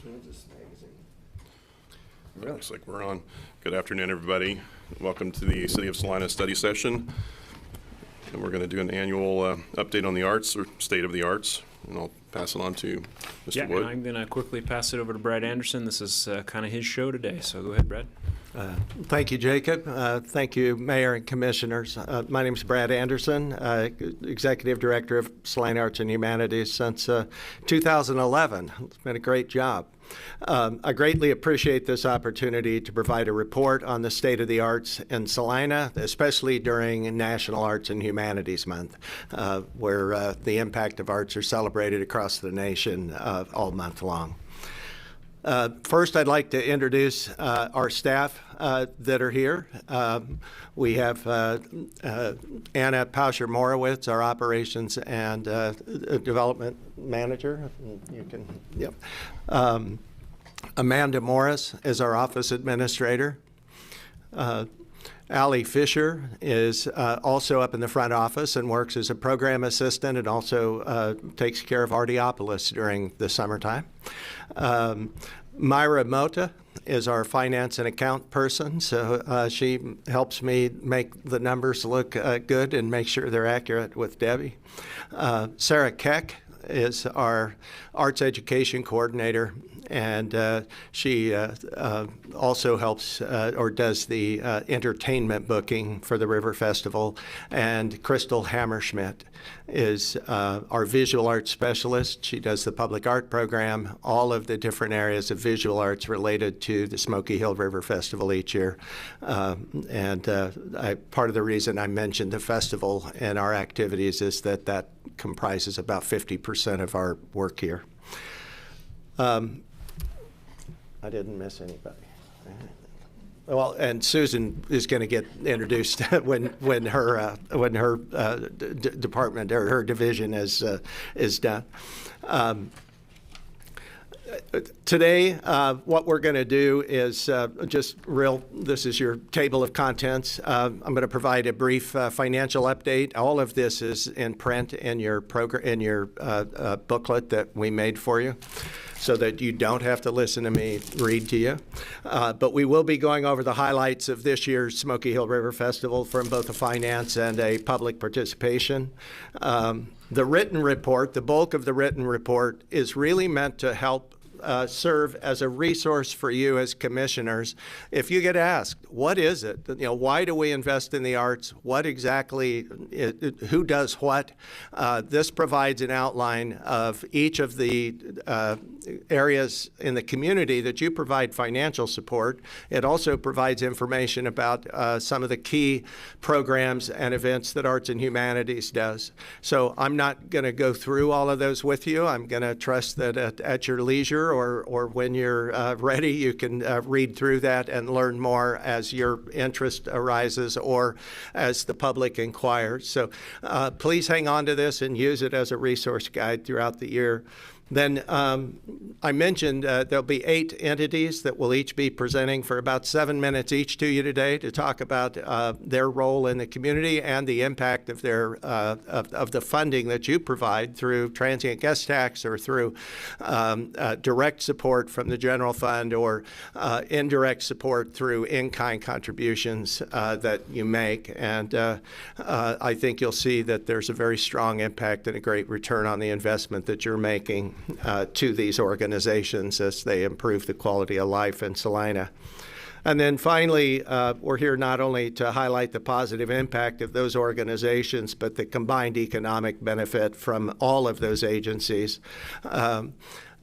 Kansas magazine. Really? Looks like we're on. Good afternoon, everybody. Welcome to the City of Salina study session. And we're going to do an annual update on the arts, or state of the arts. And I'll pass it on to Mr. Wood. And I'm going to quickly pass it over to Brad Anderson. This is kind of his show today, so go ahead, Brad. Thank you, Jacob. Thank you, Mayor and Commissioners. My name is Brad Anderson, Executive Director of Salina Arts and Humanities since 2011. It's been a great job. I greatly appreciate this opportunity to provide a report on the state of the arts in Salina, especially during National Arts and Humanities Month, where the impact of arts are celebrated across the nation all month long. First, I'd like to introduce our staff that are here. We have Anna Pauscher-Morowitz, our Operations and Development Manager. You can, yep. Amanda Morris is our Office Administrator. Allie Fisher is also up in the front office and works as a program assistant and also takes care of Ardiopolis during the summertime. Myra Mota is our finance and account person, so she helps me make the numbers look good and make sure they're accurate with Debbie. Sarah Keck is our arts education coordinator, and she also helps or does the entertainment booking for the River Festival. And Crystal Hammerschmidt is our visual arts specialist. She does the public art program, all of the different areas of visual arts related to the Smoky Hill River Festival each year. Part of the reason I mentioned the festival and our activities is that comprises about 50% of our work here. I didn't miss anybody. Well, and Susan is going to get introduced when her department or her division is done. Today, what we're going to do is this is your table of contents. I'm going to provide a brief financial update. All of this is in print in your booklet that we made for you, so that you don't have to listen to me read to you. But we will be going over the highlights of this year's Smoky Hill River Festival from both a finance and a public participation. The written report, the bulk of the written report, is really meant to help serve as a resource for you as commissioners. If you get asked, what is it? Why do we invest in the arts? What exactly, who does what? This provides an outline of each of the areas in the community that you provide financial support. It also provides information about some of the key programs and events that Arts and Humanities does. So I'm not going to go through all of those with you. I'm going to trust that at your leisure or when you're ready, you can read through that and learn more as your interest arises or as the public inquires. So please hang on to this and use it as a resource guide throughout the year. Then I mentioned there'll be 8 entities that will each be presenting for about 7 minutes each to you today to talk about their role in the community and the impact of their of the funding that you provide through transient guest tax or through direct support from the general fund or indirect support through in-kind contributions that you make. And I think you'll see that there's a very strong impact and a great return on the investment that you're making to these organizations as they improve the quality of life in Salina. And then finally, we're here not only to highlight the positive impact of those organizations, but the combined economic benefit from all of those agencies.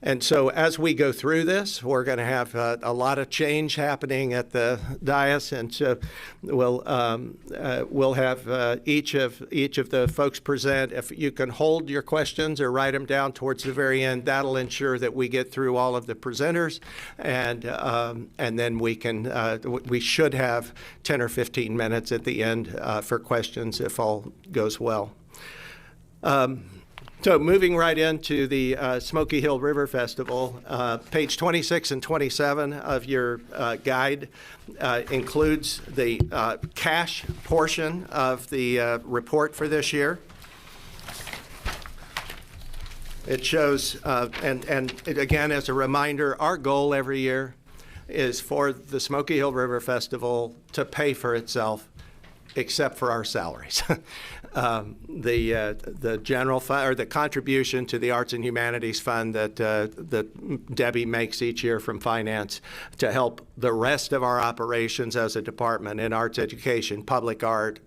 And so as we go through this, we're going to have a lot of change happening at the dais, and so we'll have each of the folks present. If you can hold your questions or write them down towards the very end, that'll ensure that we get through all of the presenters, and then we should have 10 or 15 minutes at the end for questions if all goes well. So moving right into the Smoky Hill River Festival, page 26 and 27 of your guide includes the cash portion of the report for this year. It shows, again, as a reminder, our goal every year is for the Smoky Hill River Festival to pay for itself, except for our salaries. The general fund, or the contribution to the Arts and Humanities Fund that Debbie makes each year from finance to help the rest of our operations as a department in arts education, public art,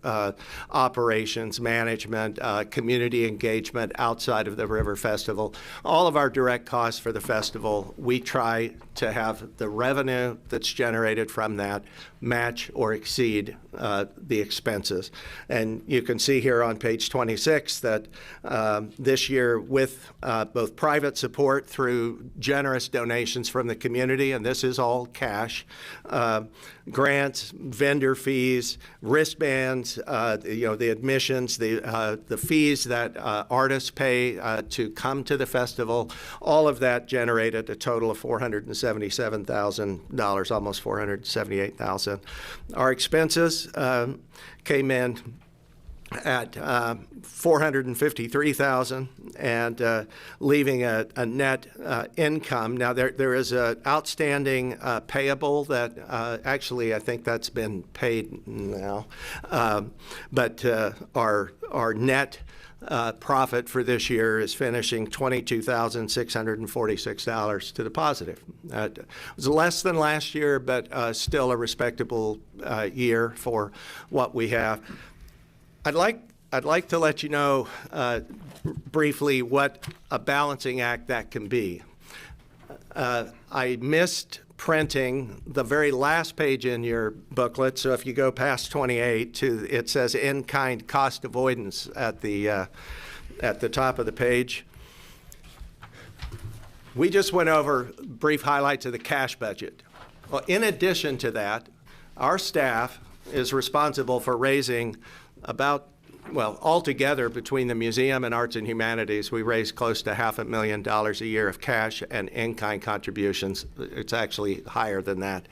operations, management, community engagement outside of the River Festival. All of our direct costs for the festival, we try to have the revenue that's generated from that match or exceed the expenses. And you can see here on page 26 that this year, with both private support through generous donations from the community, and this is all cash, grants, vendor fees, wristbands, the admissions, the fees that artists pay to come to the festival, all of that generated a total of $477,000, almost $478,000. Our expenses came in at $453,000 and leaving a net income. Now there is an outstanding payable that actually I think that's been paid now, but our net profit for this year is finishing $22,646 to the positive. It was less than last year, but still a respectable year for what we have. I'd like to let you know briefly what a balancing act that can be. I missed printing the very last page in your booklet, so if you go past 28 it says in-kind cost avoidance at the top of the page. We just went over brief highlights of the cash budget. Well, in addition to that, our staff is responsible for raising altogether between the museum and arts and humanities, we raise close to $500,000 a year of cash and in-kind contributions. It's actually higher than that,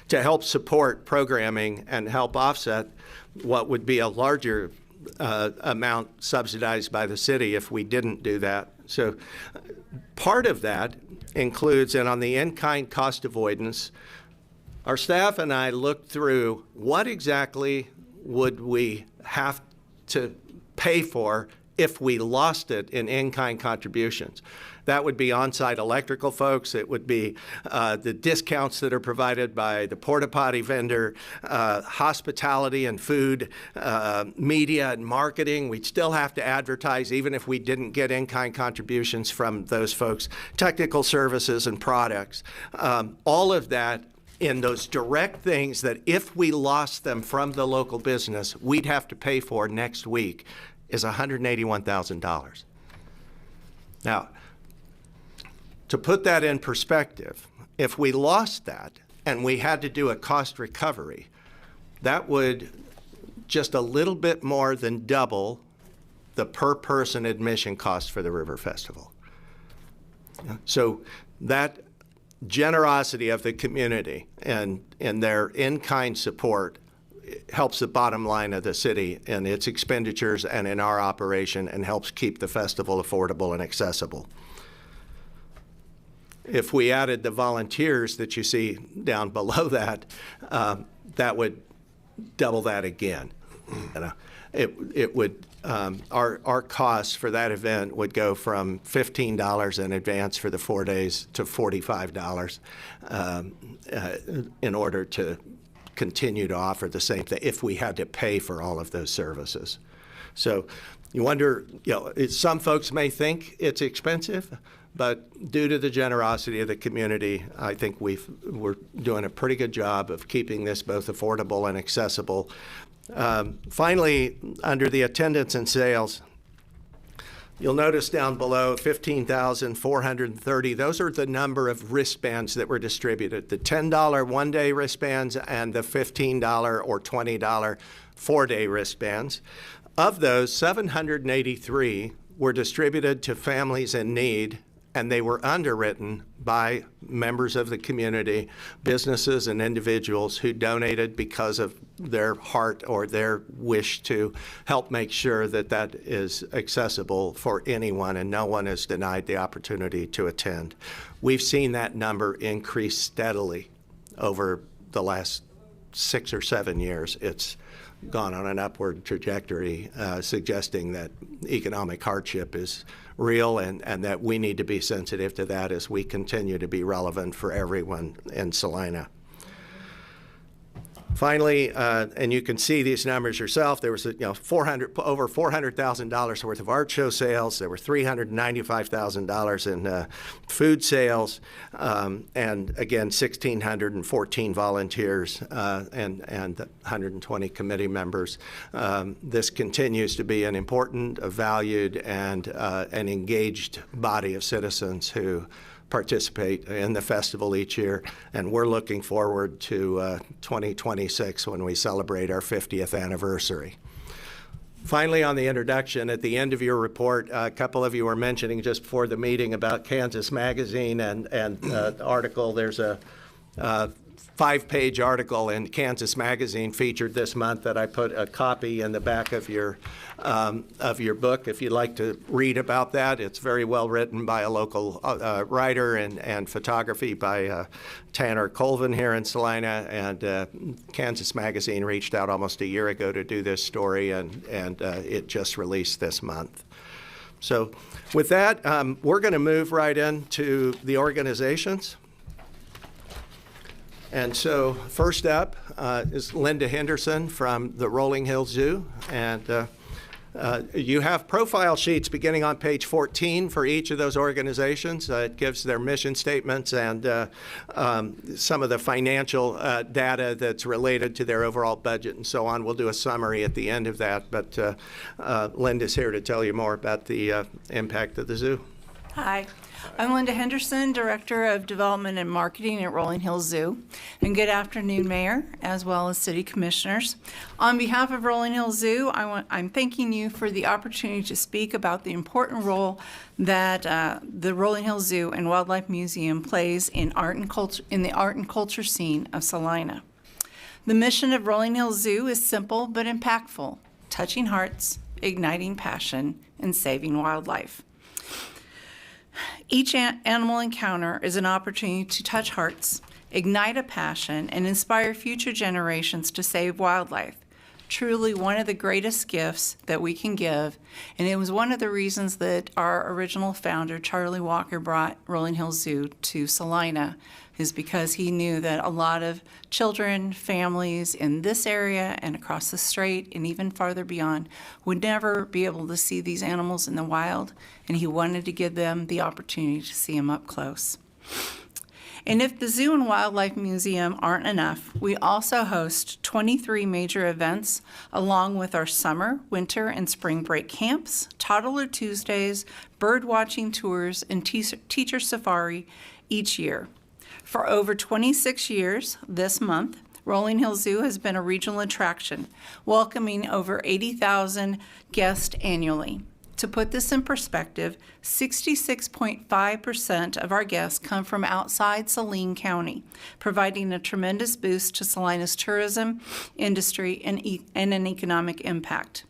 to help support programming and help offset what would be a larger amount subsidized by the city if we didn't do that. So part of that includes, and on the in-kind cost avoidance, our staff and I looked through what exactly would we have to pay for if we lost it in kind contributions. That would be on-site electrical folks. It would be the discounts that are provided by the porta potty vendor, hospitality and food, media and marketing. We'd still have to advertise even if we didn't get in-kind contributions from those folks, technical services and products. All of that in those direct things that if we lost them from the local business, we'd have to pay for next week is $181,000. Now, to put that in perspective, if we lost that and we had to do a cost recovery, that would just a little bit more than double the per person admission cost for the River Festival. So that generosity of the community and their in-kind support helps the bottom line of the city in its expenditures and in our operation, and helps keep the festival affordable and accessible. If we added the volunteers that you see down below that, that would double that again. It would our costs for that event would go from $15 in advance for the 4 days to $45 in order to continue to offer the same thing if we had to pay for all of those services. So you wonder, some folks may think it's expensive, but due to the generosity of the community, I think we're doing a pretty good job of keeping this both affordable and accessible. Finally, under the attendance and sales, you'll notice down below 15,430. Those are the number of wristbands that were distributed. The $10 one-day wristbands and the $15 or $20 four-day wristbands. Of those, 783 were distributed to families in need and they were underwritten by members of the community, businesses and individuals who donated because of their heart or their wish to help make sure that that is accessible for anyone and no one is denied the opportunity to attend. We've seen that number increase steadily over the last 6 or 7 years. It's gone on an upward trajectory, suggesting that economic hardship is real and that we need to be sensitive to that as we continue to be relevant for everyone in Salina. Finally, and you can see these numbers yourself, there was over $400,000 worth of art show sales. There were $395,000 in food sales, and again, 1,614 volunteers and 120 committee members. This continues to be an important, a valued, and an engaged body of citizens who participate in the festival each year, and we're looking forward to 2026 when we celebrate our 50th anniversary. Finally, on the introduction, at the end of your report, a couple of you were mentioning just before the meeting about Kansas Magazine and article. There's a 5-page article in Kansas Magazine featured this month that I put a copy in the back of your book if you'd like to read about that. It's very well written by a local writer and photography by Tanner Colvin here in Salina, and Kansas Magazine reached out almost a year ago to do this story, and it just released this month. So with that, we're going to move right into the organizations. And so first up is Linda Henderson from the Rolling Hills Zoo. And you have profile sheets beginning on page 14 for each of those organizations. It gives their mission statements and some of the financial data that's related to their overall budget and so on. We'll do a summary at the end of that. But Linda's here to tell you more about the impact of the zoo. Hi. I'm Linda Henderson, Director of Development and Marketing at Rolling Hills Zoo. And good afternoon, Mayor, as well as City Commissioners. On behalf of Rolling Hills Zoo, I'm thanking you for the opportunity to speak about the important role that the Rolling Hills Zoo and Wildlife Museum plays in the art and culture scene of Salina. The mission of Rolling Hills Zoo is simple but impactful: touching hearts, igniting passion, and saving wildlife. Each animal encounter is an opportunity to touch hearts, ignite a passion, and inspire future generations to save wildlife. Truly one of the greatest gifts that we can give, and it was one of the reasons that our original founder, Charlie Walker, brought Rolling Hills Zoo to Salina, is because he knew that a lot of children, families in this area and across the strait and even farther beyond would never be able to see these animals in the wild, and he wanted to give them the opportunity to see them up close. And if the Zoo and Wildlife Museum aren't enough, we also host 23 major events along with our summer, winter, and spring break camps, Toddler Tuesdays, bird watching tours, and teacher safari each year. For over 26 years this month, Rolling Hills Zoo has been a regional attraction, welcoming over 80,000 guests annually. To put this in perspective, 66.5% of our guests come from outside Saline County, providing a tremendous boost to Salina's tourism industry and an economic impact.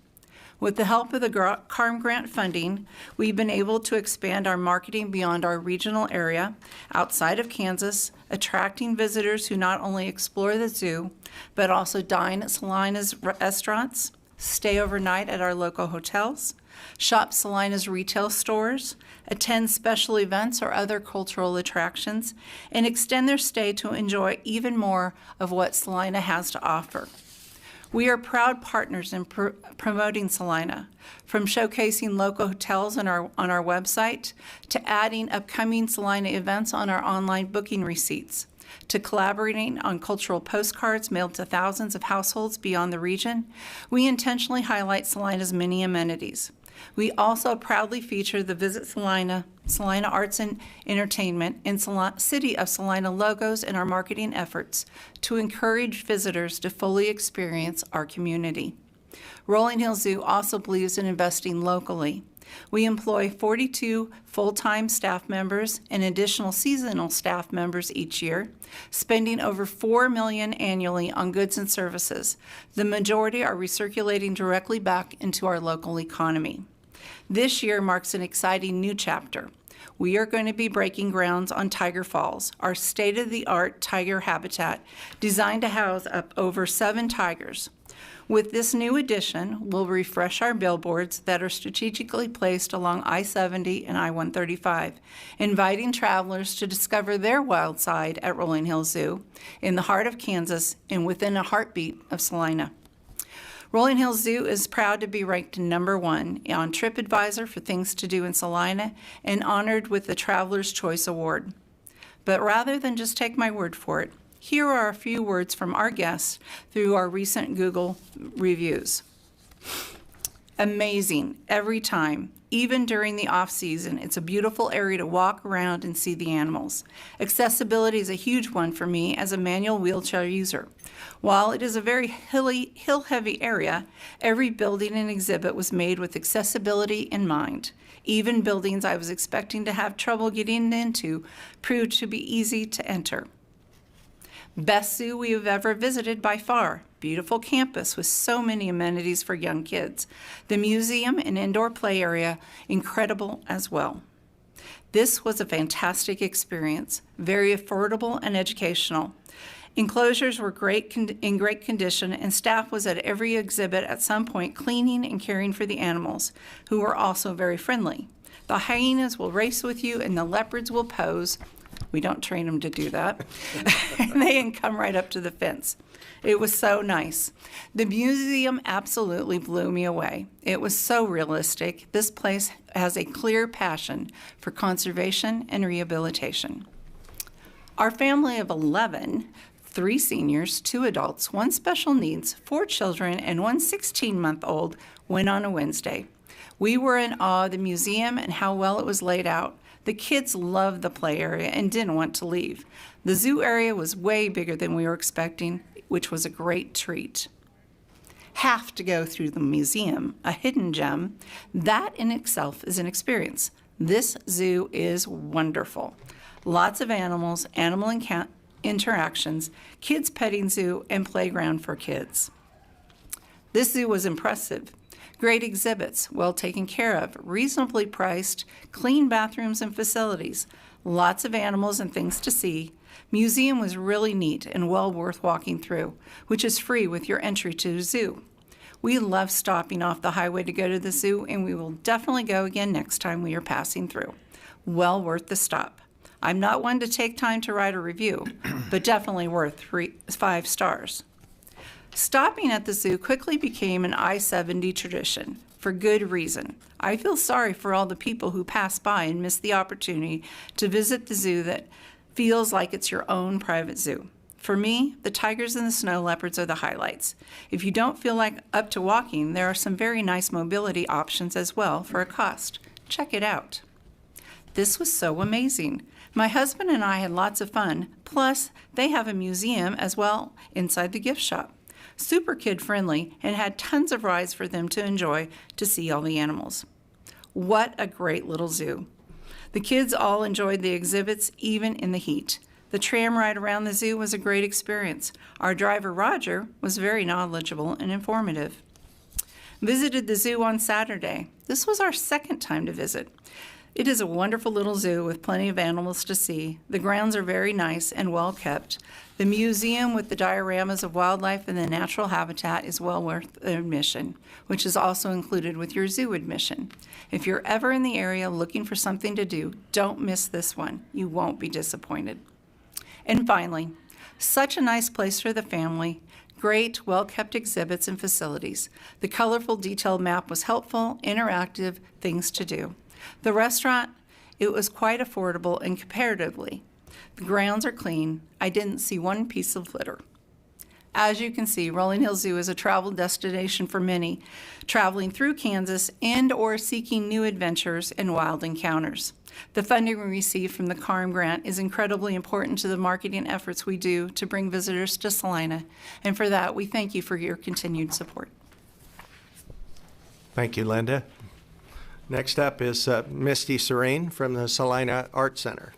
With the help of the CARM grant funding, we've been able to expand our marketing beyond our regional area, outside of Kansas, attracting visitors who not only explore the zoo, but also dine at Salina's restaurants, stay overnight at our local hotels, shop Salina's retail stores, attend special events or other cultural attractions, and extend their stay to enjoy even more of what Salina has to offer. We are proud partners in promoting Salina, from showcasing local hotels on our website, to adding upcoming Salina events on our online booking receipts, to collaborating on cultural postcards mailed to thousands of households beyond the region. We intentionally highlight Salina's many amenities. We also proudly feature the Visit Salina, Salina Arts and Entertainment, and City of Salina logos in our marketing efforts to encourage visitors to fully experience our community. Rolling Hills Zoo also believes in investing locally. We employ 42 full-time staff members and additional seasonal staff members each year, spending over $4 million annually on goods and services. The majority are recirculating directly back into our local economy. This year marks an exciting new chapter. We are going to be breaking grounds on Tiger Falls, our state-of-the-art tiger habitat designed to house up over 7 tigers. With this new addition, we'll refresh our billboards that are strategically placed along I-70 and I-135, inviting travelers to discover their wild side at Rolling Hills Zoo in the heart of Kansas and within a heartbeat of Salina. Rolling Hills Zoo is proud to be ranked number 1 on TripAdvisor for things to do in Salina and honored with the Traveler's Choice Award. But rather than just take my word for it, here are a few words from our guests through our recent Google reviews. Amazing every time. Even during the off-season, it's a beautiful area to walk around and see the animals. Accessibility is a huge one for me as a manual wheelchair user. While it is a very hill-heavy area, every building and exhibit was made with accessibility in mind. Even buildings I was expecting to have trouble getting into proved to be easy to enter. Best zoo we have ever visited by far. Beautiful campus with so many amenities for young kids. The museum and indoor play area, incredible as well. This was a fantastic experience, very affordable and educational. Enclosures were in great condition, and staff was at every exhibit at some point cleaning and caring for the animals, who were also very friendly. The hyenas will race with you, and the leopards will pose. We don't train them to do that. They can come right up to the fence. It was so nice. The museum absolutely blew me away. It was so realistic. This place has a clear passion for conservation and rehabilitation. Our family of 11, 3 seniors, 2 adults, 1 special needs, 4 children, and 1 16-month-old went on a Wednesday. We were in awe of the museum and how well it was laid out. The kids loved the play area and didn't want to leave. The zoo area was way bigger than we were expecting, which was a great treat. Have to go through the museum, a hidden gem. That in itself is an experience. This zoo is wonderful. Lots of animals, animal interactions, kids petting zoo, and playground for kids. This zoo was impressive. Great exhibits, well taken care of, reasonably priced, clean bathrooms and facilities, lots of animals and things to see. Museum was really neat and well worth walking through, which is free with your entry to the zoo. We love stopping off the highway to go to the zoo, and we will definitely go again next time we are passing through. Well worth the stop. I'm not one to take time to write a review, but definitely worth 5 stars. Stopping at the zoo quickly became an I-70 tradition, for good reason. I feel sorry for all the people who pass by and miss the opportunity to visit the zoo that feels like it's your own private zoo. For me, the tigers and the snow leopards are the highlights. If you don't feel like up to walking, there are some very nice mobility options as well for a cost. Check it out. This was so amazing. My husband and I had lots of fun. Plus, they have a museum as well inside the gift shop. Super kid-friendly, and had tons of rides for them to enjoy to see all the animals. What a great little zoo. The kids all enjoyed the exhibits, even in the heat. The tram ride around the zoo was a great experience. Our driver, Roger, was very knowledgeable and informative. Visited the zoo on Saturday. This was our 2nd time to visit. It is a wonderful little zoo with plenty of animals to see. The grounds are very nice and well kept. The museum with the dioramas of wildlife and the natural habitat is well worth admission, which is also included with your zoo admission. If you're ever in the area looking for something to do, don't miss this one. You won't be disappointed. And finally, such a nice place for the family. Great, well-kept exhibits and facilities. The colorful, detailed map was helpful, interactive, things to do. The restaurant, it was quite affordable and comparatively. The grounds are clean. I didn't see one piece of litter. As you can see, Rolling Hills Zoo is a travel destination for many, traveling through Kansas and or seeking new adventures and wild encounters. The funding we receive from the CARM grant is incredibly important to the marketing efforts we do to bring visitors to Salina, and for that, we thank you for your continued support. Thank you, Linda. Next up is Misty Serene from the Salina Art Center.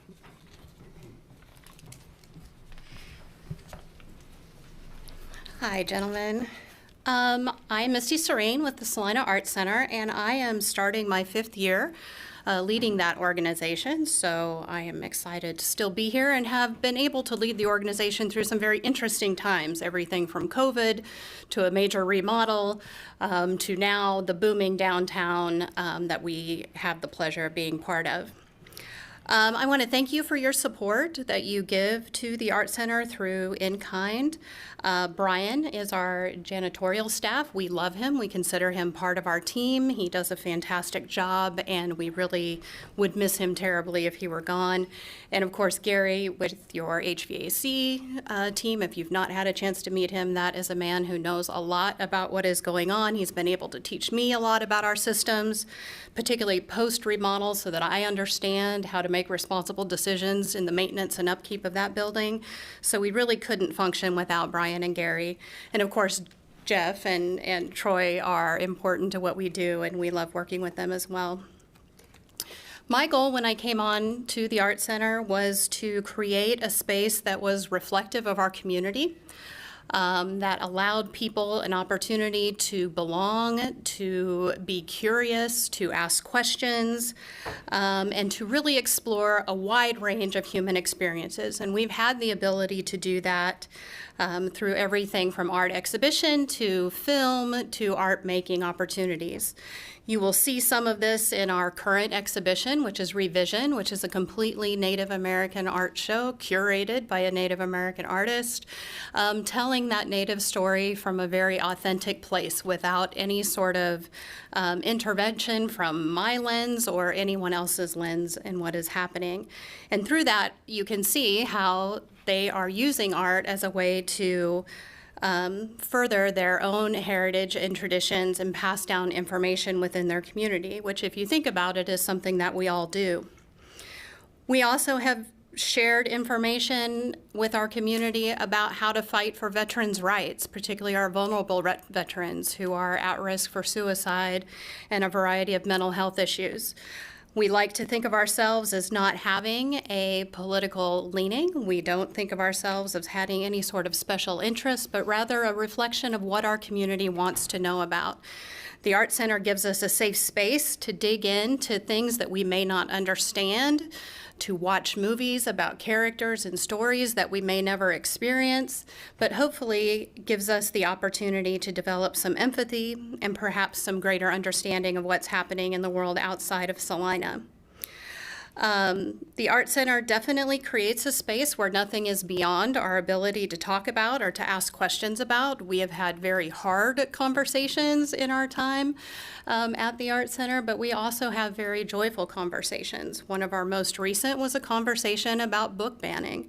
Hi, gentlemen. I'm Misty Serene with the Salina Art Center, and I am starting my 5th year leading that organization. So I am excited to still be here and have been able to lead the organization through some very interesting times, everything from COVID to a major remodel to now the booming downtown that we have the pleasure of being part of. I want to thank you for your support that you give to the Art Center through in-kind. Brian is our janitorial staff. We love him. We consider him part of our team. He does a fantastic job, and we really would miss him terribly if he were gone. And of course, Gary, with your HVAC team, if you've not had a chance to meet him, that is a man who knows a lot about what is going on. He's been able to teach me a lot about our systems, particularly post-remodel, so that I understand how to make responsible decisions in the maintenance and upkeep of that building. So we really couldn't function without Brian and Gary. And of course, Jeff and Troy are important to what we do, and we love working with them as well. My goal when I came on to the Art Center was to create a space that was reflective of our community, that allowed people an opportunity to belong, to be curious, to ask questions, and to really explore a wide range of human experiences. And we've had the ability to do that through everything from art exhibition to film to art making opportunities. You will see some of this in our current exhibition, which is Revision, which is a completely Native American art show curated by a Native American artist, telling that Native story from a very authentic place without any sort of intervention from my lens or anyone else's lens in what is happening. And through that, you can see how they are using art as a way to further their own heritage and traditions and pass down information within their community, which, if you think about it, is something that we all do. We also have shared information with our community about how to fight for veterans' rights, particularly our vulnerable veterans who are at risk for suicide and a variety of mental health issues. We like to think of ourselves as not having a political leaning. We don't think of ourselves as having any sort of special interest, but rather a reflection of what our community wants to know about. The Art Center gives us a safe space to dig into things that we may not understand, to watch movies about characters and stories that we may never experience, but hopefully gives us the opportunity to develop some empathy and perhaps some greater understanding of what's happening in the world outside of Salina. The Art Center definitely creates a space where nothing is beyond our ability to talk about or to ask questions about. We have had very hard conversations in our time at the Art Center, but we also have very joyful conversations. One of our most recent was a conversation about book banning,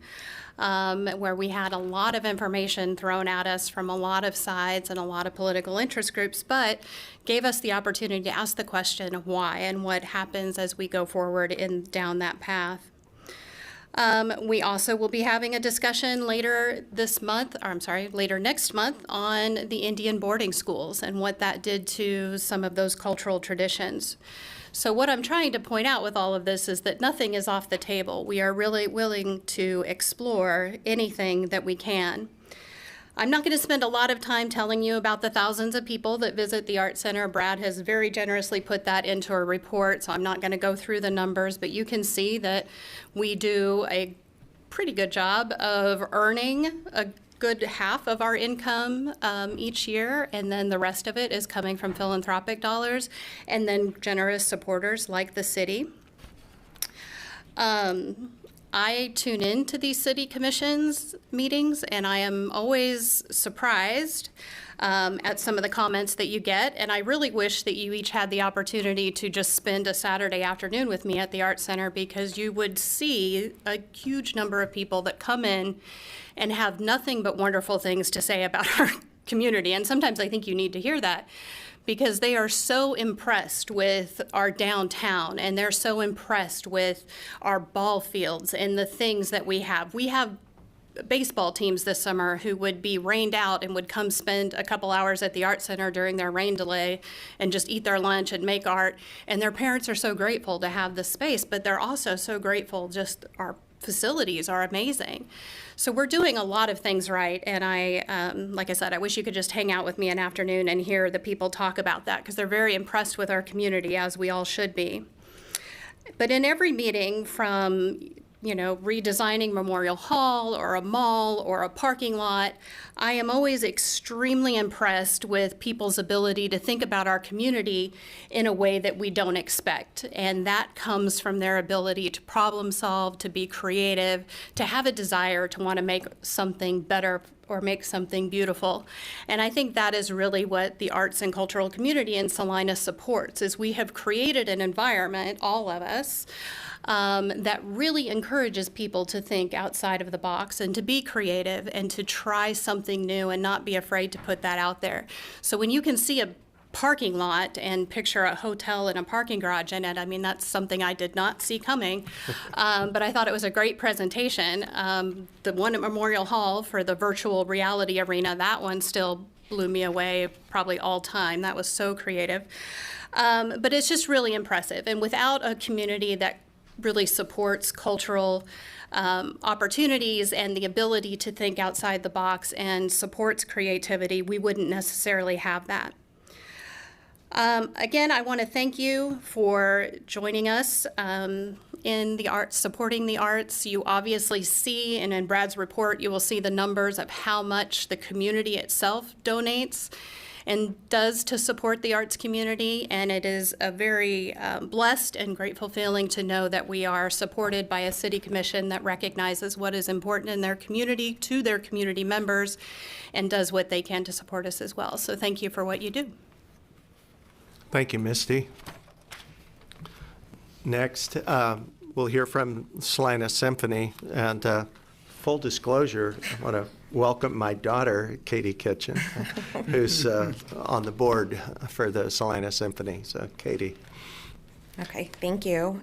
where we had a lot of information thrown at us from a lot of sides and a lot of political interest groups, but gave us the opportunity to ask the question of why and what happens as we go forward down that path. We also will be having a discussion later next month on the Indian boarding schools and what that did to some of those cultural traditions. So what I'm trying to point out with all of this is that nothing is off the table. We are really willing to explore anything that we can. I'm not going to spend a lot of time telling you about the thousands of people that visit the Art Center. Brad has very generously put that into a report, so I'm not going to go through the numbers, but you can see that we do a pretty good job of earning a good half of our income each year, and then the rest of it is coming from philanthropic dollars and then generous supporters like the city. I tune into these city commissions meetings, and I am always surprised at some of the comments that you get, and I really wish that you each had the opportunity to just spend a Saturday afternoon with me at the Art Center, because you would see a huge number of people that come in and have nothing but wonderful things to say about our community. And sometimes I think you need to hear that, because they are so impressed with our downtown, and they're so impressed with our ball fields and the things that we have. We have baseball teams this summer who would be rained out and would come spend a couple hours at the art center during their rain delay and just eat their lunch and make art. And their parents are so grateful to have the space, but they're also so grateful just our facilities are amazing. So we're doing a lot of things right. And I, like I said, I wish you could just hang out with me an afternoon and hear the people talk about that, because they're very impressed with our community, as we all should be. But in every meeting, from redesigning Memorial Hall or a mall or a parking lot, I am always extremely impressed with people's ability to think about our community in a way that we don't expect. And that comes from their ability to problem solve, to be creative, to have a desire to want to make something better or make something beautiful. And I think that is really what the arts and cultural community in Salina supports, is we have created an environment, all of us, that really encourages people to think outside of the box and to be creative and to try something new and not be afraid to put that out there. So when you can see a parking lot and picture a hotel and a parking garage in it, I mean, that's something I did not see coming. But I thought it was a great presentation. The one at Memorial Hall for the virtual reality arena, that one still blew me away, probably all time. That was so creative. But it's just really impressive. And without a community that really supports cultural opportunities and the ability to think outside the box and supports creativity, we wouldn't necessarily have that. Again, I want to thank you for joining us in the arts, supporting the arts. You obviously see, and in Brad's report, you will see the numbers of how much the community itself donates and does to support the arts community. And it is a very blessed and grateful feeling to know that we are supported by a city commission that recognizes what is important in their community to their community members and does what they can to support us as well. So thank you for what you do. Thank you, Misty. Next, we'll hear from Salina Symphony. And full disclosure, I want to welcome my daughter, Katie Kitchen, who's on the board for the Salina Symphony. So, Katie. Okay, thank you.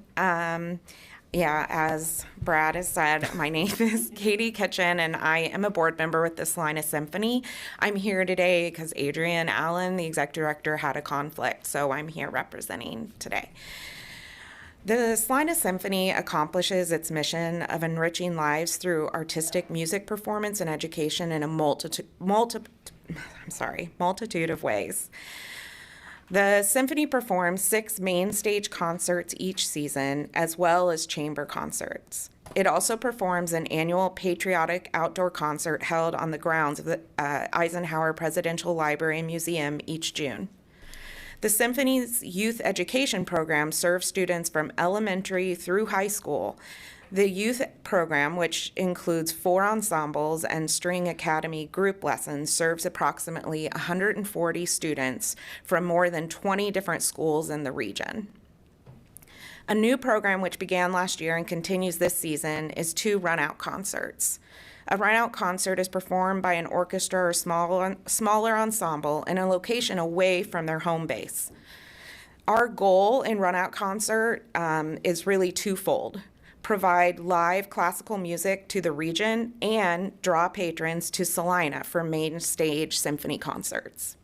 As Brad has said, my name is Katie Kitchen, and I am a board member with the Salina Symphony. I'm here today because Adrienne Allen, the executive director, had a conflict, so I'm here representing today. The Salina Symphony accomplishes its mission of enriching lives through artistic music performance and education in a multitude of ways. The symphony performs 6 main stage concerts each season, as well as chamber concerts. It also performs an annual patriotic outdoor concert held on the grounds of the Eisenhower Presidential Library and Museum each June. The Symphony's youth education program serves students from elementary through high school. The youth program, which includes 4 ensembles and string academy group lessons, serves approximately 140 students from more than 20 different schools in the region. A new program which began last year and continues this season is 2 run-out concerts. A run-out concert is performed by an orchestra or smaller ensemble in a location away from their home base. Our goal in run-out concert is really twofold: provide live classical music to the region and draw patrons to Salina for main stage symphony concerts.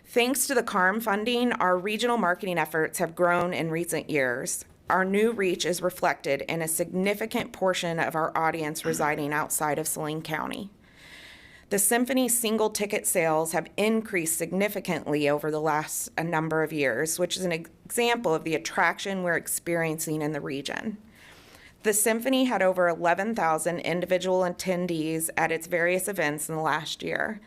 Thanks to the CARM funding, our regional marketing efforts have grown in recent years. Our new reach is reflected in a significant portion of our audience residing outside of Saline County. The Symphony's single ticket sales have increased significantly over the last number of years, which is an example of the attraction we're experiencing in the region. The Symphony had over 11,000 individual attendees at its various events in the last year.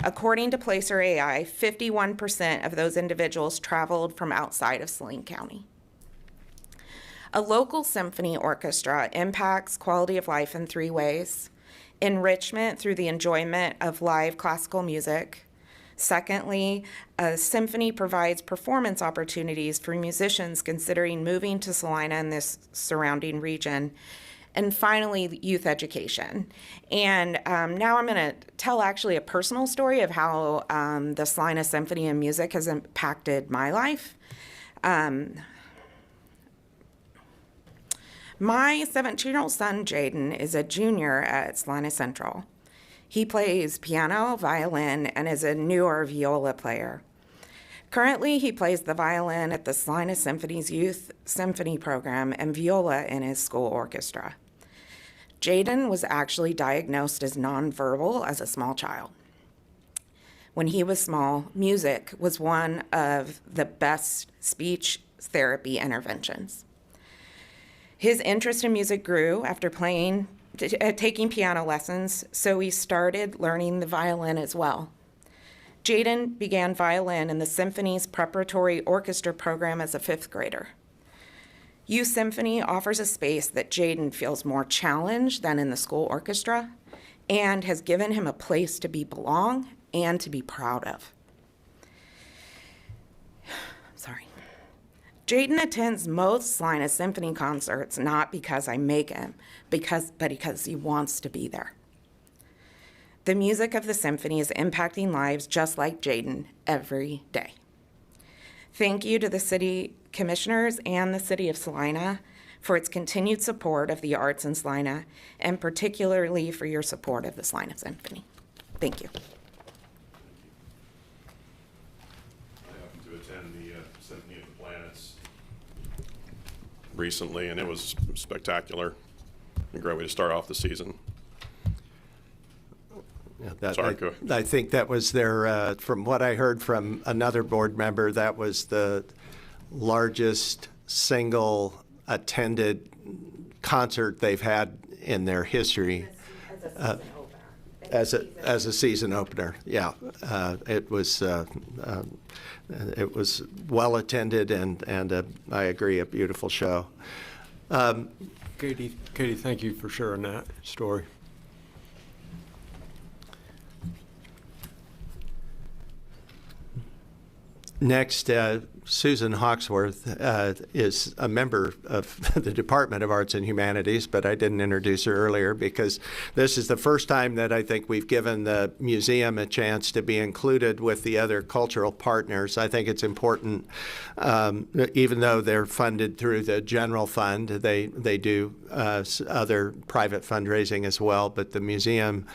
According to Placer AI, 51% of those individuals traveled from outside of Saline County. A local symphony orchestra impacts quality of life in 3 ways: enrichment through the enjoyment of live classical music. Secondly, a symphony provides performance opportunities for musicians considering moving to Salina and this surrounding region. And finally, youth education. And now I'm going to tell actually a personal story of how the Salina Symphony and music has impacted my life. My 17-year-old son, Jaden, is a junior at Salina Central. He plays piano, violin, and is a newer viola player. Currently, he plays the violin at the Salina Symphony's Youth Symphony Program and viola in his school orchestra. Jaden was actually diagnosed as nonverbal as a small child. When he was small, music was one of the best speech therapy interventions. His interest in music grew after taking piano lessons, so he started learning the violin as well. Jaden began violin in the Symphony's preparatory orchestra program as a 5th grader. Youth Symphony offers a space that Jaden feels more challenged than in the school orchestra and has given him a place to belong and to be proud of. Sorry. Jaden attends most Salina Symphony concerts not because I make him, but because he wants to be there. The music of the symphony is impacting lives just like Jaden every day. Thank you to the City Commissioners and the City of Salina for its continued support of the arts in Salina, and particularly for your support of the Salina Symphony. Thank you. I happened to attend the Symphony of the Planets recently, and it was spectacular. A great way to start off the season. Yeah, Sorry, go ahead. I think that was their, from what I heard from another board member, that was the largest single attended concert they've had in their history. As a season opener, yeah. It was well attended, and I agree, a beautiful show. Katie, thank you for sharing that story. Next, Susan Hawksworth is a member of the Department of Arts and Humanities, but I didn't introduce her earlier because this is the first time that I think we've given the museum a chance to be included with the other cultural partners. I think it's important, even though they're funded through the general fund, they do other private fundraising as well, but the museum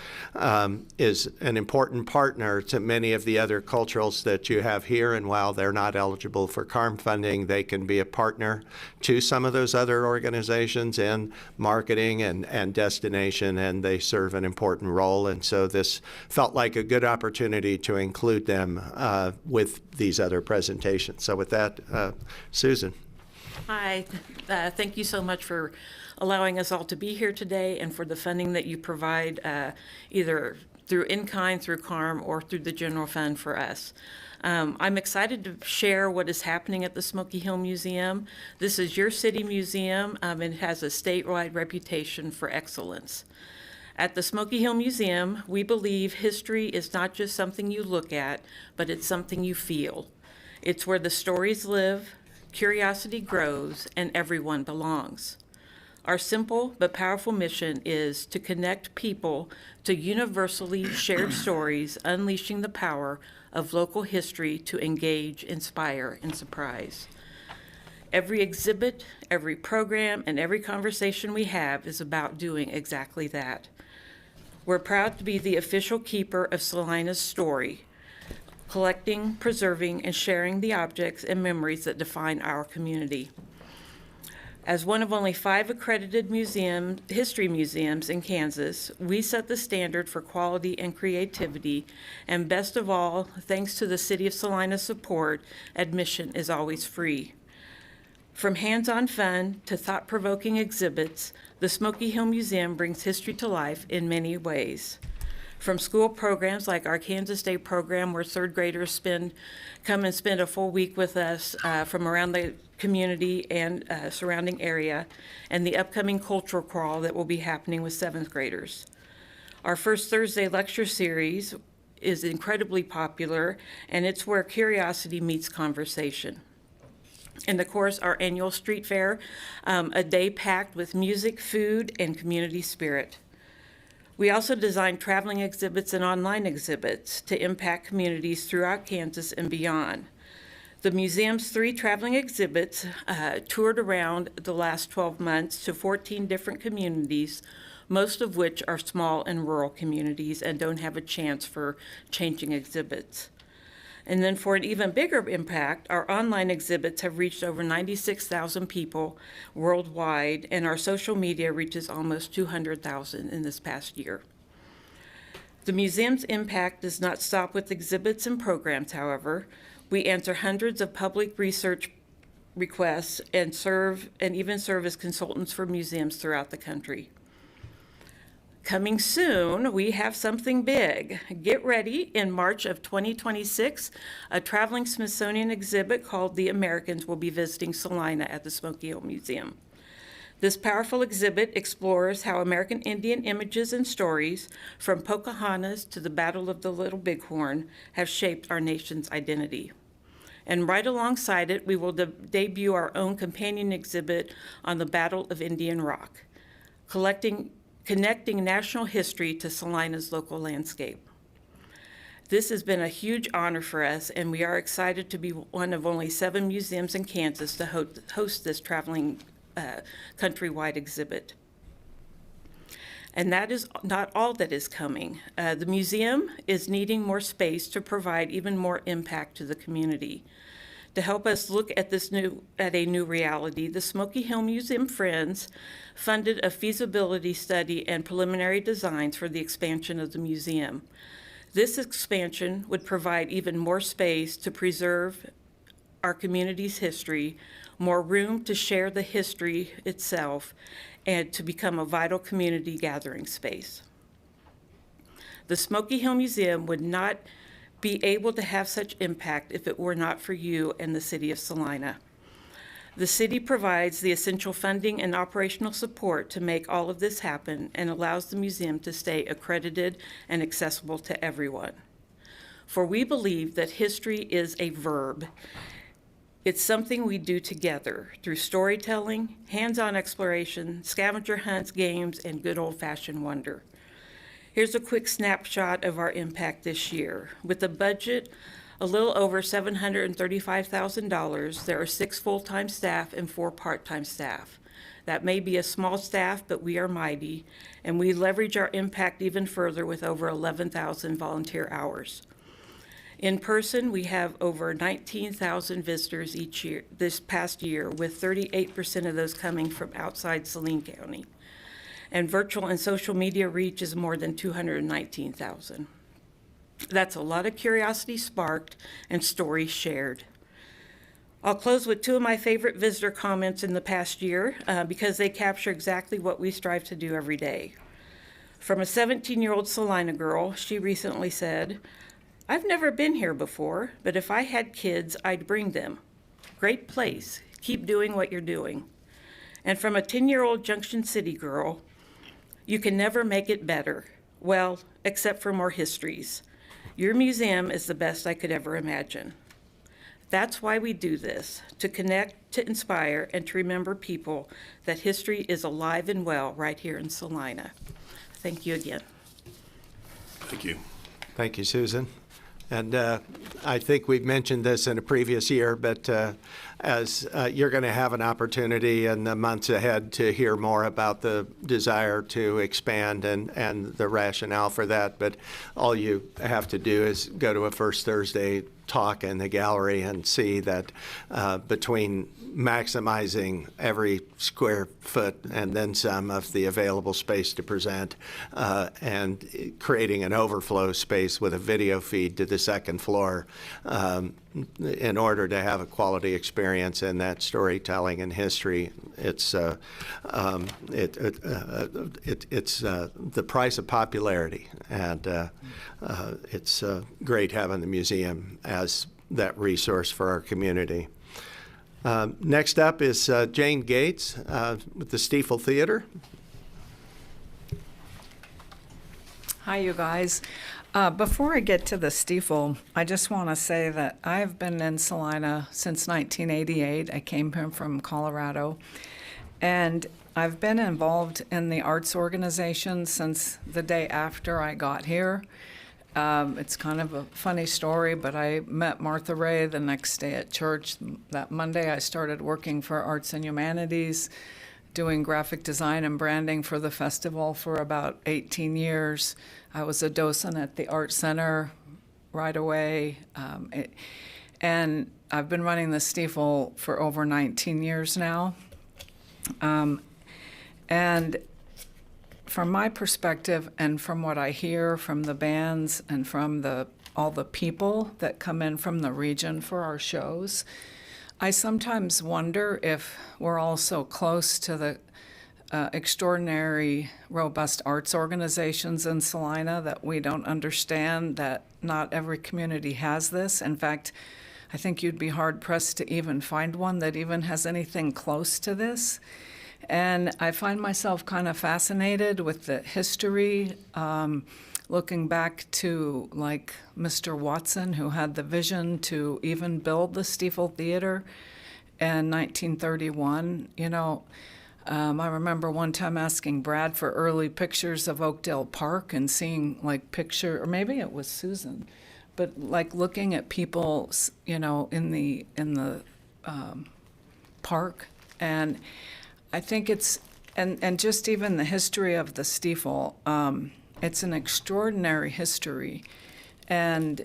is an important partner to many of the other culturals that you have here, and while they're not eligible for CARM funding, they can be a partner to some of those other organizations in marketing and destination, and they serve an important role. And so this felt like a good opportunity to include them with these other presentations. So with that, Susan. Hi, thank you so much for allowing us all to be here today and for the funding that you provide either through in-kind, through CARM, or through the general fund for us. I'm excited to share what is happening at the Smoky Hill Museum. This is your city museum, and it has a statewide reputation for excellence. At the Smoky Hill Museum, we believe history is not just something you look at, but it's something you feel. It's where the stories live, curiosity grows, and everyone belongs. Our simple but powerful mission is to connect people to universally shared stories, unleashing the power of local history to engage, inspire, and surprise. Every exhibit, every program, and every conversation we have is about doing exactly that. We're proud to be the official keeper of Salina's story, collecting, preserving, and sharing the objects and memories that define our community. As one of only 5 accredited history museums in Kansas, we set the standard for quality and creativity, and best of all, thanks to the City of Salina's support, admission is always free. From hands-on fun to thought-provoking exhibits, the Smoky Hill Museum brings history to life in many ways. From school programs like our Kansas Day program, where 3rd graders come and spend a full week with us from around the community and surrounding area, and the upcoming cultural crawl that will be happening with 7th graders. Our first Thursday lecture series is incredibly popular, and it's where curiosity meets conversation. And of course, our annual street fair, a day packed with music, food, and community spirit. We also design traveling exhibits and online exhibits to impact communities throughout Kansas and beyond. The museum's 3 traveling exhibits toured around the last 12 months to 14 different communities, most of which are small and rural communities and don't have a chance for changing exhibits. And then for an even bigger impact, our online exhibits have reached over 96,000 people worldwide, and our social media reaches almost 200,000 in this past year. The museum's impact does not stop with exhibits and programs, however. We answer hundreds of public research requests and even serve as consultants for museums throughout the country. Coming soon, we have something big. Get ready, in March of 2026, a traveling Smithsonian exhibit called The Americans will be visiting Salina at the Smoky Hill Museum. This powerful exhibit explores how American Indian images and stories, from Pocahontas to the Battle of the Little Bighorn, have shaped our nation's identity. And right alongside it, we will debut our own companion exhibit on the Battle of Indian Rock, connecting national history to Salina's local landscape. This has been a huge honor for us, and we are excited to be one of only 7 museums in Kansas to host this traveling countrywide exhibit. And that is not all that is coming. The museum is needing more space to provide even more impact to the community. To help us look at a new reality, the Smoky Hill Museum Friends funded a feasibility study and preliminary designs for the expansion of the museum. This expansion would provide even more space to preserve our community's history, more room to share the history itself, and to become a vital community gathering space. The Smoky Hill Museum would not be able to have such impact if it were not for you and the city of Salina. The city provides the essential funding and operational support to make all of this happen and allows the museum to stay accredited and accessible to everyone. For we believe that history is a verb. It's something we do together through storytelling, hands-on exploration, scavenger hunts, games, and good old-fashioned wonder. Here's a quick snapshot of our impact this year. With a budget a little over $735,000, there are 6 full-time staff and 4 part-time staff. That may be a small staff, but we are mighty, and we leverage our impact even further with over 11,000 volunteer hours. In person, we have over 19,000 visitors each year, this past year, with 38% of those coming from outside Saline County. And virtual and social media reach is more than 219,000. That's a lot of curiosity sparked and stories shared. I'll close with 2 of my favorite visitor comments in the past year because they capture exactly what we strive to do every day. From a 17-year-old Salina girl, she recently said, "I've never been here before, but if I had kids, I'd bring them. Great place. Keep doing what you're doing." And from a 10-year-old Junction City girl, "You can never make it better. Well, except for more histories. Your museum is the best I could ever imagine." That's why we do this, to connect, to inspire, and to remember people that history is alive and well right here in Salina. Thank you again. Thank you. Thank you, Susan. And I think we've mentioned this in a previous year, but as you're going to have an opportunity in the months ahead to hear more about the desire to expand and the rationale for that. But all you have to do is go to a First Thursday talk in the gallery and see that between maximizing every square foot and then some of the available space to present and creating an overflow space with a video feed to the second floor in order to have a quality experience in that storytelling and history, it's the price of popularity, and it's great having the museum as that resource for our community. Next up is Jane Gates with the Stiefel Theater. Hi, you guys. Before I get to the Stiefel, I just want to say that I've been in Salina since 1988. I came here from Colorado, and I've been involved in the arts organization since the day after I got here. It's kind of a funny story, but I met Martha Ray the next day at church. That Monday, I started working for Arts and Humanities, doing graphic design and branding for the festival for about 18 years. I was a docent at the Art Center right away. And I've been running the Stiefel for over 19 years now. And from my perspective and from what I hear from the bands and from all the people that come in from the region for our shows, I sometimes wonder if we're all so close to the extraordinary, robust arts organizations in Salina that we don't understand that not every community has this. In fact, I think you'd be hard-pressed to even find one that even has anything close to this. And I find myself kind of fascinated with the history, looking back to like Mr. Watson, who had the vision to even build the Stiefel Theater in 1931. You know, I remember one time asking Brad for early pictures of Oakdale Park and seeing like or maybe it was Susan, but like looking at people, you know, in the park. And I think it's, and just even the history of the Stiefel, it's an extraordinary history. And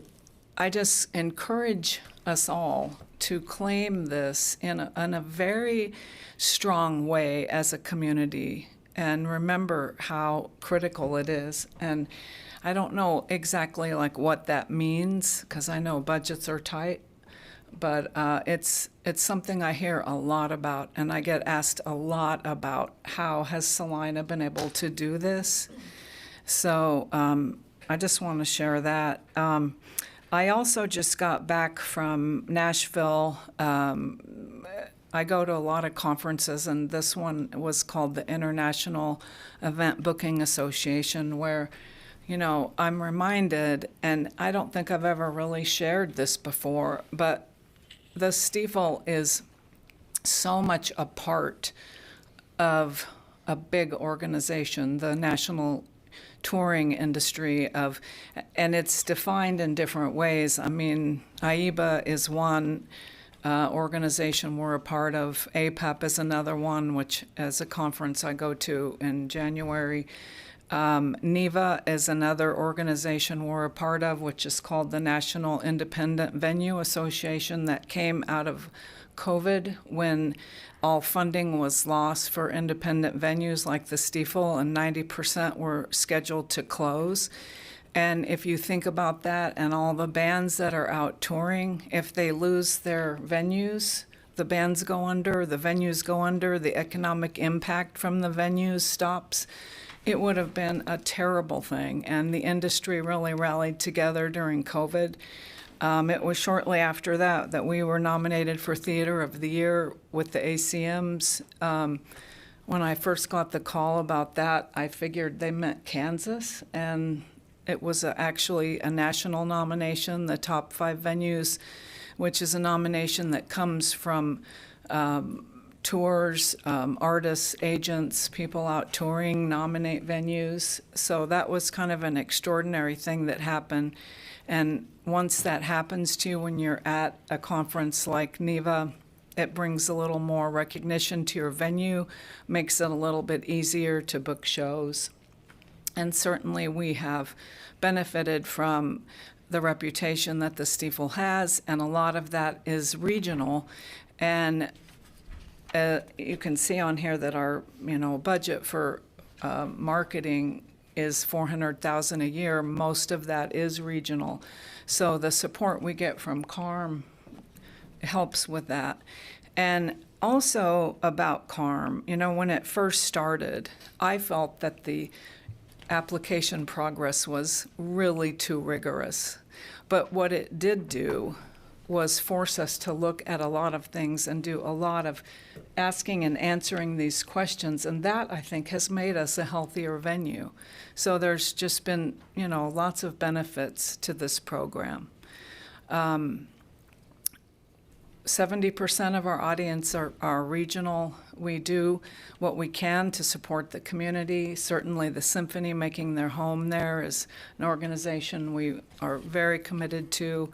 I just encourage us all to claim this in a very strong way as a community and remember how critical it is. And I don't know exactly like what that means, because I know budgets are tight. But it's something I hear a lot about, and I get asked a lot about how has Salina been able to do this. So I just want to share that. I also just got back from Nashville. I go to a lot of conferences, and this one was called the International Event Booking Association, where, you know, I'm reminded, and I don't think I've ever really shared this before, but the Stiefel is so much a part of a big organization, the national touring industry and it's defined in different ways. I mean, AIBA is one organization we're a part of. APAP is another one, which is a conference I go to in January. NEVA is another organization we're a part of, which is called the National Independent Venue Association, that came out of COVID when all funding was lost for independent venues like the Stiefel, and 90% were scheduled to close. And if you think about that and all the bands that are out touring, if they lose their venues, the bands go under, the venues go under, the economic impact from the venues stops. It would have been a terrible thing, and the industry really rallied together during COVID. It was shortly after that we were nominated for Theater of the Year with the ACMs. When I first got the call about that, I figured they meant Kansas, and it was actually a national nomination, the top 5 venues, which is a nomination that comes from tours, artists, agents, people out touring nominate venues. So that was kind of an extraordinary thing that happened. And once that happens to you when you're at a conference like NEVA, it brings a little more recognition to your venue, makes it a little bit easier to book shows. And certainly we have benefited from the reputation that the Stiefel has, and a lot of that is regional. And you can see on here that our, budget for marketing is $400,000 a year. Most of that is regional. So the support we get from CARM helps with that. And also about CARM, when it first started, I felt that the application progress was really too rigorous. But what it did do was force us to look at a lot of things and do a lot of asking and answering these questions. And that, I think, has made us a healthier venue. So there's just been, lots of benefits to this program. 70% of our audience are regional. We do what we can to support the community. Certainly the Symphony making their home there is an organization we are very committed to,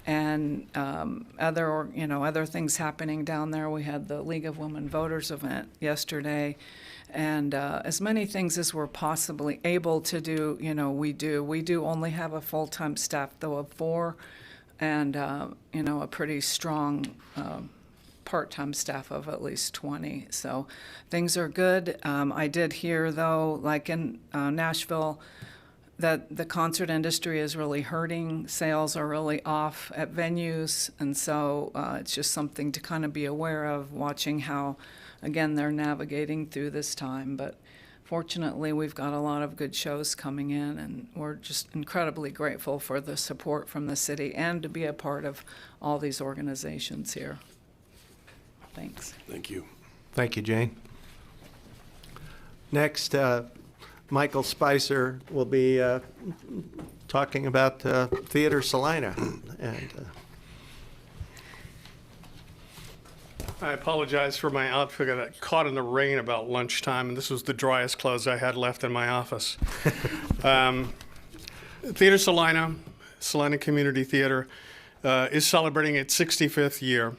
and other things happening down there. We had the League of Women Voters event yesterday, and as many things as we're possibly able to do, we do. We do only have a full-time staff, though, of 4, and a pretty strong part-time staff of at least 20. So things are good. I did hear, though, like in Nashville, that the concert industry is really hurting. Sales are really off at venues, and so it's just something to kind of be aware of, watching how, again, they're navigating through this time. But fortunately, we've got a lot of good shows coming in, and we're just incredibly grateful for the support from the city and to be a part of all these organizations here. Thanks. Thank you. Thank you, Jane. Next, Michael Spicer will be talking about Theater Salina. And I apologize for my outfit. I got caught in the rain about lunchtime, and this was the driest clothes I had left in my office. Theater Salina, Salina Community Theater, is celebrating its 65th year.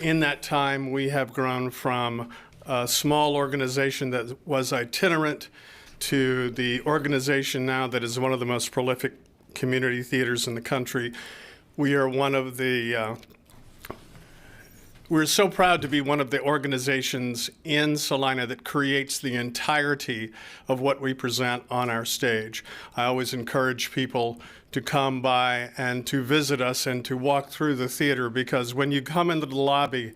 In that time, we have grown from a small organization that was itinerant to the organization now that is one of the most prolific community theaters in the country. We are one of the we're so proud to be one of the organizations in Salina that creates the entirety of what we present on our stage. I always encourage people to come by and to visit us and to walk through the theater, because when you come into the lobby,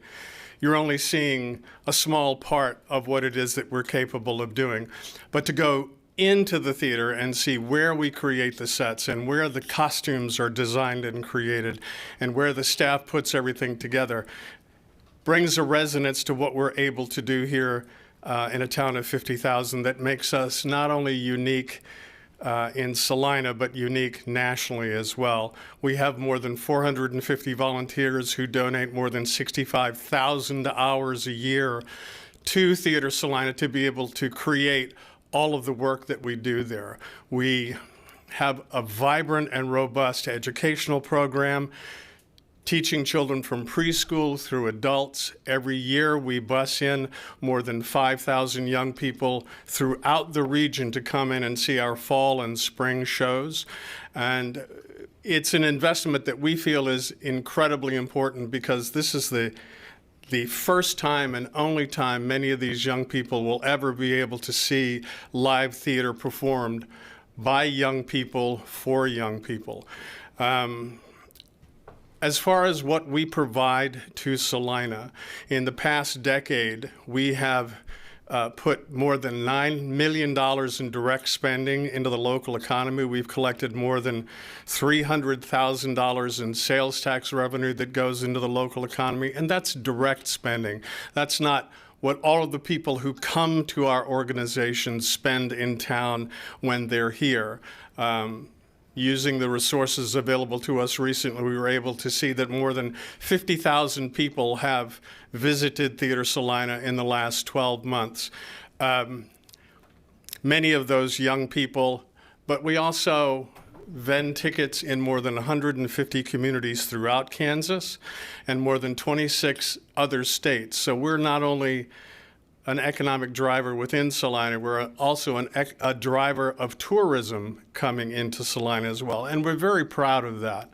you're only seeing a small part of what it is that we're capable of doing. But to go into the theater and see where we create the sets and where the costumes are designed and created and where the staff puts everything together brings a resonance to what we're able to do here in a town of 50,000 that makes us not only unique in Salina, but unique nationally as well. We have more than 450 volunteers who donate more than 65,000 hours a year to Theater Salina to be able to create all of the work that we do there. We have a vibrant and robust educational program, teaching children from preschool through adults. Every year we bus in more than 5,000 young people throughout the region to come in and see our fall and spring shows. And it's an investment that we feel is incredibly important, because this is the first time and only time many of these young people will ever be able to see live theater performed by young people for young people. As far as what we provide to Salina, in the past decade, we have put more than $9 million in direct spending into the local economy. We've collected more than $300,000 in sales tax revenue that goes into the local economy, and that's direct spending. That's not what all of the people who come to our organization spend in town when they're here. Using the resources available to us recently, we were able to see that more than 50,000 people have visited Theater Salina in the last 12 months. Many of those young people, but we also vend tickets in more than 150 communities throughout Kansas and more than 26 other states. So we're not only an economic driver within Salina, we're also a driver of tourism coming into Salina as well, and we're very proud of that.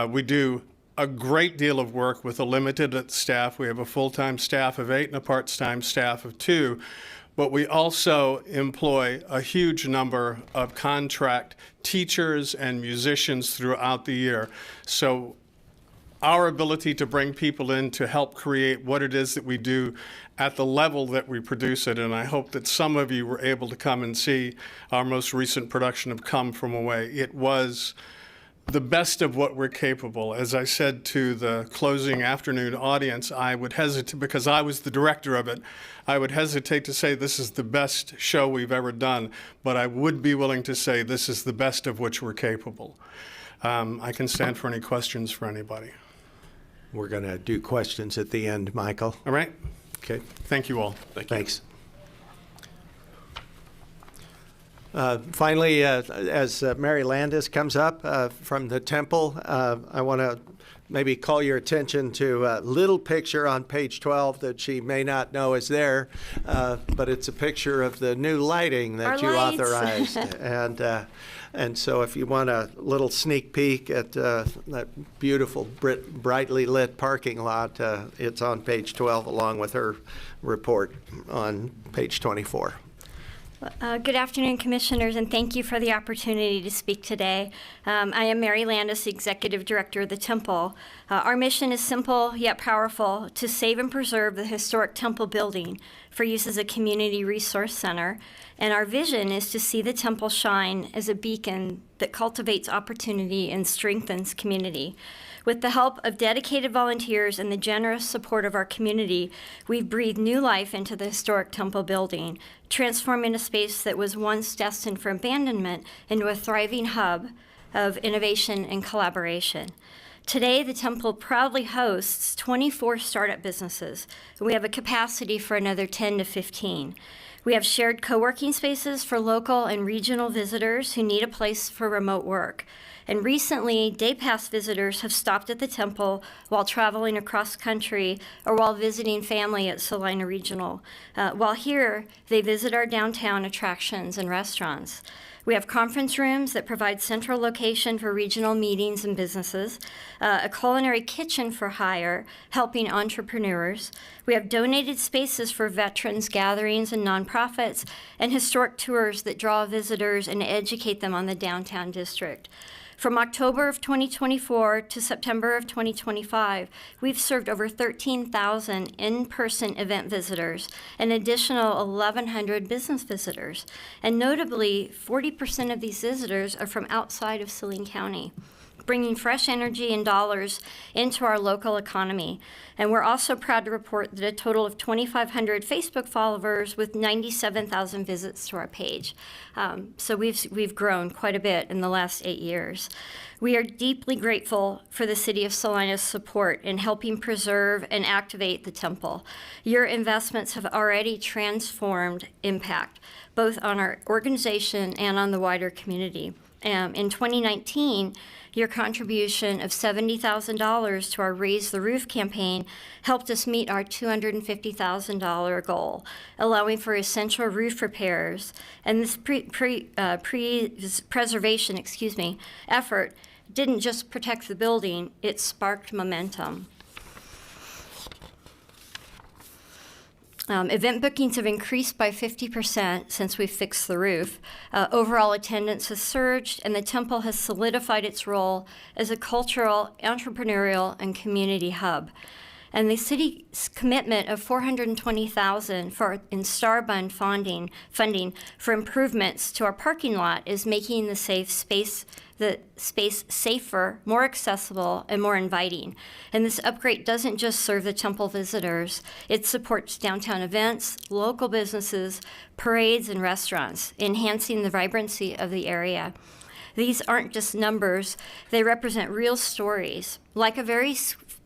We do a great deal of work with a limited staff. We have a full-time staff of 8 and a part-time staff of 2, but we also employ a huge number of contract teachers and musicians throughout the year. So our ability to bring people in to help create what it is that we do at the level that we produce it, and I hope that some of you were able to come and see our most recent production of Come From Away. It was the best of what we're capable. As I said to the closing afternoon audience, I would hesitate, because I was the director of it, I would hesitate to say this is the best show we've ever done, but I would be willing to say this is the best of which we're capable. I can stand for any questions for anybody. We're going to do questions at the end, Michael. All right? Okay, Thank you all. thanks. Finally, as Mary Landis comes up from the temple, I want to maybe call your attention to a little picture on page 12 that she may not know is there, but it's a picture of the new lighting that you authorized. And so if you want a little sneak peek at that beautiful, brightly lit parking lot, it's on page 12 along with her report on page 24. Good afternoon, Commissioners, and thank you for the opportunity to speak today. I am Mary Landis, Executive Director of the Temple. Our mission is simple yet powerful: to save and preserve the historic Temple building for use as a community resource center. And our vision is to see the Temple shine as a beacon that cultivates opportunity and strengthens community. With the help of dedicated volunteers and the generous support of our community, we've breathed new life into the historic Temple building, transforming a space that was once destined for abandonment into a thriving hub of innovation and collaboration. Today, the Temple proudly hosts 24 startup businesses, and we have a capacity for another 10 to 15. We have shared co-working spaces for local and regional visitors who need a place for remote work. And recently, day pass visitors have stopped at the Temple while traveling across country or while visiting family at Salina Regional. While here, they visit our downtown attractions and restaurants. We have conference rooms that provide central location for regional meetings and businesses, a culinary kitchen for hire, helping entrepreneurs. We have donated spaces for veterans gatherings and nonprofits, and historic tours that draw visitors and educate them on the downtown district. From October of 2024 to September of 2025, we've served over 13,000 in-person event visitors, an additional 1,100 business visitors. And notably, 40% of these visitors are from outside of Saline County, bringing fresh energy and dollars into our local economy. And we're also proud to report that a total of 2,500 Facebook followers with 97,000 visits to our page. So we've grown quite a bit in the last 8 years. We are deeply grateful for the City of Salina's support in helping preserve and activate the Temple. Your investments have already transformed impact, both on our organization and on the wider community. In 2019, your contribution of $70,000 to our Raise the Roof campaign helped us meet our $250,000 goal, allowing for essential roof repairs. And this preservation effort didn't just protect the building, it sparked momentum. Event bookings have increased by 50% since we fixed the roof. Overall attendance has surged, and the Temple has solidified its role as a cultural, entrepreneurial, and community hub. And the city's commitment of $420,000 in Star Bund funding for improvements to our parking lot is making the space safer, more accessible, and more inviting. And this upgrade doesn't just serve the Temple visitors. It supports downtown events, local businesses, parades, and restaurants, enhancing the vibrancy of the area. These aren't just numbers. They represent real stories, like a very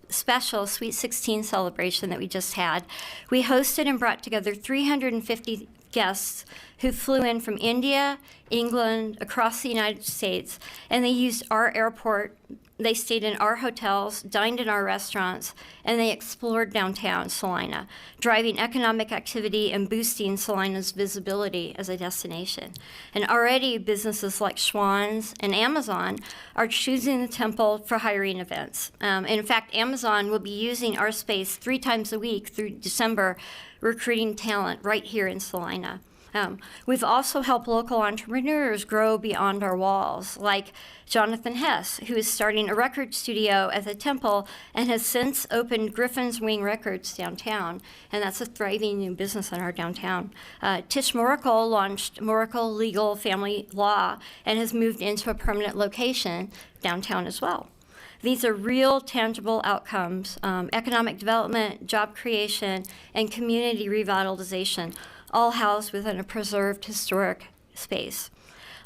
special Sweet 16 celebration that we just had. We hosted and brought together 350 guests who flew in from India, England, across the United States, and they used our airport. They stayed in our hotels, dined in our restaurants, and they explored downtown Salina, driving economic activity and boosting Salina's visibility as a destination. And already businesses like Schwann's and Amazon are choosing the Temple for hiring events. In fact, Amazon will be using our space 3 times a week through December, recruiting talent right here in Salina. We've also helped local entrepreneurs grow beyond our walls, like Jonathan Hess, who is starting a record studio at the Temple and has since opened Griffin's Wing Records downtown, and that's a thriving new business in our downtown. Tish Moracle launched Moracle Legal Family Law and has moved into a permanent location downtown as well. These are real, tangible outcomes, economic development, job creation, and community revitalization, all housed within a preserved historic space.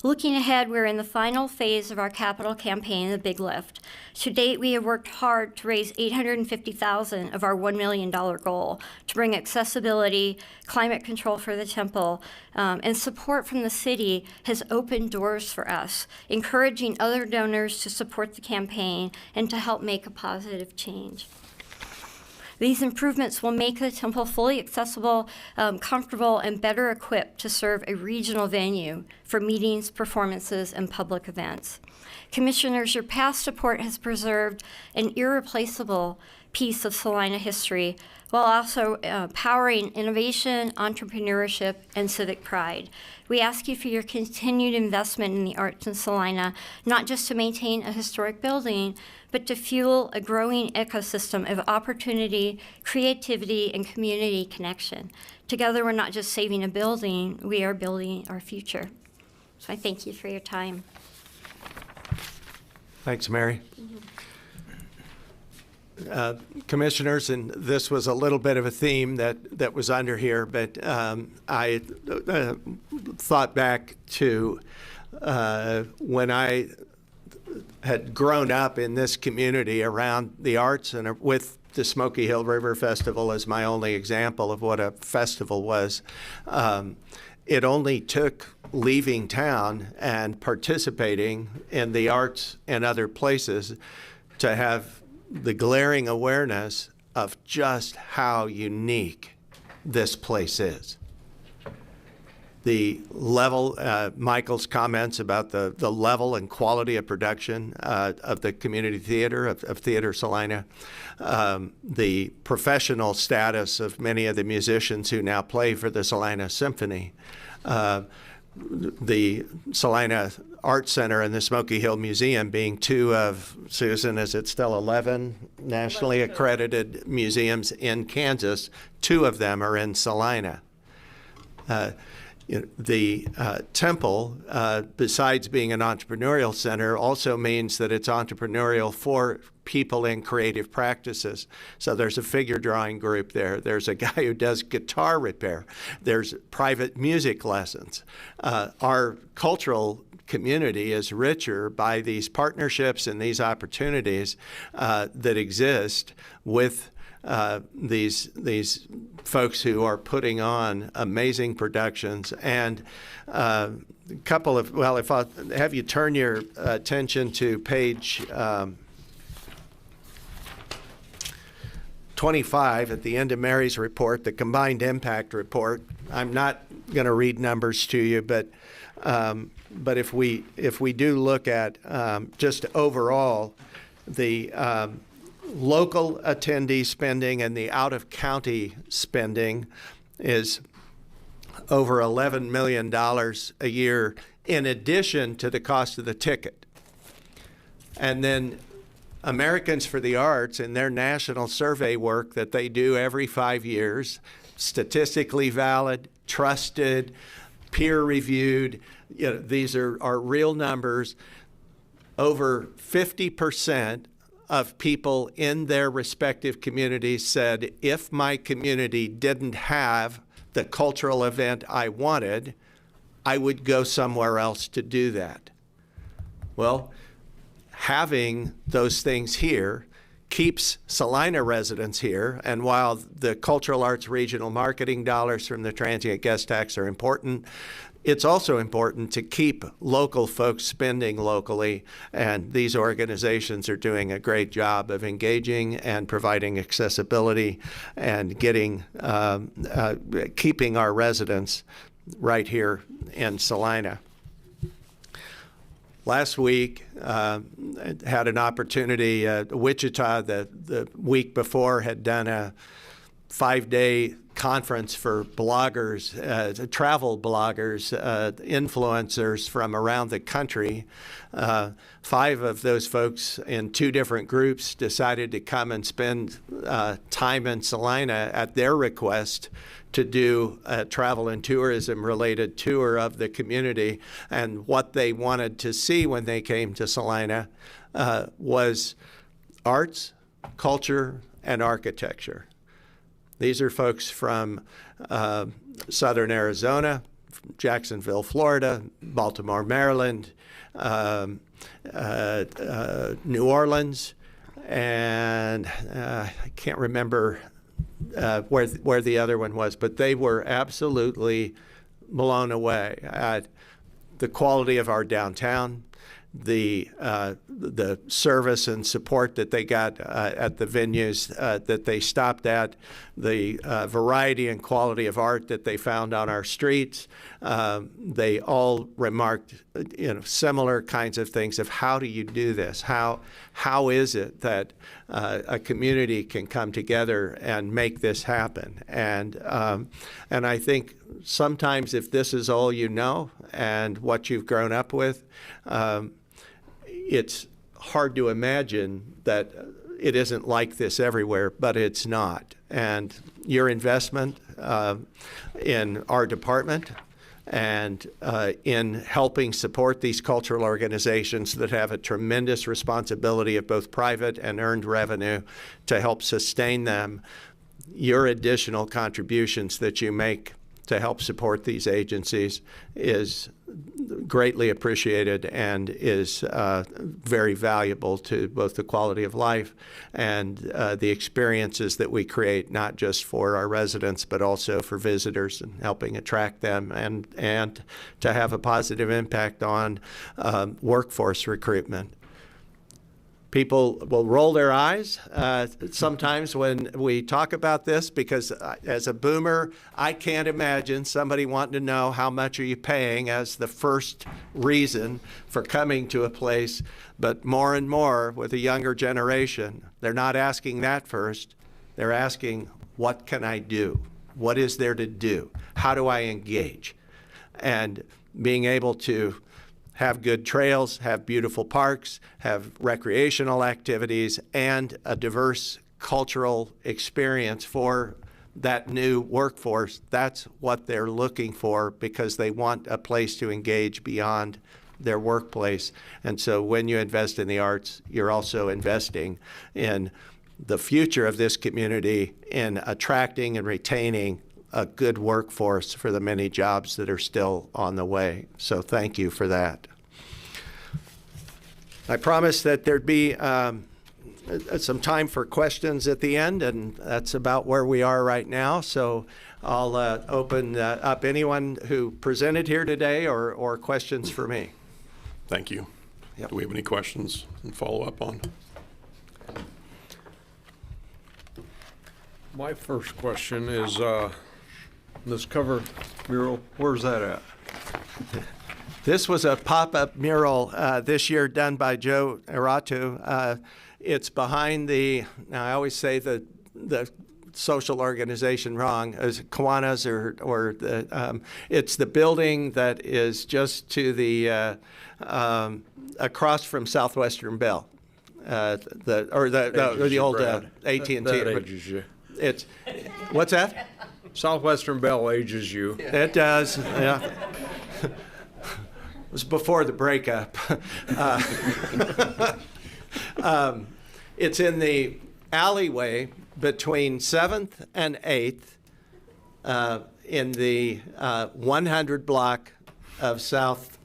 Looking ahead, we're in the final phase of our capital campaign, The Big Lift. To date, we have worked hard to raise $850,000 of our $1 million goal to bring accessibility, climate control for the temple, and support from the city has opened doors for us, encouraging other donors to support the campaign and to help make a positive change. These improvements will make the temple fully accessible, comfortable, and better equipped to serve a regional venue for meetings, performances, and public events. Commissioners, your past support has preserved an irreplaceable piece of Salina history while also powering innovation, entrepreneurship, and civic pride. We ask you for your continued investment in the arts in Salina, not just to maintain a historic building, but to fuel a growing ecosystem of opportunity, creativity, and community connection. Together, we're not just saving a building, we are building our future. So I thank you for your time. Thanks, Mary. Commissioners, and this was a little bit of a theme that was under here, but I thought back to when I had grown up in this community around the arts and with the Smoky Hill River Festival as my only example of what a festival was. It only took leaving town and participating in the arts and other places to have the glaring awareness of just how unique this place is. The level, Michael's comments about the level and quality of production of the community theater, of Theater Salina, the professional status of many of the musicians who now play for the Salina Symphony, the Salina Art Center and the Smoky Hill Museum being two of, Susan, is it still 11 nationally accredited museums in Kansas? Two of them are in Salina. The temple, besides being an entrepreneurial center, also means that it's entrepreneurial for people in creative practices. So there's a figure drawing group there. There's a guy who does guitar repair. There's private music lessons. Our cultural community is richer by these partnerships and these opportunities that exist with these folks who are putting on amazing productions. And a couple of, well, if I have you turn your attention to page 25 at the end of Mary's report, the combined impact report. I'm not going to read numbers to you, but if we do look at just overall the local attendee spending and the out-of-county spending is over $11 million a year in addition to the cost of the ticket. And then Americans for the Arts, in their national survey work that they do every 5 years, statistically valid, trusted, peer-reviewed, these are real numbers, over 50% of people in their respective communities said, if my community didn't have the cultural event I wanted, I would go somewhere else to do that. Well, having those things here keeps Salina residents here, and while the cultural arts regional marketing dollars from the transient guest tax are important, it's also important to keep local folks spending locally, and these organizations are doing a great job of engaging and providing accessibility and getting keeping our residents right here in Salina. Last week, had an opportunity, Wichita the week before had done a 5-day conference for bloggers, travel bloggers, influencers from around the country. 5 of those folks in 2 different groups decided to come and spend time in Salina at their request to do a travel and tourism related tour of the community. And what they wanted to see when they came to Salina was arts, culture, and architecture. These are folks from southern Arizona, Jacksonville, Florida, Baltimore, Maryland, New Orleans, and I can't remember where the other one was, but they were absolutely blown away at the quality of our downtown, the service and support that they got at the venues that they stopped at, the variety and quality of art that they found on our streets. They all remarked, similar kinds of things of how do you do this? How is it that a community can come together and make this happen? And I think sometimes if this is all you know and what you've grown up with, it's hard to imagine that it isn't like this everywhere, but it's not. And your investment in our department and in helping support these cultural organizations that have a tremendous responsibility of both private and earned revenue to help sustain them, your additional contributions that you make to help support these agencies is greatly appreciated and is very valuable to both the quality of life and the experiences that we create, not just for our residents, but also for visitors and helping attract them and to have a positive impact on workforce recruitment. People will roll their eyes sometimes when we talk about this because as a boomer, I can't imagine somebody wanting to know how much are you paying as the first reason for coming to a place. But more and more with a younger generation, they're not asking that first. They're asking, what can I do? What is there to do? How do I engage? And being able to have good trails, have beautiful parks, have recreational activities, and a diverse cultural experience for that new workforce. That's what they're looking for because they want a place to engage beyond their workplace. And so when you invest in the arts, you're also investing in the future of this community in attracting and retaining a good workforce for the many jobs that are still on the way. So thank you for that. I promised that there'd be some time for questions at the end, and that's about where we are right now. So I'll open up anyone who presented here today or questions for me. Thank you. Yep. Do we have any questions and follow up on? My first question is this cover mural, where's that at? This was a pop-up mural this year done by Joe Aratu. It's behind now I always say the social organization wrong, is Kiwanis or it's the building that is just to the, across from Southwestern Bell. The old AT&T. That ages you. It's, what's that? Southwestern Bell ages you. It does, yeah. It was before the breakup. It's in the alleyway between 7th and 8th in the 100 block of South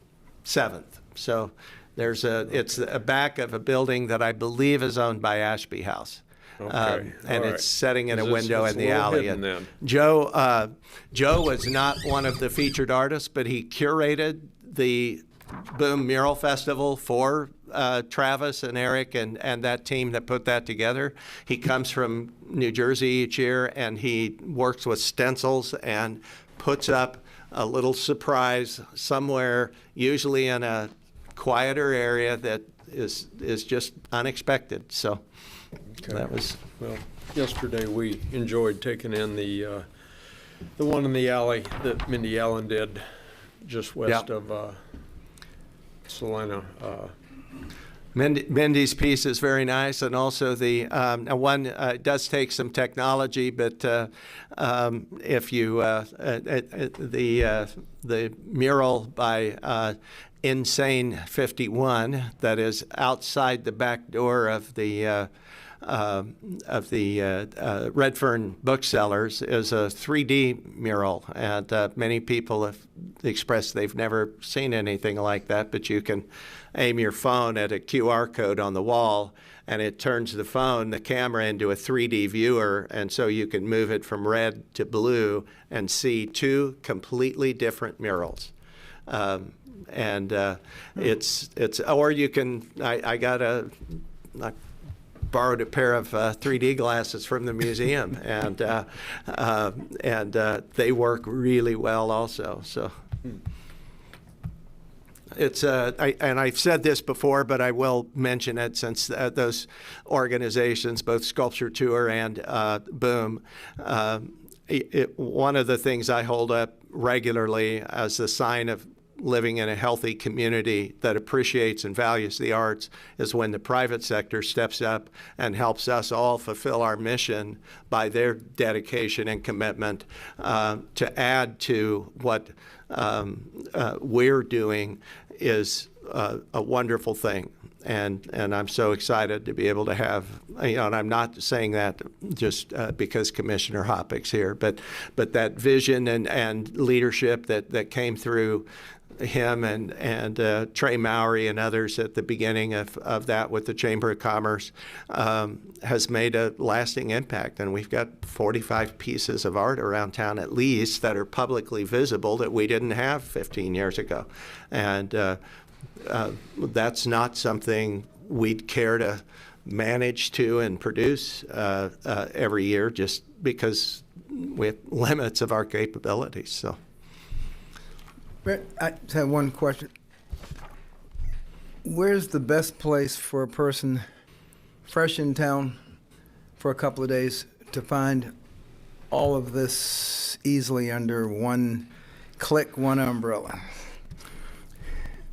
7th. So it's a back of a building that I believe is owned by Ashby House. Okay. And All it's right. setting in a It's window a in the little alley. hidden And then. Joe was not one of the featured artists, but he curated the Boom Mural Festival for Travis and Eric and that team that put that together. He comes from New Jersey each year, and he works with stencils and puts up a little surprise somewhere, usually in a quieter area that is just unexpected. So that was. Well, yesterday we enjoyed taking in the one in the alley that Mindy Allen did just west of Salina. Mindy's piece is very nice, and also the one does take some technology, but if you the mural by Insane 51 that is outside the back door of the Redfern Booksellers is a 3D mural, and many people have expressed they've never seen anything like that, but you can aim your phone at a QR code on the wall, and it turns the camera into a 3D viewer, and so you can move it from red to blue and see two completely different murals. It's or you can, I borrowed a pair of 3D glasses from the museum, and they work really well also. So it's and I've said this before, but I will mention it since those organizations, both Sculpture Tour and Boom, one of the things I hold up regularly as a sign of living in a healthy community that appreciates and values the arts is when the private sector steps up and helps us all fulfill our mission by their dedication and commitment to add to what we're doing is a wonderful thing. And I'm so excited to be able to have, and I'm not saying that just because Commissioner Hoppeck's here, but that vision and leadership that came through him and Trey Mowry and others at the beginning of that with the Chamber of Commerce has made a lasting impact. And we've got 45 pieces of art around town at least that are publicly visible that we didn't have 15 years ago. And that's not something we'd care to manage to and produce every year just because we have limits of our capabilities. So. I just have one question. Where's the best place for a person fresh in town for a couple of days to find all of this easily under one click, one umbrella?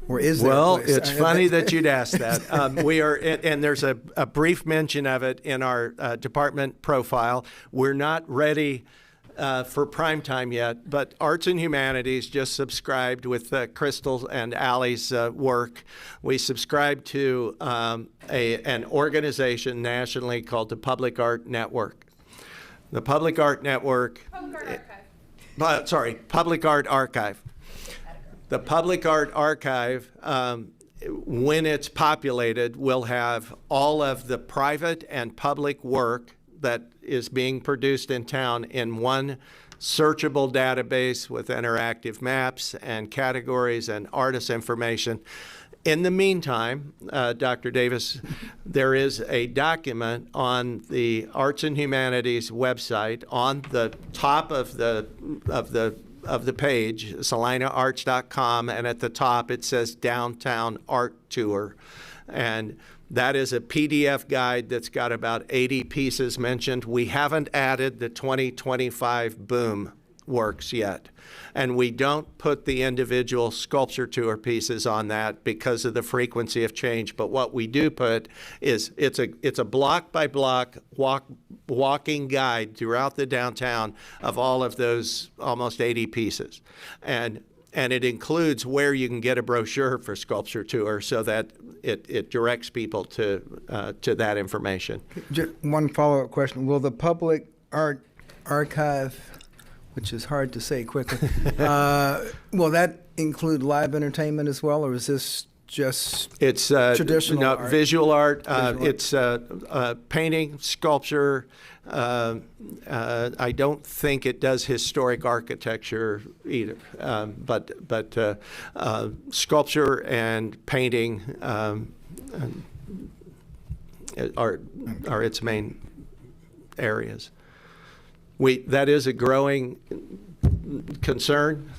Or is there well, a place? It's funny that you'd ask that. We are, and there's a brief mention of it in our department profile. We're not ready for prime time yet, but Arts and Humanities just subscribed with Crystal and Allie's work. We subscribed to an organization nationally called the Public Art Network. The Public Art Network. Public Art Archive. The Public Art Archive, when it's populated, will have all of the private and public work that is being produced in town in one searchable database with interactive maps and categories and artist information. In the meantime, Dr. Davis, there is a document on the Arts and Humanities website on the top of the page, salinaarts.com, and at the top it says Downtown Art Tour. And that is a PDF guide that's got about 80 pieces mentioned. We haven't added the 2025 Boom works yet. And we don't put the individual Sculpture Tour pieces on that because of the frequency of change. But what we do put is it's a block by block walking guide throughout the downtown of all of those almost 80 pieces. And it includes where you can get a brochure for Sculpture Tour so that it directs people to that information. Just one follow-up question. Will the Public Art Archive, which is hard to say quickly, will that include live entertainment as well, or is this just traditional art? Visual art. It's painting, sculpture. I don't think it does historic architecture either, but sculpture and painting are its main areas. That is a growing concern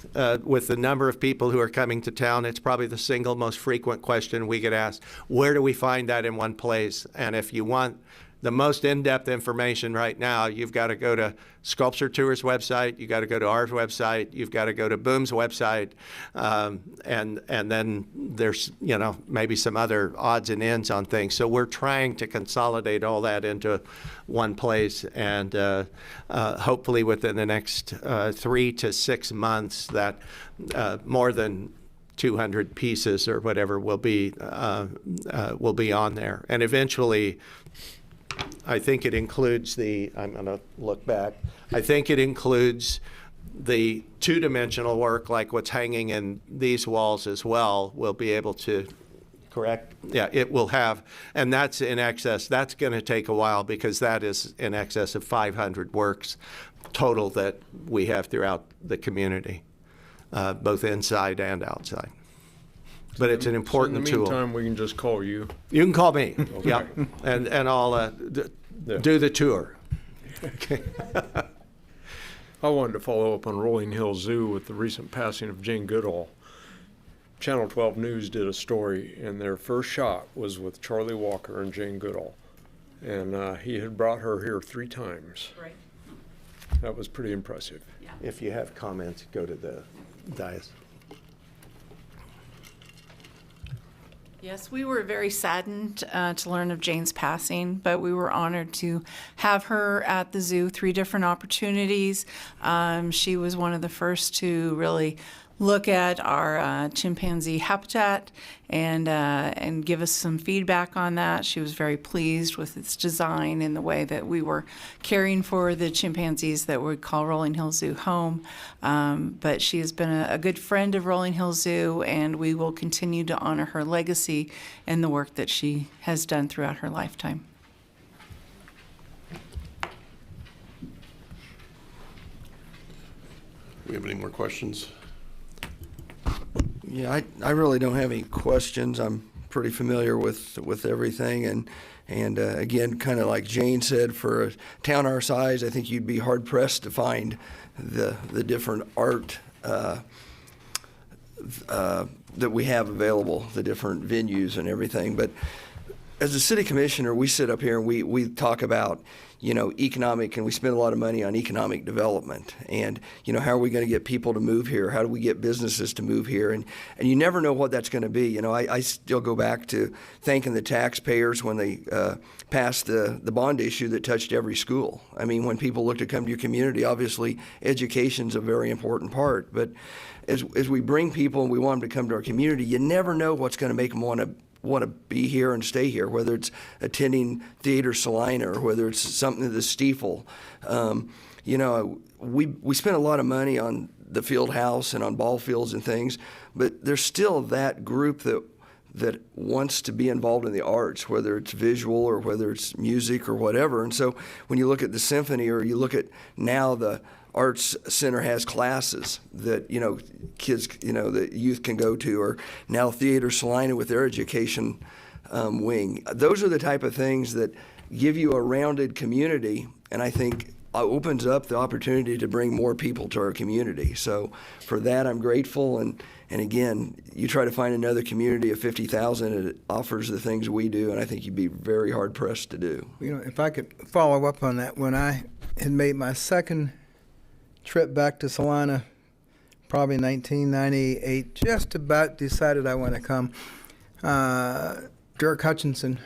with the number of people who are coming to town. It's probably the single most frequent question we get asked. Where do we find that in one place? And if you want the most in-depth information right now, you've got to go to Sculpture Tour's website, you've got to go to our website, you've got to go to Boom's website, and then there's maybe some other odds and ends on things. So we're trying to consolidate all that into one place, and hopefully within the next 3 to 6 months that more than 200 pieces or whatever will be on there. And eventually, I think it includes I'm going to look back. I think it includes the two-dimensional work, like what's hanging in these walls as well, will be able to, correct? Yeah, it will have, and that's in excess. That's going to take a while because that is in excess of 500 works total that we have throughout the community, both inside and outside. But it's an important tool. In the tool. meantime, we can just call you. You can call me. Okay. Yeah, and I'll do the tour. Okay. I wanted to follow up on Rolling Hill Zoo with the recent passing of Jane Goodall. Channel 12 News did a story, and their first shot was with Charlie Walker and Jane Goodall. And he had brought her here 3 times. Right. That was pretty impressive. If you have comments, go to the dais. Yes, we were very saddened to learn of Jane's passing, but we were honored to have her at the zoo 3 different opportunities. She was one of the first to really look at our chimpanzee habitat and give us some feedback on that. She was very pleased with its design and the way that we were caring for the chimpanzees that we call Rolling Hill Zoo home. But she has been a good friend of Rolling Hill Zoo, and we will continue to honor her legacy and the work that she has done throughout her lifetime. Do we have any more questions? Yeah, I really don't have any questions. I'm pretty familiar with everything, and again, kind of like Jane said, for a town our size, I think you'd be hard pressed to find the different art that we have available, the different venues and everything. But as a city commissioner, we sit up here and we talk about, economic, and we spend a lot of money on economic development. And, how are we going to get people to move here? How do we get businesses to move here? And you never know what that's going to be. I still go back to thanking the taxpayers when they passed the bond issue that touched every school. I mean, when people look to come to your community, obviously education's a very important part. But as we bring people and we want them to come to our community, you never know what's going to make them want to be here and stay here, whether it's attending Theater Salina or whether it's something at the Stiefel. We spend a lot of money on the field house and on ball fields and things, but there's still that group that wants to be involved in the arts, whether it's visual or whether it's music or whatever. And so when you look at the symphony, or you look at now the Arts Center has classes that, kids, that youth can go to, or now Theater Salina with their education wing. Those are the type of things that give you a rounded community, and I think opens up the opportunity to bring more people to our community. So for that, I'm grateful. And again, you try to find another community of 50,000 that offers the things we do, and I think you'd be very hard pressed to do. If I could follow up on that, when I had made my second trip back to Salina, probably 1998, just about decided I want to come. Dirk Hutchinson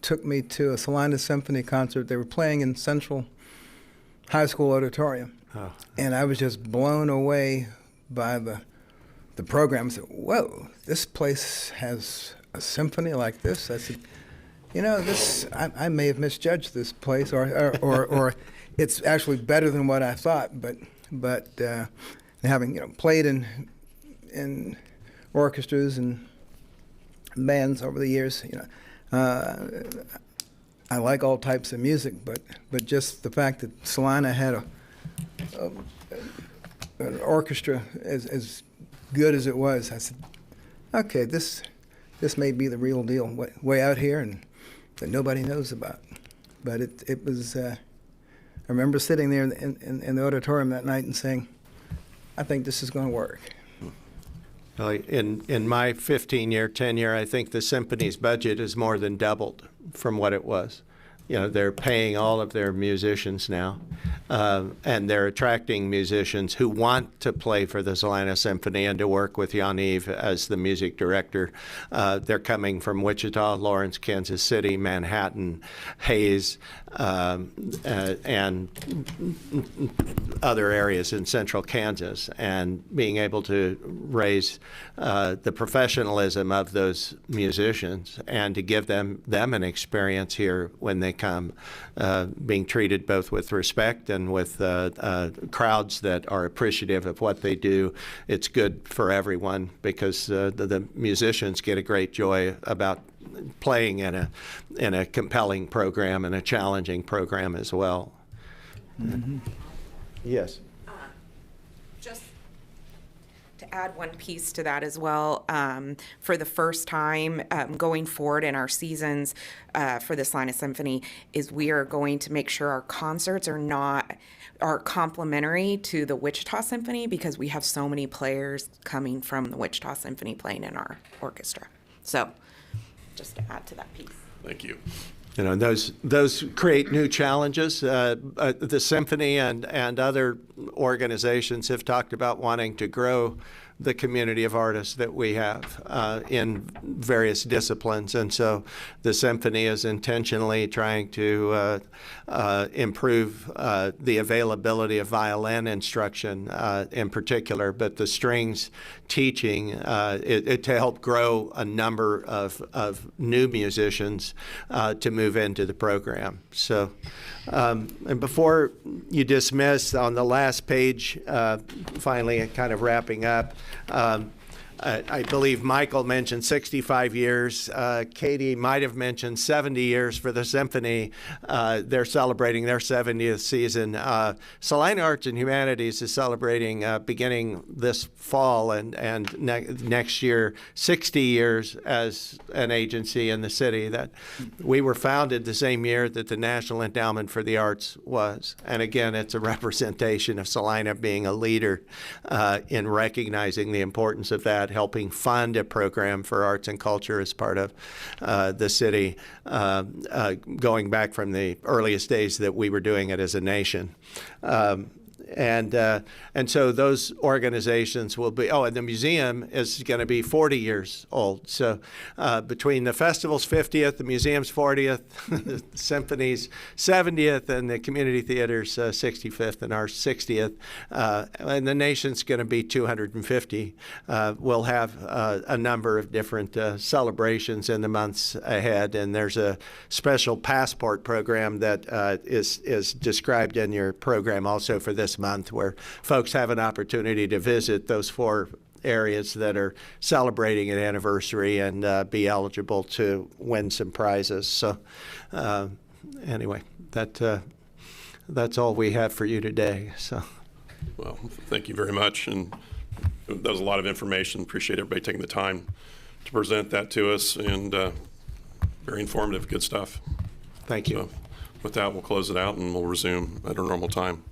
took me to a Salina Symphony concert. They were playing in Central High School Auditorium, and I was just blown away by the program. I said, whoa, this place has a symphony like this? I said, I may have misjudged this place, or it's actually better than what I thought. But having played in orchestras and bands over the years, I like all types of music. But just the fact that Salina had an orchestra as good as it was, I said, okay, this may be the real deal, way out here, and that nobody knows about. But it was. I remember sitting there in the auditorium that night and saying, I think this is going to work. In my 15-year tenure, I think the symphony's budget is more than doubled from what it was. They're paying all of their musicians now, and they're attracting musicians who want to play for the Salina Symphony and to work with Yaniv as the music director. They're coming from Wichita, Lawrence, Kansas City, Manhattan, Hayes, and other areas in central Kansas, and being able to raise the professionalism of those musicians and to give them an experience here when they come, being treated both with respect and with crowds that are appreciative of what they do. It's good for everyone because the musicians get a great joy about playing in a compelling program and a challenging program as well. Mm-hmm. Yes. Just to add one piece to that as well, for the first time going forward in our seasons for the Salina Symphony, is we are going to make sure our concerts are complementary to the Wichita Symphony, because we have so many players coming from the Wichita Symphony playing in our orchestra. So just to add to that piece. Thank you. You know, those create new challenges. The symphony and other organizations have talked about wanting to grow the community of artists that we have in various disciplines, and so the symphony is intentionally trying to improve the availability of violin instruction in particular, but the strings teaching to help grow a number of new musicians to move into the program. So, and before you dismiss, on the last page, finally kind of wrapping up, I believe Michael mentioned 65 years. Katie might have mentioned 70 years for the symphony. They're celebrating their 70th season. Salina Arts and Humanities is celebrating beginning this fall and next year 60 years as an agency in the city. That we were founded the same year that the National Endowment for the Arts was. And again, it's a representation of Salina being a leader in recognizing the importance of that, helping fund a program for arts and culture as part of the city, going back from the earliest days that we were doing it as a nation. And so those organizations will be, and the museum is going to be 40 years old. So between the festival's 50th, the museum's 40th, the symphony's 70th, and the community theater's 65th, and our 60th, and the nation's going to be 250. We'll have a number of different celebrations in the months ahead, and there's a special passport program that is described in your program also for this month, where folks have an opportunity to visit those 4 areas that are celebrating an anniversary and be eligible to win some prizes. So anyway, that's all we have for you today. So, well, thank you very much, and that was a lot of information. Appreciate everybody taking the time to present that to us, and very informative, good stuff. Thank you. So, with that, we'll close it out and we'll resume at our normal time.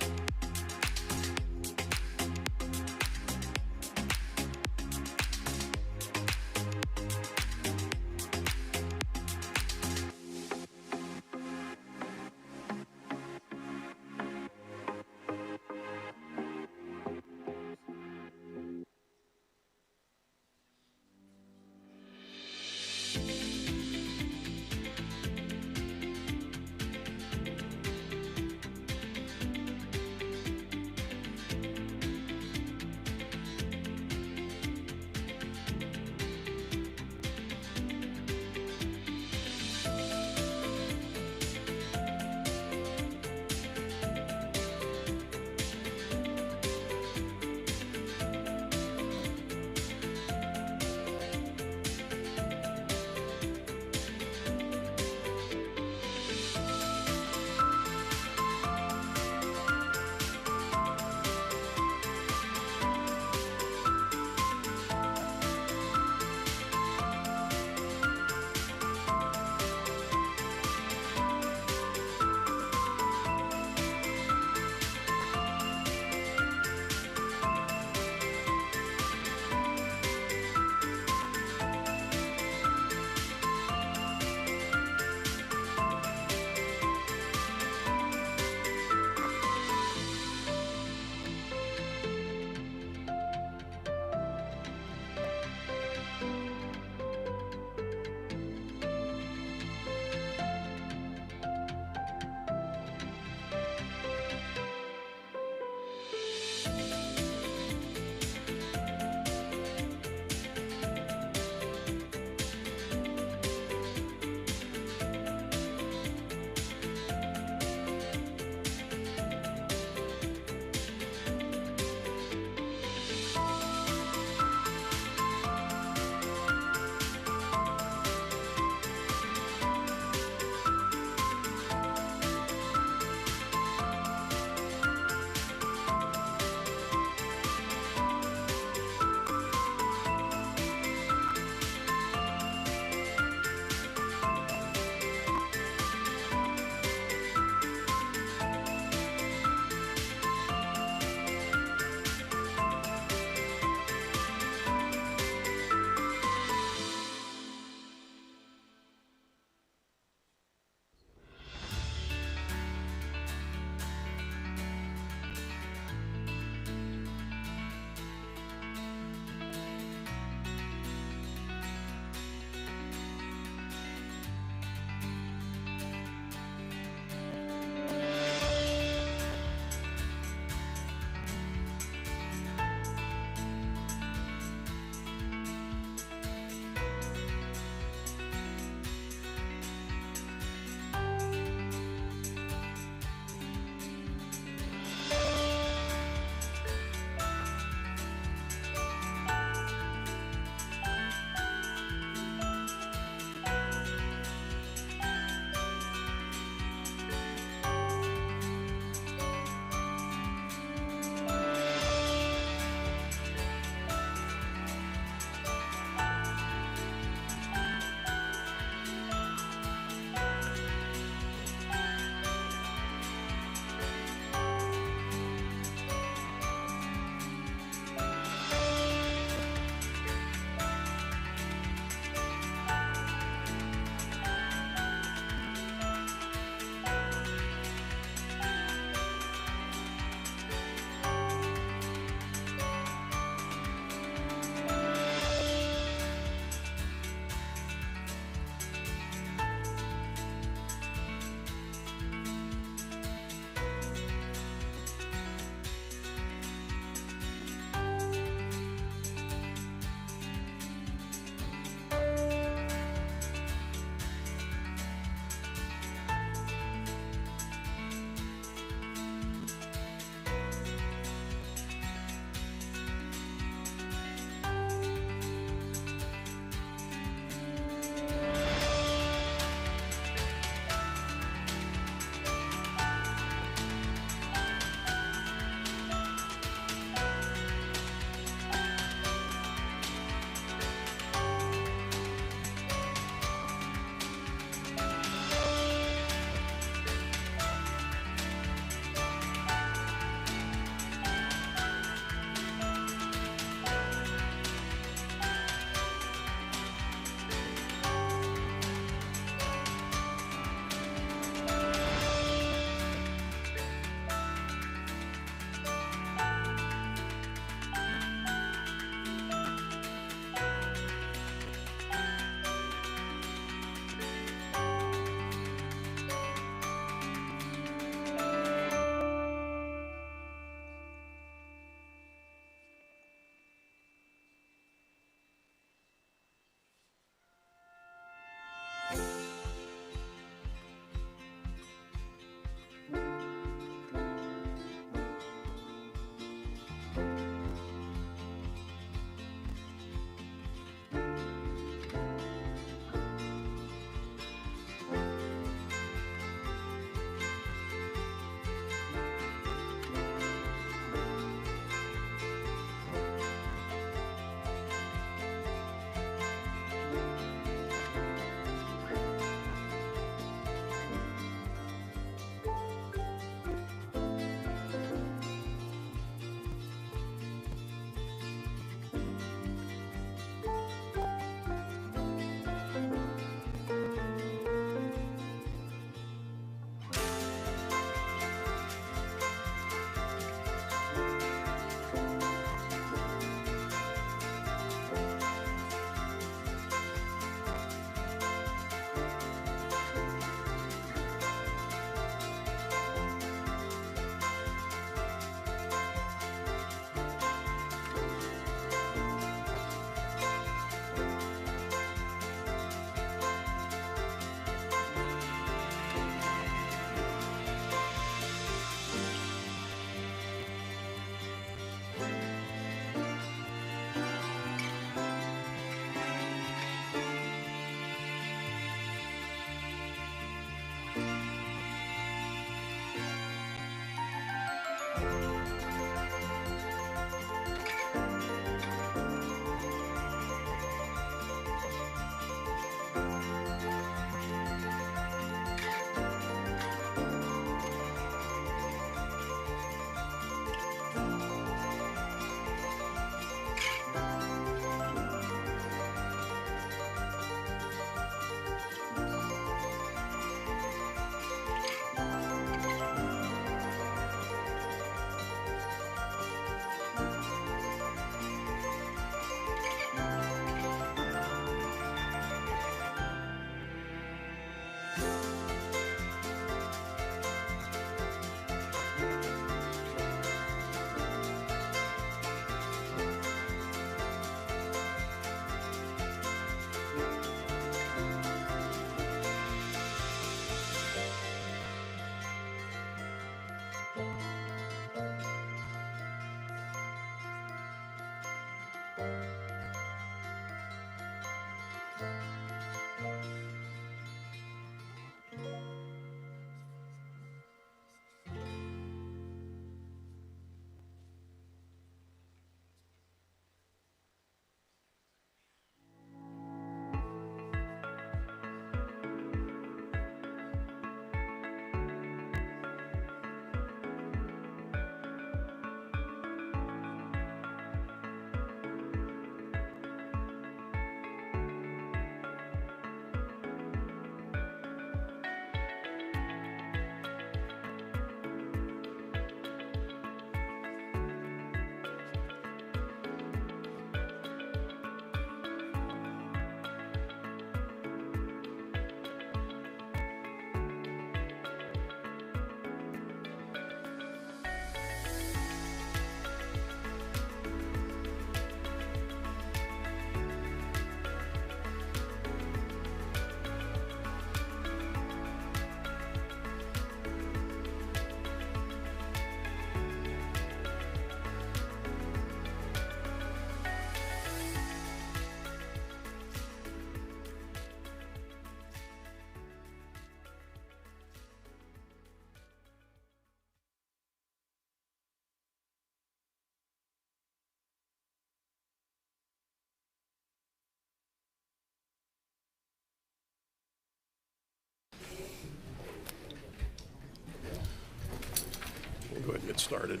We'll go ahead and get started.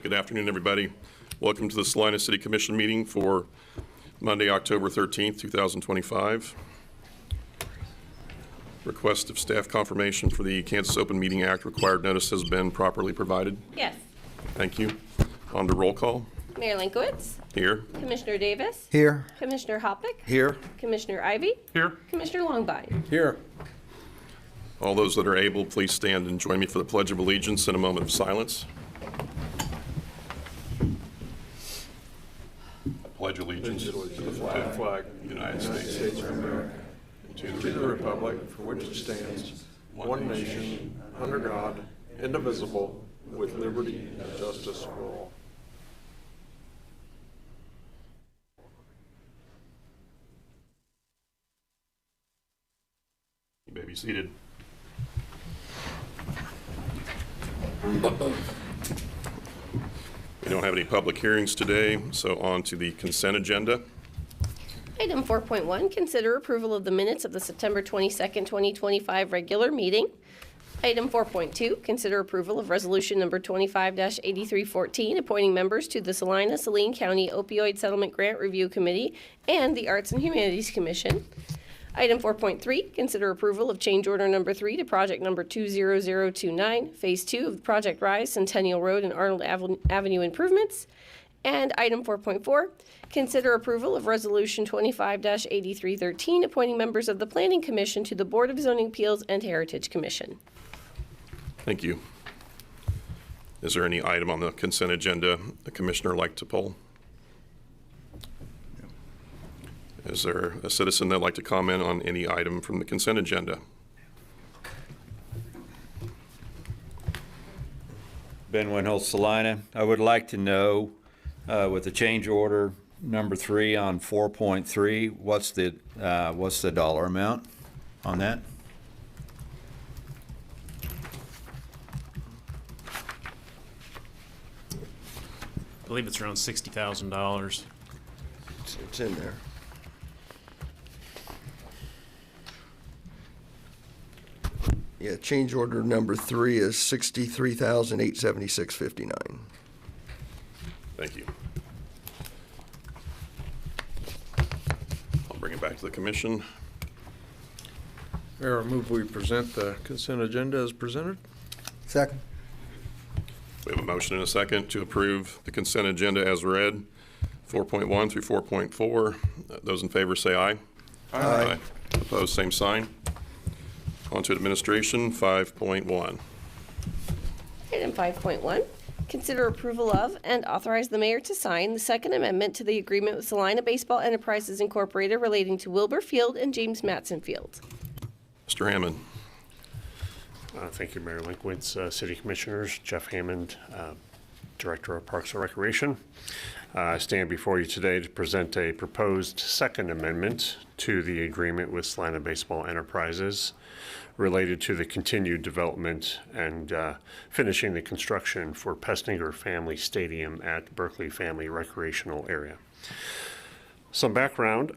Good afternoon, everybody. Welcome to the Salina City Commission meeting for Monday, October 13th, 2025. Request of staff confirmation for the Kansas Open Meeting Act required notice has been properly provided. Yes. Thank you. On to roll call. Mayor Lankowitz. Here. Commissioner Davis. Here. Commissioner Hoppick. Here. Commissioner Ivy. Here. Commissioner Longbine. Here. All those that are able, please stand and join me for the Pledge of Allegiance in a moment of silence. I pledge allegiance to the flag of the United States of America, and To the republic for which it stands, one nation, under God, indivisible, with liberty and justice for all. You may be seated. We don't have any public hearings today, so on to the consent agenda. Item 4.1, consider approval of the minutes of the September 22nd, 2025 regular meeting. Item 4.2, consider approval of resolution number 25-8314, appointing members to the Saline County Opioid Settlement Grant Review Committee and the Arts and Humanities Commission. Item 4.3, consider approval of change order number 3 to project number 20029, Phase 2 of Project Rise Centennial Road and Arnold Avenue improvements. And item 4.4, consider approval of resolution 25-8313, appointing members of the Planning Commission to the Board of Zoning Appeals and Heritage Commission. Thank you. Is there any item on the consent agenda the commissioner would like to pull? Is there a citizen that'd like to comment on any item from the consent agenda? Ben Winhill, Salina. I would like to know, with the change order number 3 on 4.3, what's the dollar amount on that? I believe it's around $60,000. It's in there. Yeah, change order number 3 is $63,876.59. Thank you. I'll bring it back to the commission. Mayor, I move we present the consent agenda as presented. Second. We have a motion and a second to approve the consent agenda as read, 4.1 through 4.4. Those in favor say aye. Aye. Opposed, same sign. On to administration, 5.1. Item 5.1, consider approval of and authorize the mayor to sign the Second Amendment to the agreement with Salina Baseball Enterprises Incorporated relating to Wilbur Field and James Matson Field. Mr. Hammond. Thank you, Mayor Linkwitz, City Commissioners, Jeff Hammond. Director of Parks and Recreation. I stand before you today to present a proposed second amendment to the agreement with Salina Baseball Enterprises related to the continued development and finishing the construction for Pestinger Family Stadium at Berkeley Family Recreational Area. Some background.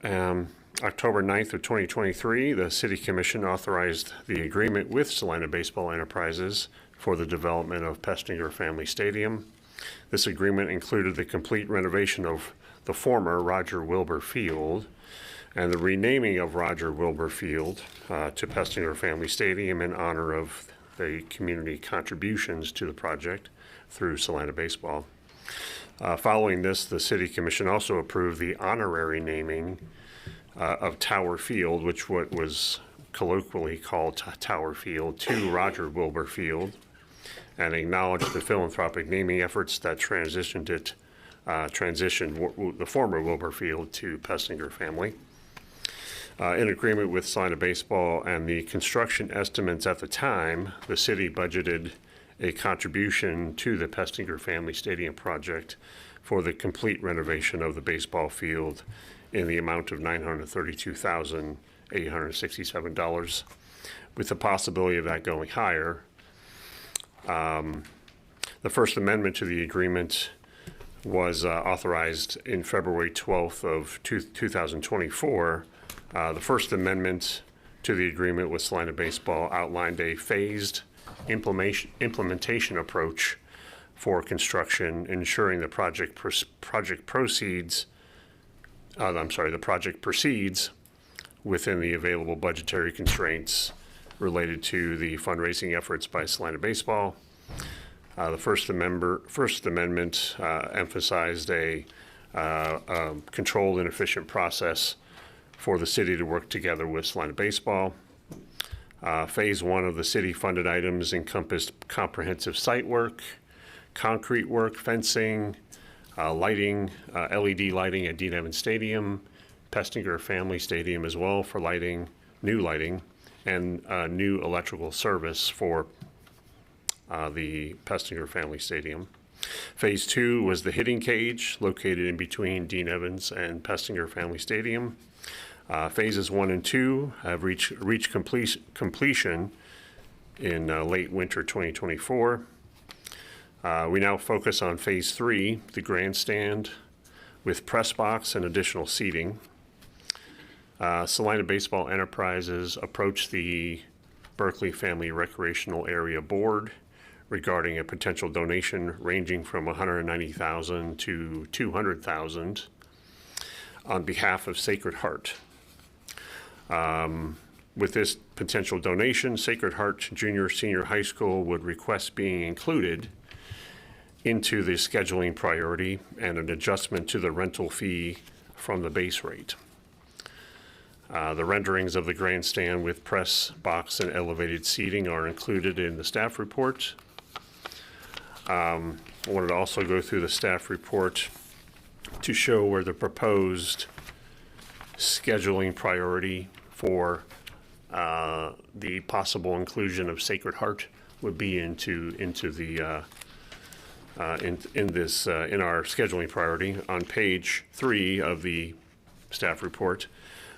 October 9th of 2023, the City Commission authorized the agreement with Salina Baseball Enterprises for the development of Pestinger Family Stadium. This agreement included the complete renovation of the former Roger Wilbur Field and the renaming of Roger Wilbur Field to Pestinger Family Stadium in honor of the community contributions to the project through Salina Baseball. Following this, the City Commission also approved the honorary naming of Tower Field, which was colloquially called Tower Field, to Roger Wilbur Field, and acknowledged the philanthropic naming efforts that transitioned the former Wilbur Field to Pestinger Family. In agreement with Salina Baseball and the construction estimates at the time, the city budgeted a contribution to the Pestinger Family Stadium project for the complete renovation of the baseball field in the amount of $932,867, with the possibility of that going higher. The First Amendment to the agreement was authorized in February 12th of 2024. The First Amendment to the agreement with Salina Baseball outlined a phased implementation approach for construction, ensuring the project proceeds within the available budgetary constraints related to the fundraising efforts by Salina Baseball. The First Amendment emphasized a controlled and efficient process for the city to work together with Salina Baseball. Phase 1 of the city-funded items encompassed comprehensive site work, concrete work, fencing, lighting, LED lighting at Dean Evans Stadium, Pestinger Family Stadium as well for lighting, new lighting, and new electrical service for the Pestinger Family Stadium. Phase 2 was the hitting cage located in between Dean Evans and Pestinger Family Stadium. Phases 1 and 2 have reached completion in late winter 2024. We now focus on Phase 3, the grandstand, with press box and additional seating. Salina Baseball Enterprises approached the Berkeley Family Recreational Area Board regarding a potential donation ranging from $190,000 to $200,000 on behalf of Sacred Heart. With this potential donation, Sacred Heart Junior-Senior High School would request being included into the scheduling priority and an adjustment to the rental fee from the base rate. The renderings of the grandstand with press box and elevated seating are included in the staff report. I wanted to also go through the staff report to show where the proposed scheduling priority for the possible inclusion of Sacred Heart would be in our scheduling priority on page 3 of the staff report.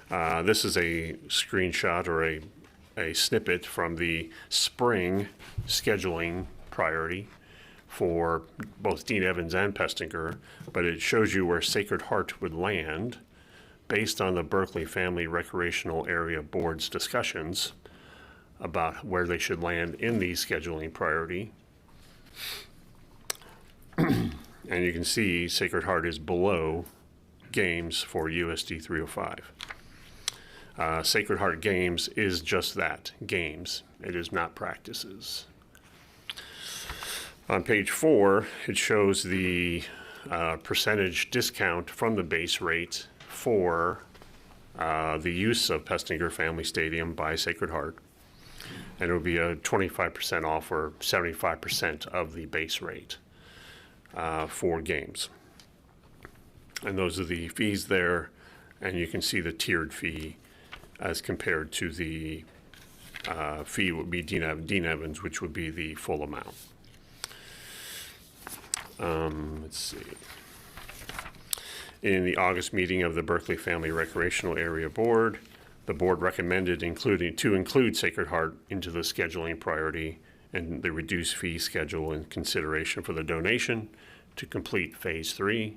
This is a screenshot or a snippet from the spring scheduling priority for both Dean Evans and Pestinger, but it shows you where Sacred Heart would land based on the Berkeley Family Recreational Area Board's discussions about where they should land in the scheduling priority. And you can see Sacred Heart is below games for USD 305. Sacred Heart Games is just that, games. It is not practices. On page 4, it shows the percentage discount from the base rate for the use of Pestinger Family Stadium by Sacred Heart. And it would be a 25% off or 75% of the base rate for games. And those are the fees there, and you can see the tiered fee as compared to the fee would be Dean Evans, which would be the full amount. Let's see. In the August meeting of the Berkeley Family Recreational Area Board, the board recommended to include Sacred Heart into the scheduling priority and the reduced fee schedule in consideration for the donation to complete Phase 3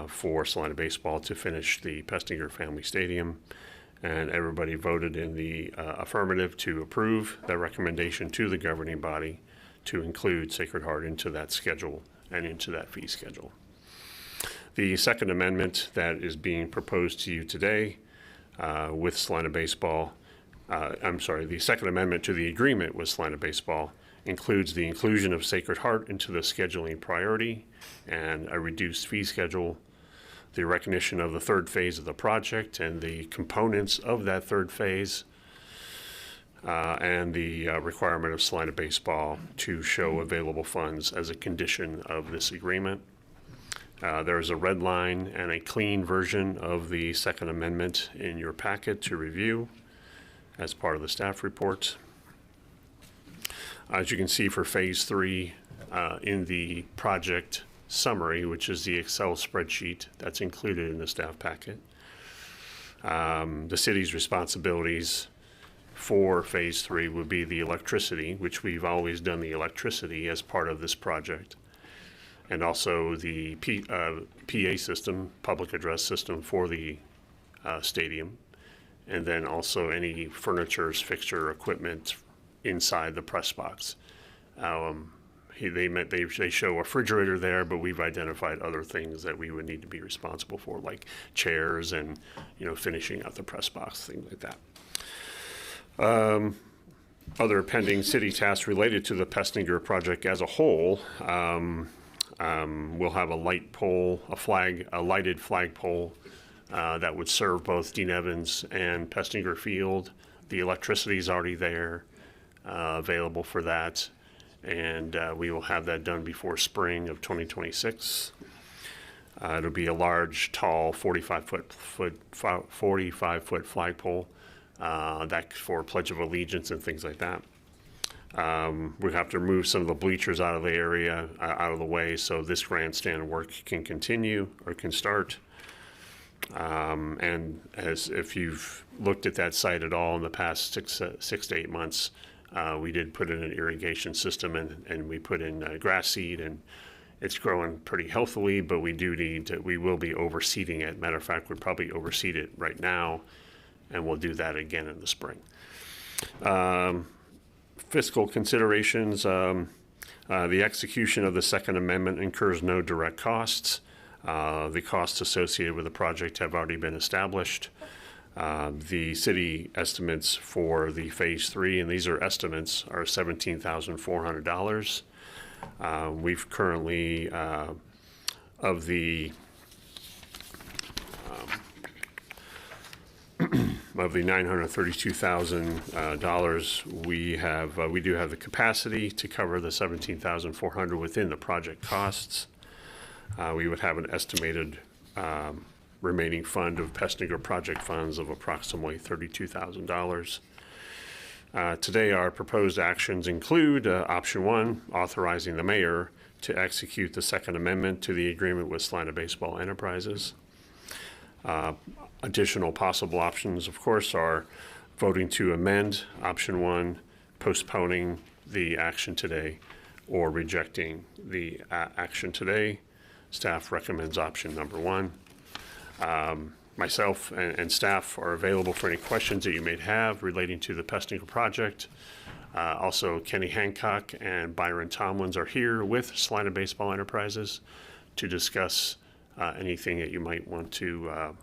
for Salina Baseball to finish the Pestinger Family Stadium. And everybody voted in the affirmative to approve that recommendation to the governing body to include Sacred Heart into that schedule and into that fee schedule. The second amendment that is being proposed to you today with Salina Baseball, the second amendment to the agreement with Salina Baseball includes the inclusion of Sacred Heart into the scheduling priority and a reduced fee schedule, the recognition of the third phase of the project and the components of that third phase, and the requirement of Salina Baseball to show available funds as a condition of this agreement. There's a red line and a clean version of the second amendment in your packet to review as part of the staff report. As you can see for Phase 3 in the project summary, which is the Excel spreadsheet that's included in the staff packet, the city's responsibilities for Phase 3 would be the electricity, which we've always done the electricity as part of this project, and also the PA system, public address system for the stadium, and then also any furniture, fixture, equipment inside the press box. They show a refrigerator there, but we've identified other things that we would need to be responsible for, like chairs and finishing out the press box, things like that. Other pending city tasks related to the Pestinger project as a whole. We'll have a light pole, a lighted flagpole that would serve both Dean Evans and Pestinger Field. The electricity is already there, available for that, and we will have that done before spring of 2026. It'll be a large, tall, 45-foot flagpole that for Pledge of Allegiance and things like that. We have to remove some of the bleachers out of the area, out of the way, so this grandstand work can continue or can start. And as if you've looked at that site at all in the past 6 to 8 months, we did put in an irrigation system and we put in grass seed, and it's growing pretty healthily, but we will be overseeding it. Matter of fact, we'd probably overseed it right now, and we'll do that again in the spring. Fiscal considerations, the execution of the Second Amendment incurs no direct costs. The costs associated with the project have already been established. The city estimates for the Phase 3, and these are estimates, are $17,400. We've currently, of the $932,000, we do have the capacity to cover the $17,400 within the project costs. We would have an estimated remaining fund of Pestinger project funds of approximately $32,000. Today, our proposed actions include option 1, authorizing the mayor to execute the Second Amendment to the agreement with Salina Baseball Enterprises. Additional possible options, of course, are voting to amend option 1, postponing the action today, or rejecting the action today. Staff recommends option number 1. Myself and staff are available for any questions that you may have relating to the Pestinger project. Also, Kenny Hancock and Byron Tomlins are here with Salina Baseball Enterprises to discuss anything that you might want to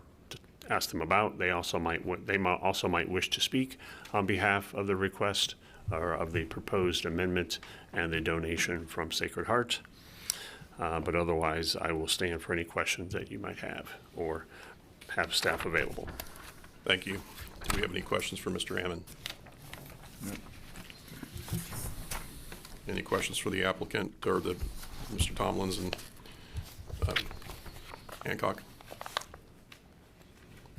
ask them about. They also might wish to speak on behalf of the request or of the proposed amendment and the donation from Sacred Heart. But otherwise, I will stand for any questions that you might have or have staff available. Thank you. Do we have any questions for Mr. Ammon? No. Any questions for the applicant or Mr. Tomlins and Hancock?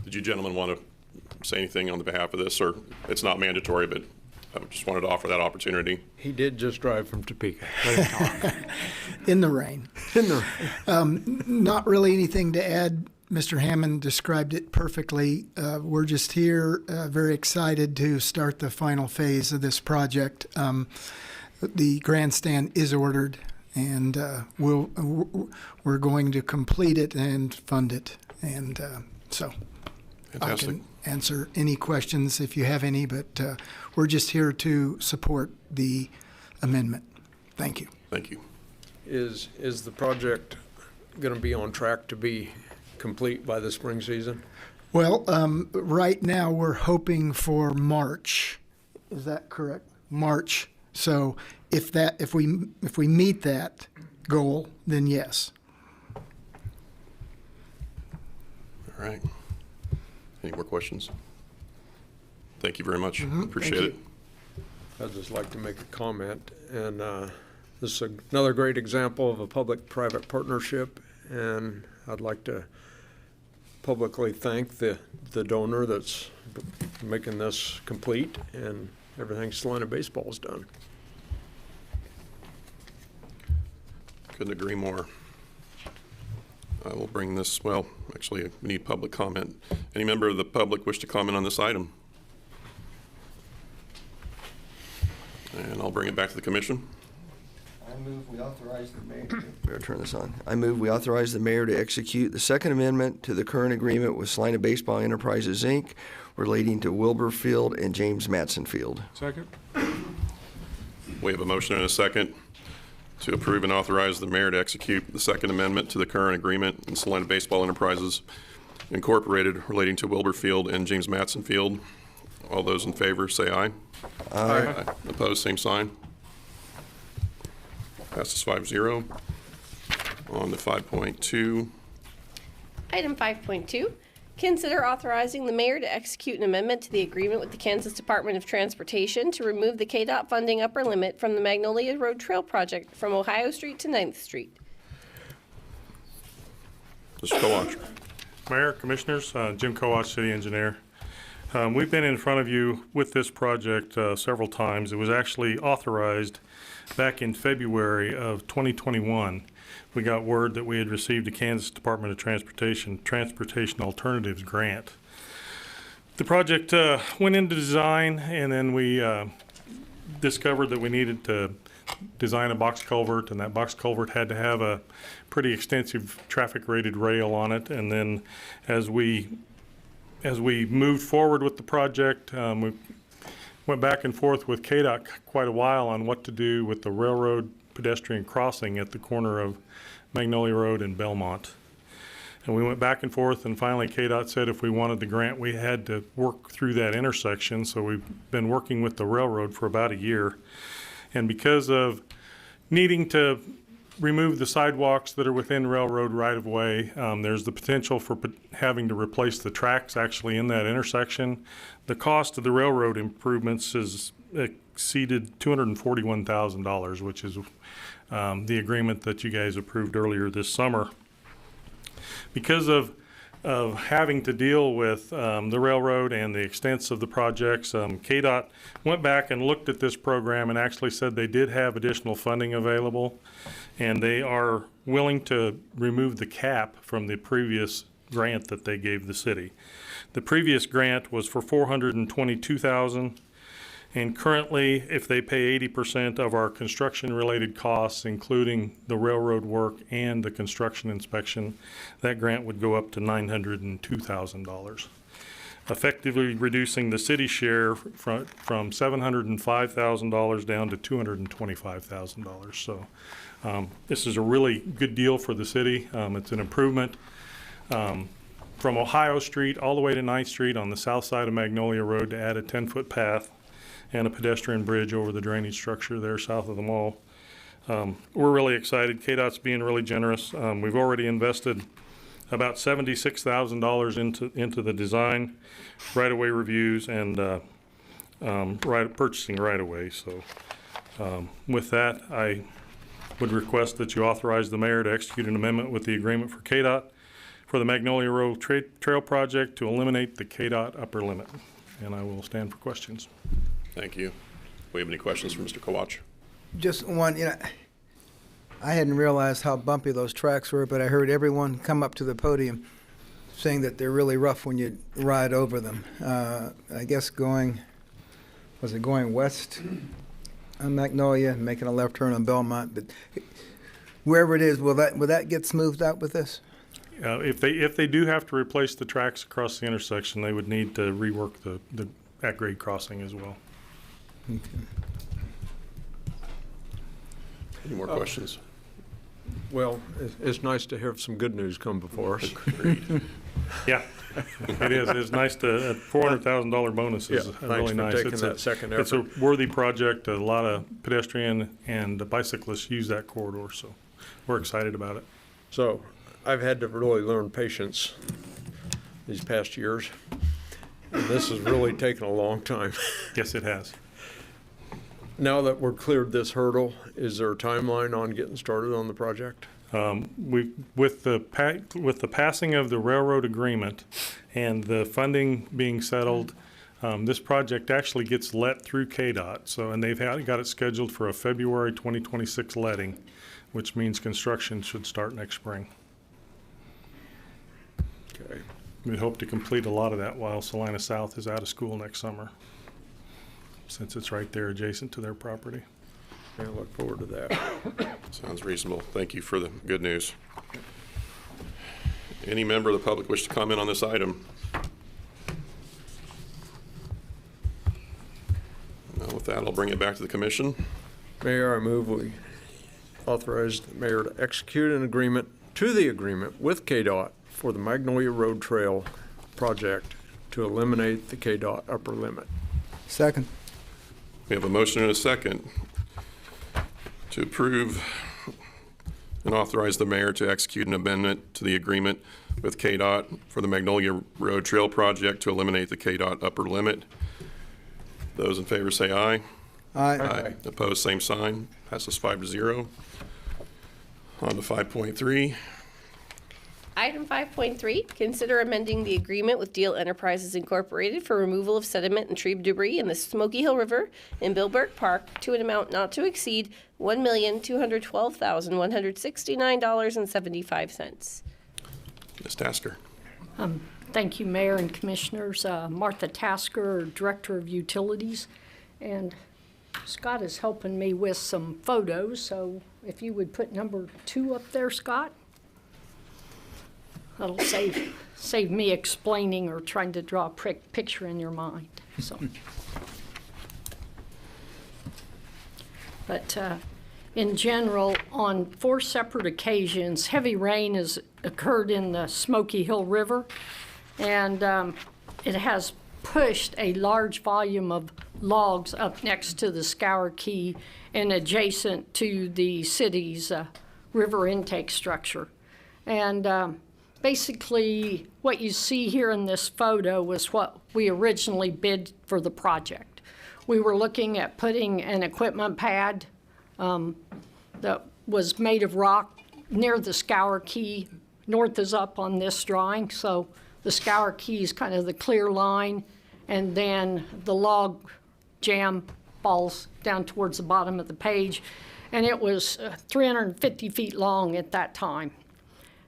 Did you gentlemen want to say anything on the behalf of this, or it's not mandatory, but I just wanted to offer that opportunity. He did just drive from Topeka. In the rain. Not really anything to add. Mr. Hammond described it perfectly. We're just here, very excited to start the final phase of this project. The grandstand is ordered, and we're going to complete it and fund it. And so Fantastic. I can answer any questions if you have any, but we're just here to support the amendment. Thank you. Thank you. Is the project going to be on track to be complete by the spring season? Well, right now we're hoping for March. Is that correct? March. So if we meet that goal, then yes. All right. Any more questions? Thank you very much. Mhm. Appreciate Thank it. I'd just like to make a comment, and this is another great example of a public-private partnership, and I'd like to publicly thank the donor that's making this complete and everything Salina Baseball's done. Couldn't agree more. I will bring this, well, actually, we need public comment. Any member of the public wish to comment on this item? And I'll bring it back to the commission. I move we authorize the mayor. Better turn this on. I move we authorize the mayor to execute the second amendment to the current agreement with Salina Baseball Enterprises, Inc. relating to Wilbur Field and James Matson Field. Second. We have a motion and a second to approve and authorize the mayor to execute the second amendment to the current agreement in Salina Baseball Enterprises Incorporated relating to Wilbur Field and James Matson Field. All those in favor say aye. Aye. Opposed, same sign. Passes 5-0. On to 5.2. Item 5.2, consider authorizing the mayor to execute an amendment to the agreement with the Kansas Department of Transportation to remove the KDOT funding upper limit from the Magnolia Road Trail Project from Ohio Street to 9th Street. Mr. Kowach. Mayor, Commissioners, Jim Kowach, City Engineer. We've been in front of you with this project several times. It was actually authorized back in February of 2021. We got word that we had received a Kansas Department of Transportation Alternatives grant. The project went into design, and then we discovered that we needed to design a box culvert, and that box culvert had to have a pretty extensive traffic rated rail on it. And then as we moved forward with the project, we went back and forth with KDOT quite a while on what to do with the railroad pedestrian crossing at the corner of Magnolia Road and Belmont. And we went back and forth, and finally KDOT said if we wanted the grant, we had to work through that intersection. So we've been working with the railroad for about a year. And because of needing to remove the sidewalks that are within railroad right-of-way, there's the potential for having to replace the tracks actually in that intersection. The cost of the railroad improvements has exceeded $241,000, which is the agreement that you guys approved earlier this summer. Because of having to deal with the railroad and the extents of the projects, KDOT went back and looked at this program and actually said they did have additional funding available, and they are willing to remove the cap from the previous grant that they gave the city. The previous grant was for $422,000, and currently, if they pay 80% of our construction-related costs, including the railroad work and the construction inspection, that grant would go up to $902,000, effectively reducing the city share from $705,000 down to $225,000. So this is a really good deal for the city. It's an improvement from Ohio Street all the way to 9th Street on the south side of Magnolia Road to add a 10-foot path and a pedestrian bridge over the drainage structure there south of the mall. We're really excited. KDOT's being really generous. We've already invested about $76,000 into the design, right-of-way reviews, and purchasing right-of-way. So with that, I would request that you authorize the mayor to execute an amendment with the agreement for KDOT for the Magnolia Road Trail Project to eliminate the KDOT upper limit. And I will stand for questions. Thank you. we have any questions for Mr. Kowach? Just one, I hadn't realized how bumpy those tracks were, but I heard everyone come up to the podium saying that they're really rough when you ride over them. I guess was it going west on Magnolia, making a left turn on Belmont? But wherever it is, will that get smoothed out with this? If they do have to replace the tracks across the intersection, they would need to rework the at-grade crossing as well. Okay. Any more questions? Well, it's nice to have some good news come before us. Agreed. Yeah, it is. It's nice to, a $400,000 bonus is Thanks really for nice. taking that second It's a effort. worthy project. A lot of pedestrian and bicyclists use that corridor, so we're excited about it. So I've had to really learn patience these past years, and this has really taken a long time. Yes, it has. Now that we're cleared this hurdle, is there a timeline on getting started on the project? With the passing of the railroad agreement and the funding being settled, this project actually gets let through KDOT. So, and they've got it scheduled for a February 2026 letting, which means construction should start next spring. Okay. We hope to complete a lot of that while Salina South is out of school next summer, since it's right there adjacent to their property. I look forward to that. Sounds reasonable. Thank you for the good news. Any member of the public wish to comment on this item? Now, with that, I'll bring it back to the commission. Mayor, I move we authorize the mayor to execute an agreement with KDOT for the Magnolia Road Trail Project to eliminate the KDOT upper limit. Second. We have a motion and a second to approve and authorize the mayor to execute an amendment to the agreement with KDOT for the Magnolia Road Trail Project to eliminate the KDOT upper limit. Those in favor say aye. Aye. Aye. Opposed, same sign. Passes 5-0. On to 5.3. Item 5.3, consider amending the agreement with Deal Enterprises Incorporated for removal of sediment and tree debris in the Smoky Hill River in Wilbur Park to an amount not to exceed $1,212,169.75. Ms. Tasker. Thank you, Mayor and Commissioners. Martha Tasker, Director of Utilities, and Scott is helping me with some photos, so if you would put number 2 up there, Scott. That'll save me explaining or trying to draw a picture in your mind. So, but in general, on 4 separate occasions, heavy rain has occurred in the Smoky Hill River, and it has pushed a large volume of logs up next to the Scour Key and adjacent to the city's river intake structure. And basically, what you see here in this photo was what we originally bid for the project. We were looking at putting an equipment pad that was made of rock near the Scour Key. North is up on this drawing, so the Scour Key is kind of the clear line, and then the log jam falls down towards the bottom of the page. And it was 350 feet long at that time.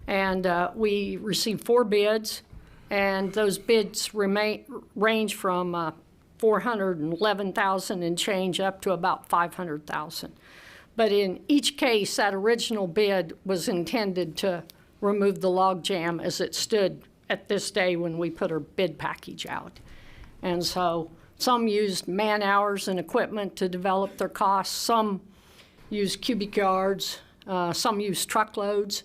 And we received 4 bids, and those bids range from $411,000 and change up to about $500,000. But in each case, that original bid was intended to remove the log jam as it stood at this day when we put our bid package out. And so some used man hours and equipment to develop their costs. Some used cubic yards. Some used truckloads.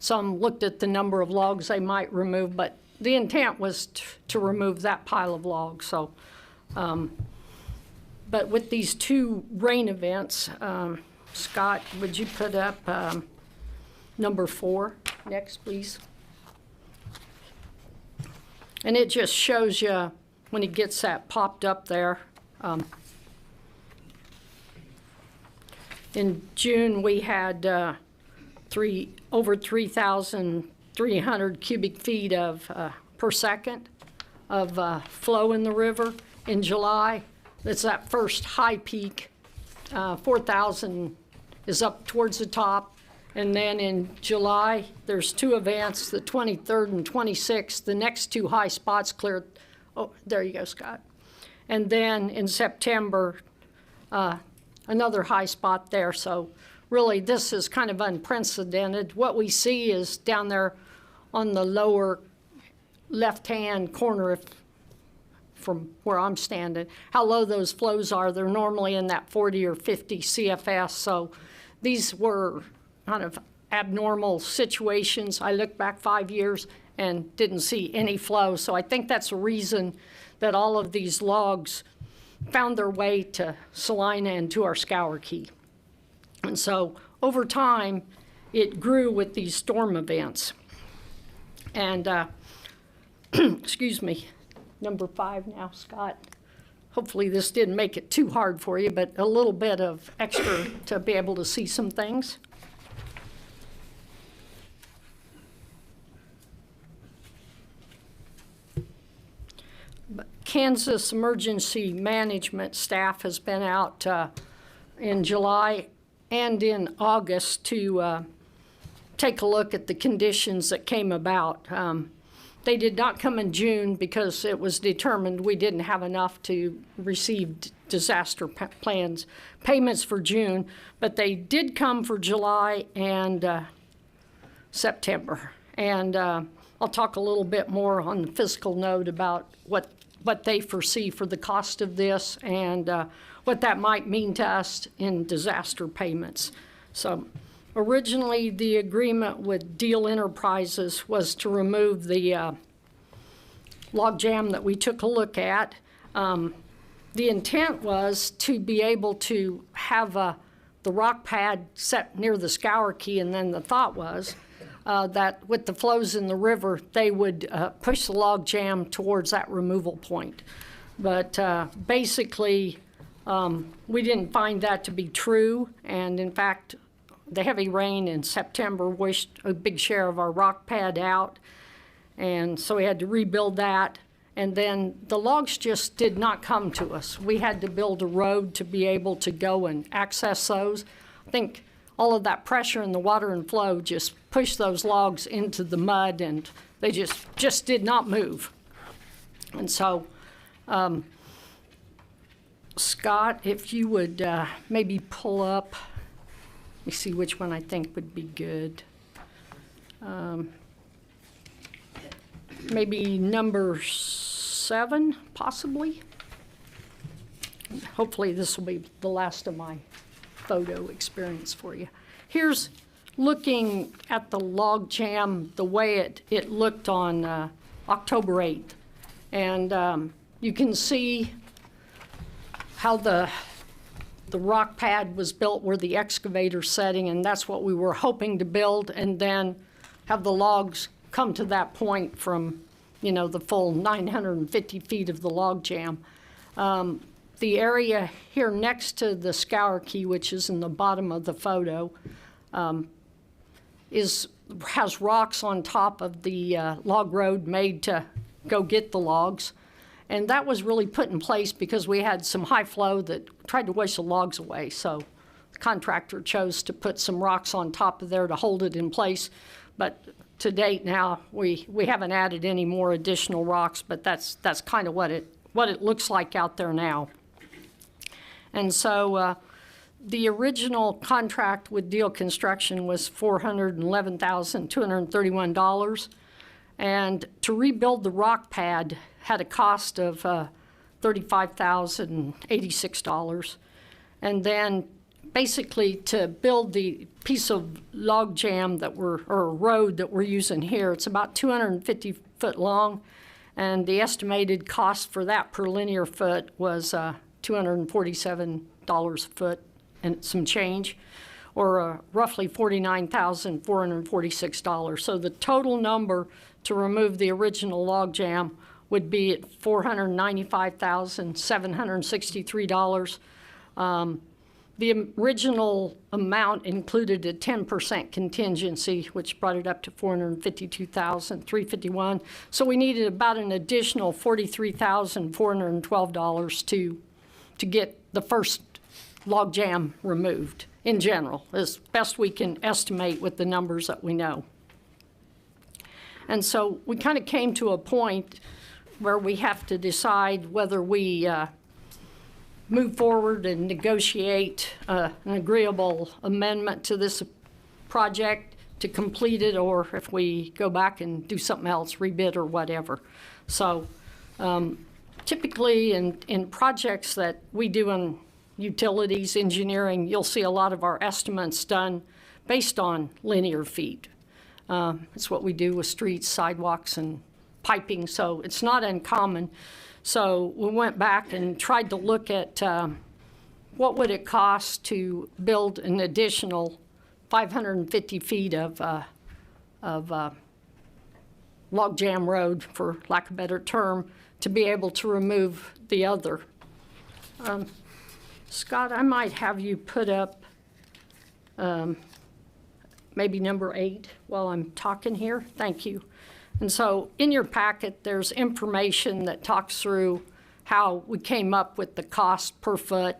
Some looked at the number of logs they might remove, but the intent was to remove that pile of logs. So, but with these 2 rain events, Scott, would you put up number 4 next, please? And it just shows you when it gets that popped up there. In June, we had over 3,300 cubic feet of per second of flow in the river. In July, It's that first high peak. 4,000 is up towards the top. And then in July, there's 2 events, the 23rd and 26th. The next 2 high spots cleared. Oh, there you go, Scott. And then in September, another high spot there. So really, this is kind of unprecedented. What we see is down there on the lower left-hand corner from where I'm standing, how low those flows are. They're normally in that 40 or 50 CFS. So these were kind of abnormal situations. I looked back 5 years and didn't see any flow. So I think that's a reason that all of these logs found their way to Salina and to our scour key. And so over time, it grew with these storm events. And, excuse me, number 5 now, Scott. Hopefully this didn't make it too hard for you, but a little bit of extra to be able to see some things. Kansas Emergency Management staff has been out in July and in August to take a look at the conditions that came about. They did not come in June because it was determined we didn't have enough to receive disaster plans payments for June, but they did come for July and September. And I'll talk a little bit more on the fiscal note about what they foresee for the cost of this and what that might mean to us in disaster payments. So originally, the agreement with Deal Enterprises was to remove the log jam that we took a look at. The intent was to be able to have the rock pad set near the scour key, and then the thought was that with the flows in the river, they would push the log jam towards that removal point. But basically, we didn't find that to be true, and in fact, the heavy rain in September washed a big share of our rock pad out, and so we had to rebuild that. And then the logs just did not come to us. We had to build a road to be able to go and access those. I think all of that pressure in the water and flow just pushed those logs into the mud, and they just did not move. And so, Scott, if you would maybe pull up, let me see which one I think would be good. Maybe number 7, possibly. Hopefully this will be the last of my photo experience for you. Here's looking at the log jam the way it looked on October 8th. And you can see how the rock pad was built where the excavator setting, and that's what we were hoping to build, and then have the logs come to that point from, you know, the full 950 feet of the log jam. The area here next to the scour key, which is in the bottom of the photo, has rocks on top of the log road made to go get the logs. And that was really put in place because we had some high flow that tried to wash the logs away. So the contractor chose to put some rocks on top of there to hold it in place. But to date now, we haven't added any more additional rocks, but that's kind of what it looks like out there now. And so the original contract with Deal Construction was $411,231. And to rebuild the rock pad had a cost of $35,086. And then basically to build the piece of log jam or road that we're using here, it's about 250 foot long. And the estimated cost for that per linear foot was $247 a foot and some change, or roughly $49,446. So the total number to remove the original log jam would be at $495,763. The original amount included a 10% contingency, which brought it up to $452,351. So we needed about an additional $43,412 to get the first log jam removed in general, as best we can estimate with the numbers that we know. And so we kind of came to a point where we have to decide whether we move forward and negotiate an agreeable amendment to this project to complete it, or if we go back and do something else, rebid or whatever. So typically in projects that we do in utilities, engineering, you'll see a lot of our estimates done based on linear feet. It's what we do with streets, sidewalks, and piping, so it's not uncommon. So we went back and tried to look at what would it cost to build an additional 550 feet of log jam road, for lack of a better term, to be able to remove the other. Scott, I might have you put up maybe number 8 while I'm talking here. Thank you. And so in your packet, there's information that talks through how we came up with the cost per foot.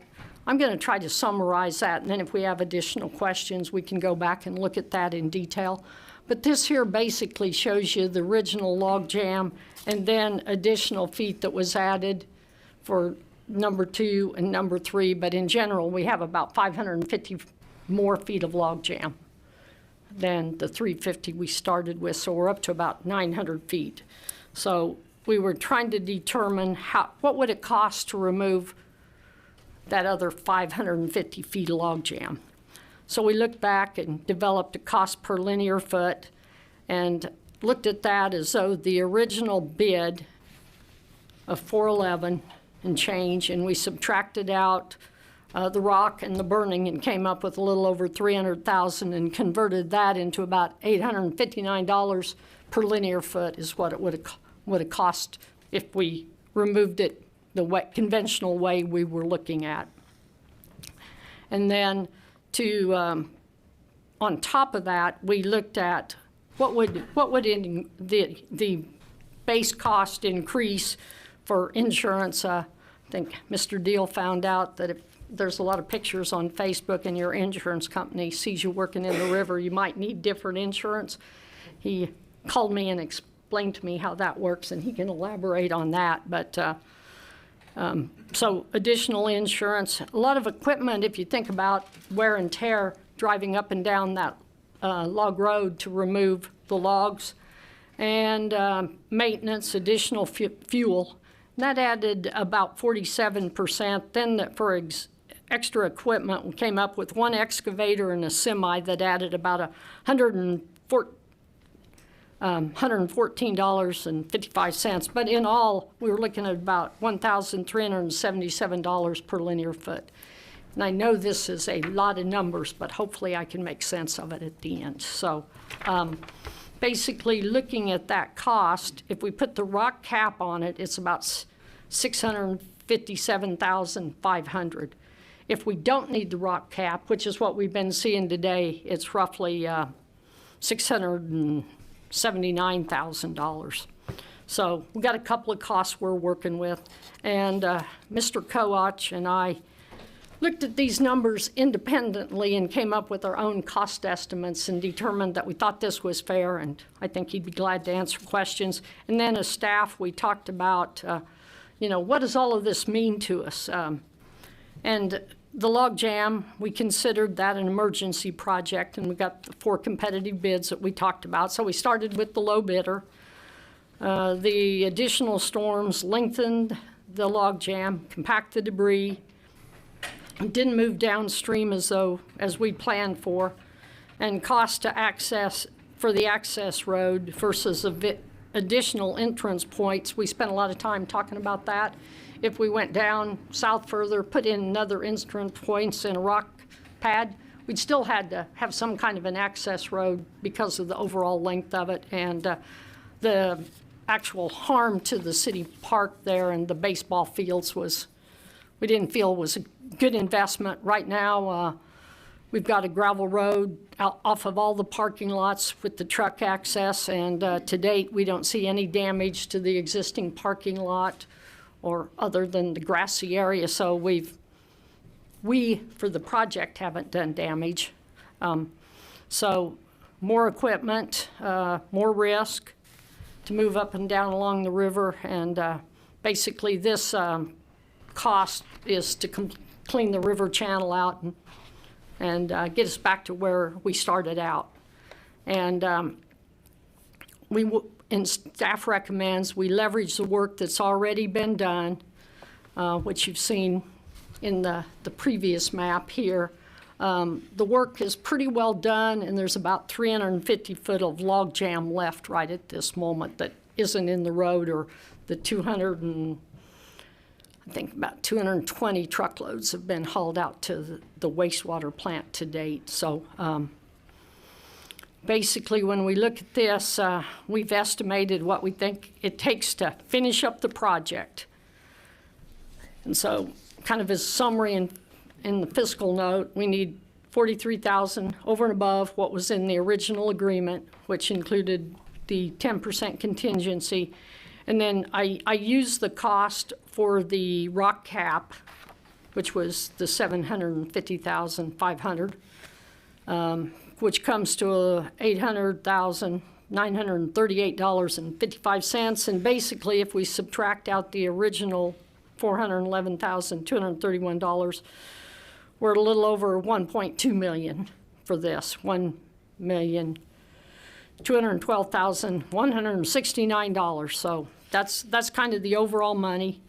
I'm going to try to summarize that, and then if we have additional questions, we can go back and look at that in detail. But this here basically shows you the original log jam and then additional feet that was added for number 2 and number 3. But in general, we have about 550 more feet of log jam than the 350 we started with, so we're up to about 900 feet. So we were trying to determine what would it cost to remove that other 550 feet of log jam. So we looked back and developed a cost per linear foot and looked at that as though the original bid of $411 and change, and we subtracted out the rock and the burning and came up with a little over $300,000 and converted that into about $859 per linear foot is what it would have cost if we removed it the conventional way we were looking at. And then on top of that, we looked at what would the base cost increase for insurance. I think Mr. Deal found out that if there's a lot of pictures on Facebook and your insurance company sees you working in the river, you might need different insurance. He called me and explained to me how that works, and he can elaborate on that. But so additional insurance, a lot of equipment, if you think about wear and tear driving up and down that log road to remove the logs, and maintenance, additional fuel. And that added about 47%. Then for extra equipment, we came up with one excavator and a semi that added about $114.55. But in all, we were looking at about $1,377 per linear foot. And I know this is a lot of numbers, but hopefully I can make sense of it at the end. So basically looking at that cost, if we put the rock cap on it, it's about $657,500. If we don't need the rock cap, which is what we've been seeing today, it's roughly $679,000. So we've got a couple of costs we're working with. And Mr. Koach and I looked at these numbers independently and came up with our own cost estimates and determined that we thought this was fair, and I think he'd be glad to answer questions. And then as staff, we talked about, what does all of this mean to us? And the log jam, we considered that an emergency project, and we got the 4 competitive bids that we talked about. So we started with the low bidder. The additional storms lengthened the log jam, compact the debris. It didn't move downstream as we planned for, and cost to access for the access road versus additional entrance points. We spent a lot of time talking about that. If we went down south further, put in another entrance points and a rock pad, we'd still had to have some kind of an access road because of the overall length of it, and the actual harm to the city park there and the baseball fields we didn't feel was a good investment. Right now, we've got a gravel road off of all the parking lots with the truck access, and to date, we don't see any damage to the existing parking lot or other than the grassy area. So we, for the project, haven't done damage. So more equipment, more risk to move up and down along the river. And basically this cost is to clean the river channel out and get us back to where we started out. And and staff recommends we leverage the work that's already been done, which you've seen in the previous map here. The work is pretty well done, and there's about 350 foot of log jam left right at this moment that isn't in the road, or the 220 truckloads have been hauled out to the wastewater plant to date. So basically, when we look at this, we've estimated what we think it takes to finish up the project. And so, kind of as a summary in the fiscal note, we need $43,000 over and above what was in the original agreement, which included the 10% contingency. And then I used the cost for the rock cap, which was the $750,500, which comes to $800,938.55. And basically, if we subtract out the original $411,231, we're a little over $1.2 million for this, $1,212,169. So that's kind of the overall money.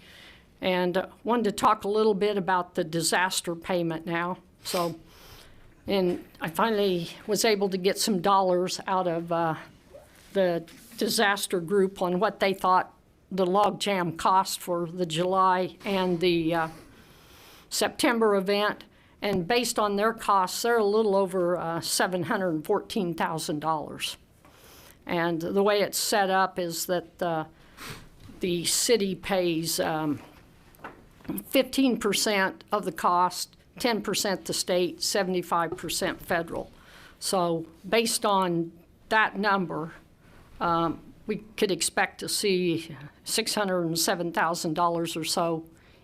And wanted to talk a little bit about the disaster payment now. So, and I finally was able to get some dollars out of the disaster group on what they thought the log jam cost for the July and the September event. And based on their costs, they're a little over $714,000. And the way it's set up is that the city pays 15% of the cost, 10% the state, 75% federal. So based on that number, we could expect to see $607,000 or so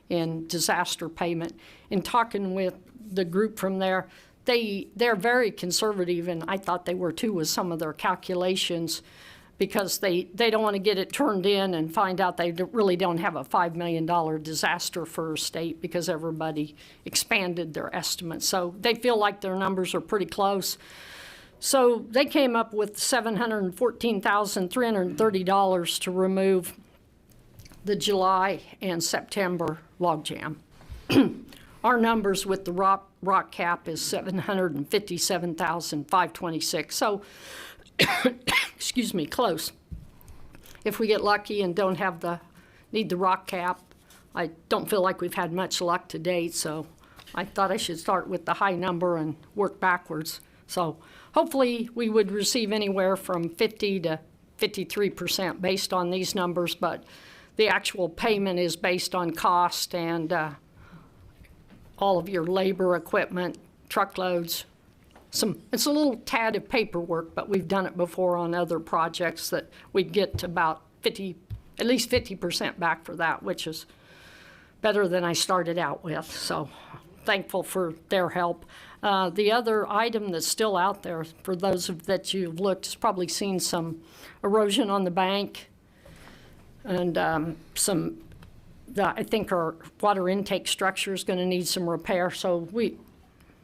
in disaster payment. In talking with the group from there, they're very conservative, and I thought they were too with some of their calculations, because they don't want to get it turned in and find out they really don't have a $5 million disaster for a state because everybody expanded their estimates. So they feel like their numbers are pretty close. So they came up with $714,330 to remove the July and September logjam. Our numbers with the rock cap is $757,526. So, excuse me, close. If we get lucky and don't have need the rock cap, I don't feel like we've had much luck to date. So I thought I should start with the high number and work backwards. So hopefully we would receive anywhere from 50 to 53% based on these numbers, but the actual payment is based on cost and all of your labor, equipment, truckloads. It's a little tad of paperwork, but we've done it before on other projects that we'd get about at least 50% back for that, which is better than I started out with. So thankful for their help. The other item that's still out there, for those that you've looked, has probably seen some erosion on the bank, and I think our water intake structure is going to need some repair. So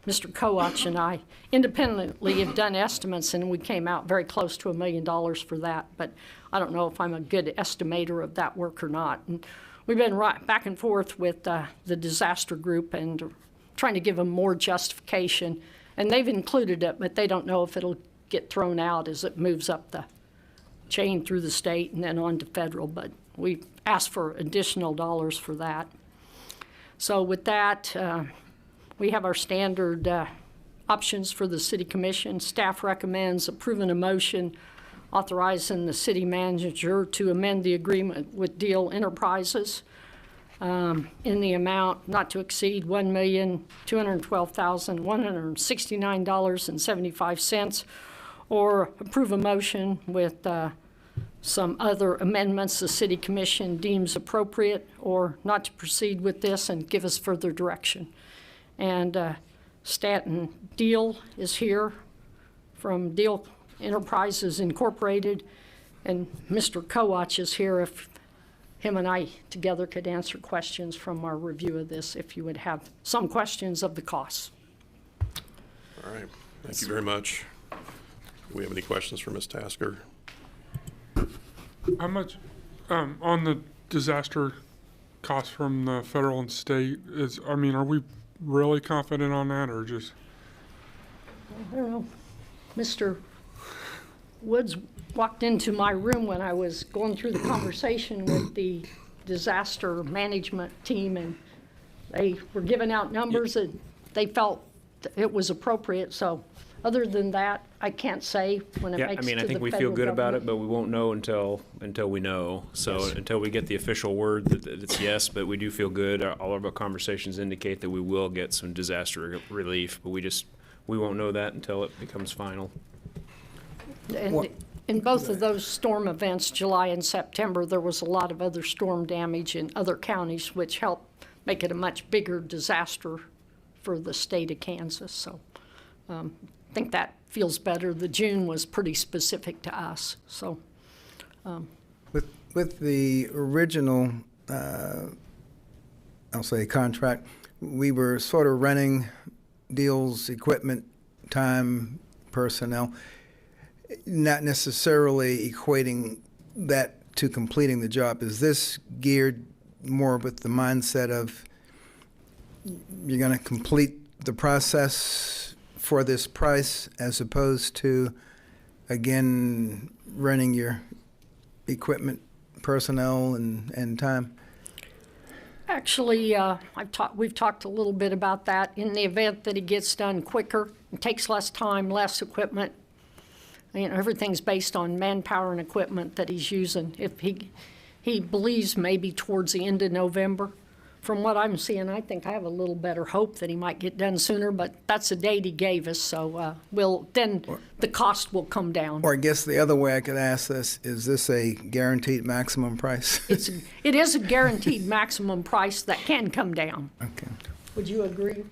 Mr. Kowach and I independently have done estimates, and we came out very close to $1 million for that. But I don't know if I'm a good estimator of that work or not. And we've been back and forth with the disaster group and trying to give them more justification. And they've included it, but they don't know if it'll get thrown out as it moves up the chain through the state and then on to federal. But we asked for additional dollars for that. So with that, we have our standard options for the City Commission. Staff recommends approving a motion authorizing the city manager to amend the agreement with Deal Enterprises in the amount not to exceed $1,212,169.75, or approve a motion with some other amendments the City Commission deems appropriate, or not to proceed with this and give us further direction. And Stanton Deal is here from Deal Enterprises Incorporated, and Mr. Kowach is here if him and I together could answer questions from our review of this, if you would have some questions of the costs. All right, thank you very much. Do we have any questions for Ms. Tasker? How much, on the disaster costs from the federal and state, are we really confident on that, or just? I don't know. Mr. Woods walked into my room when I was going through the conversation with the disaster management team, and they were giving out numbers and they felt it was appropriate. So other than that, I can't say when it Yeah, makes I to the think we feel federal good about it, government. but we won't know until we know. So Yes. until we get the official word that it's yes, but we do feel good. All of our conversations indicate that we will get some disaster relief, but we won't know that until it becomes final. And in both of those storm events, July and September, there was a lot of other storm damage in other counties, which helped make it a much bigger disaster for the state of Kansas. So I think that feels better. The June was pretty specific to us. So With the original, I'll say contract, we were sort of running Deals, equipment, time, personnel, not necessarily equating that to completing the job. Is this geared more with the mindset of you're going to complete the process for this price, as opposed to, again, running your equipment, personnel, and time? actually, we've talked a little bit about that. In the event that it gets done quicker, it takes less time, less equipment. Everything's based on manpower and equipment that he's using. If he believes maybe towards the end of November. From what I'm seeing, I think I have a little better hope that he might get done sooner, but that's the date he gave us, so the cost will come down. Or I guess the other way I could ask this, is this a guaranteed maximum price? It is a guaranteed maximum price that can come down. Okay. Would you agree?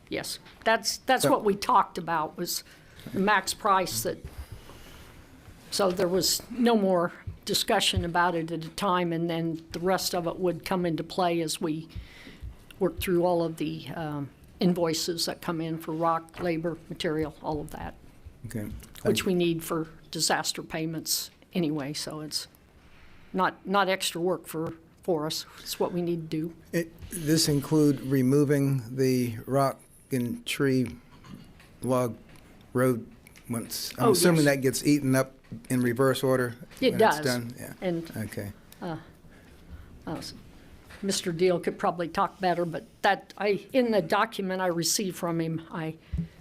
Yes. That's what we talked about, was the max price so there was no more discussion about it at a time, and then the rest of it would come into play as we work through all of the invoices that come in for rock, labor, material, all of that. Okay. Which we need for disaster payments anyway, so it's not extra work for us. It's what we need to do. This include removing the rock and tree log road once? I'm assuming that gets eaten up in reverse order? It when does. It's done? Yeah. And okay. Mr. Deal could probably talk better, but in the document I received from him,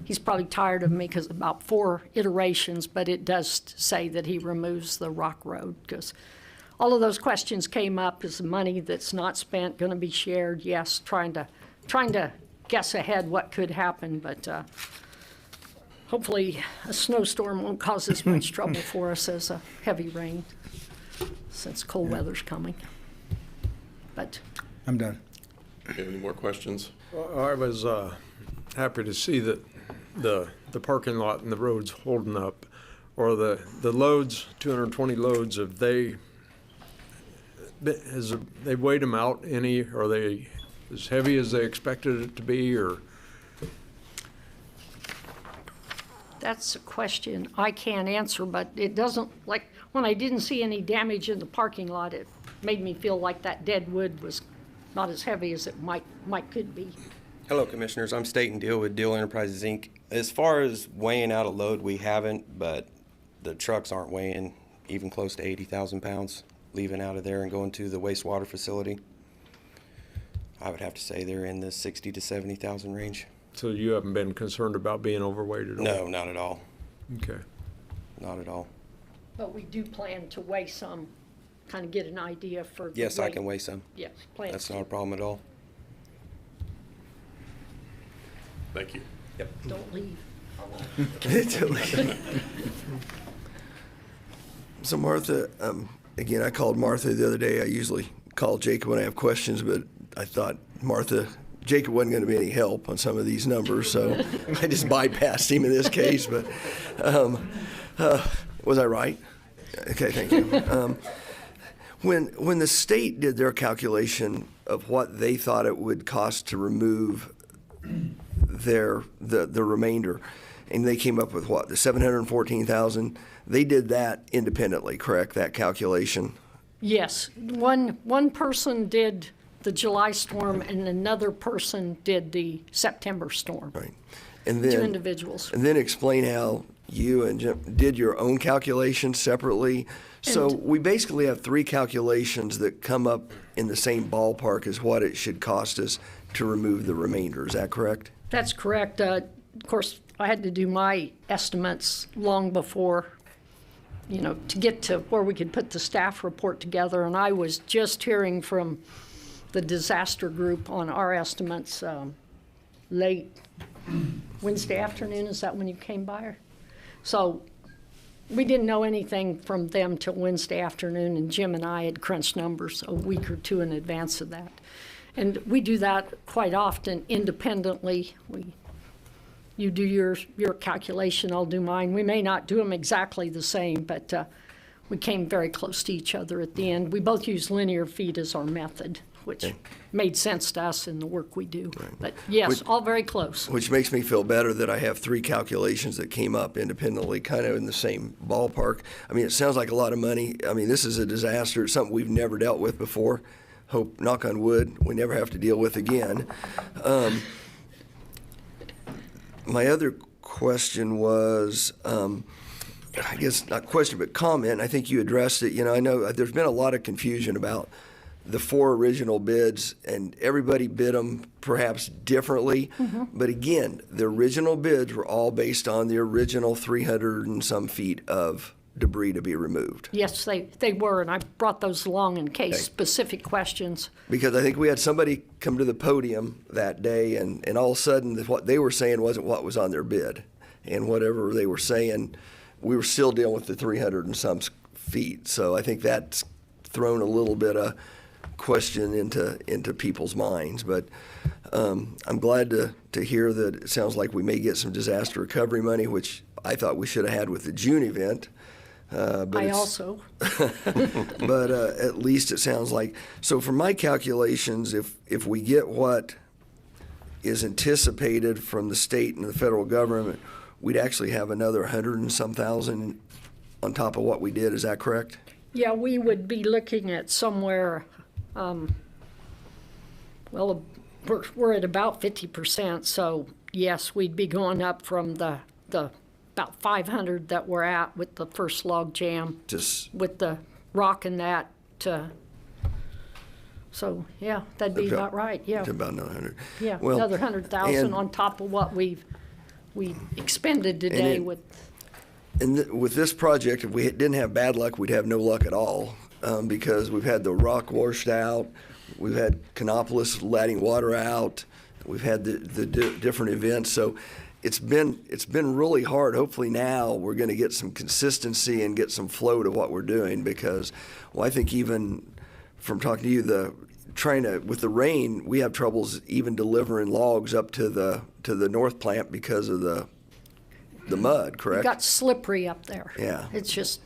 he's probably tired of me because about 4 iterations, but it does say that he removes the rock road, because all of those questions came up. Is the money that's not spent going to be shared? Yes, trying to guess ahead what could happen, but hopefully a snowstorm won't cause as much trouble for us as a heavy rain, since cold weather's coming. But I'm done. Do you have any more questions? Well, I was happy to see that the parking lot and the roads holding up, or the loads, 220 loads. Have they weighed them out any? Are they as heavy as they expected it to be, or? that's a question I can't answer, but it doesn't, like, when I didn't see any damage in the parking lot, it made me feel like that dead wood was not as heavy as it could be. Hello, Commissioners. I'm Staten Deal with Deal Enterprises, Inc. As far as weighing out a load, we haven't, but the trucks aren't weighing even close to 80,000 pounds leaving out of there and going to the wastewater facility. I would have to say they're in the 60 to 70,000 range. So you haven't been concerned about being overweight at all? No, not at all. Okay. Not at all. But we do plan to weigh some, kind of get an idea for the Yes, I weight. can weigh some. Yes, plan That's to. not a problem at all. Thank you. Yep. Don't leave. So Martha, again, I called Martha the other day. I usually call Jacob when I have questions, but I thought Jacob wasn't going to be any help on some of these numbers, so I just bypassed him in this case. But was I right? Okay, thank you. When the state did their calculation of what they thought it would cost to remove the remainder, and they came up with what, the $714,000. They did that independently, correct? That calculation. Yes, one person did the July storm, and another person did the September storm. Right, and then 2 individuals. And then explain how you and Jim did your own calculations separately. So we basically have 3 calculations that come up in the same ballpark as what it should cost us to remove the remainder. Is that correct? That's correct. Of course, I had to do my estimates long before, to get to where we could put the staff report together. And I was just hearing from the disaster group on our estimates late Wednesday afternoon. Is that when you came by? So we didn't know anything from them till Wednesday afternoon, and Jim and I had crunched numbers a week or 2 in advance of that. And we do that quite often independently. You do your calculation, I'll do mine. We may not do them exactly the same, but we came very close to each other at the end. We both use linear feet as our method, which made sense to us in the work we do. Right. But yes, all very close. Which makes me feel better that I have 3 calculations that came up independently, kind of in the same ballpark. I mean, it sounds like a lot of money. I mean, this is a disaster. It's something we've never dealt with before. Hope, knock on wood, we never have to deal with again. My other question was, I guess not question, but comment. I think you addressed it. I know there's been a lot of confusion about the 4 original bids, and everybody bid them perhaps differently. Mm-hmm. But again, the original bids were all based on the original 300 and some feet of debris to be removed. Yes, they were, and I brought those along in case specific questions. Because I think we had somebody come to the podium that day, and all of a sudden what they were saying wasn't what was on their bid. And whatever they were saying, we were still dealing with the 300 and some feet. So I think that's thrown a little bit of question into people's minds. But I'm glad to hear that it sounds like we may get some disaster recovery money, which I thought we should have had with the June event. I also. But at least it sounds like, so from my calculations, if we get what is anticipated from the state and the federal government, we'd actually have another 100 and some thousand on top of what we did. Is that correct? Yeah, we would be looking at somewhere, we're at about 50%. So yes, we'd be going up from the about 500 that we're at with the first log jam, just with the rock and that. So yeah, that'd be about right. Yeah, about another 100. Yeah, well, another 100,000 on top of what we expended today with. And with this project, if we didn't have bad luck, we'd have no luck at all, because we've had the rock washed out, we've had Canopolis letting water out, we've had the different events. So it's been really hard. Hopefully now we're going to get some consistency and get some flow to what we're doing, because, well, I think even from talking to you, with the rain, we have troubles even delivering logs up to the north plant because of the mud, correct? It got slippery up there. Yeah. It's just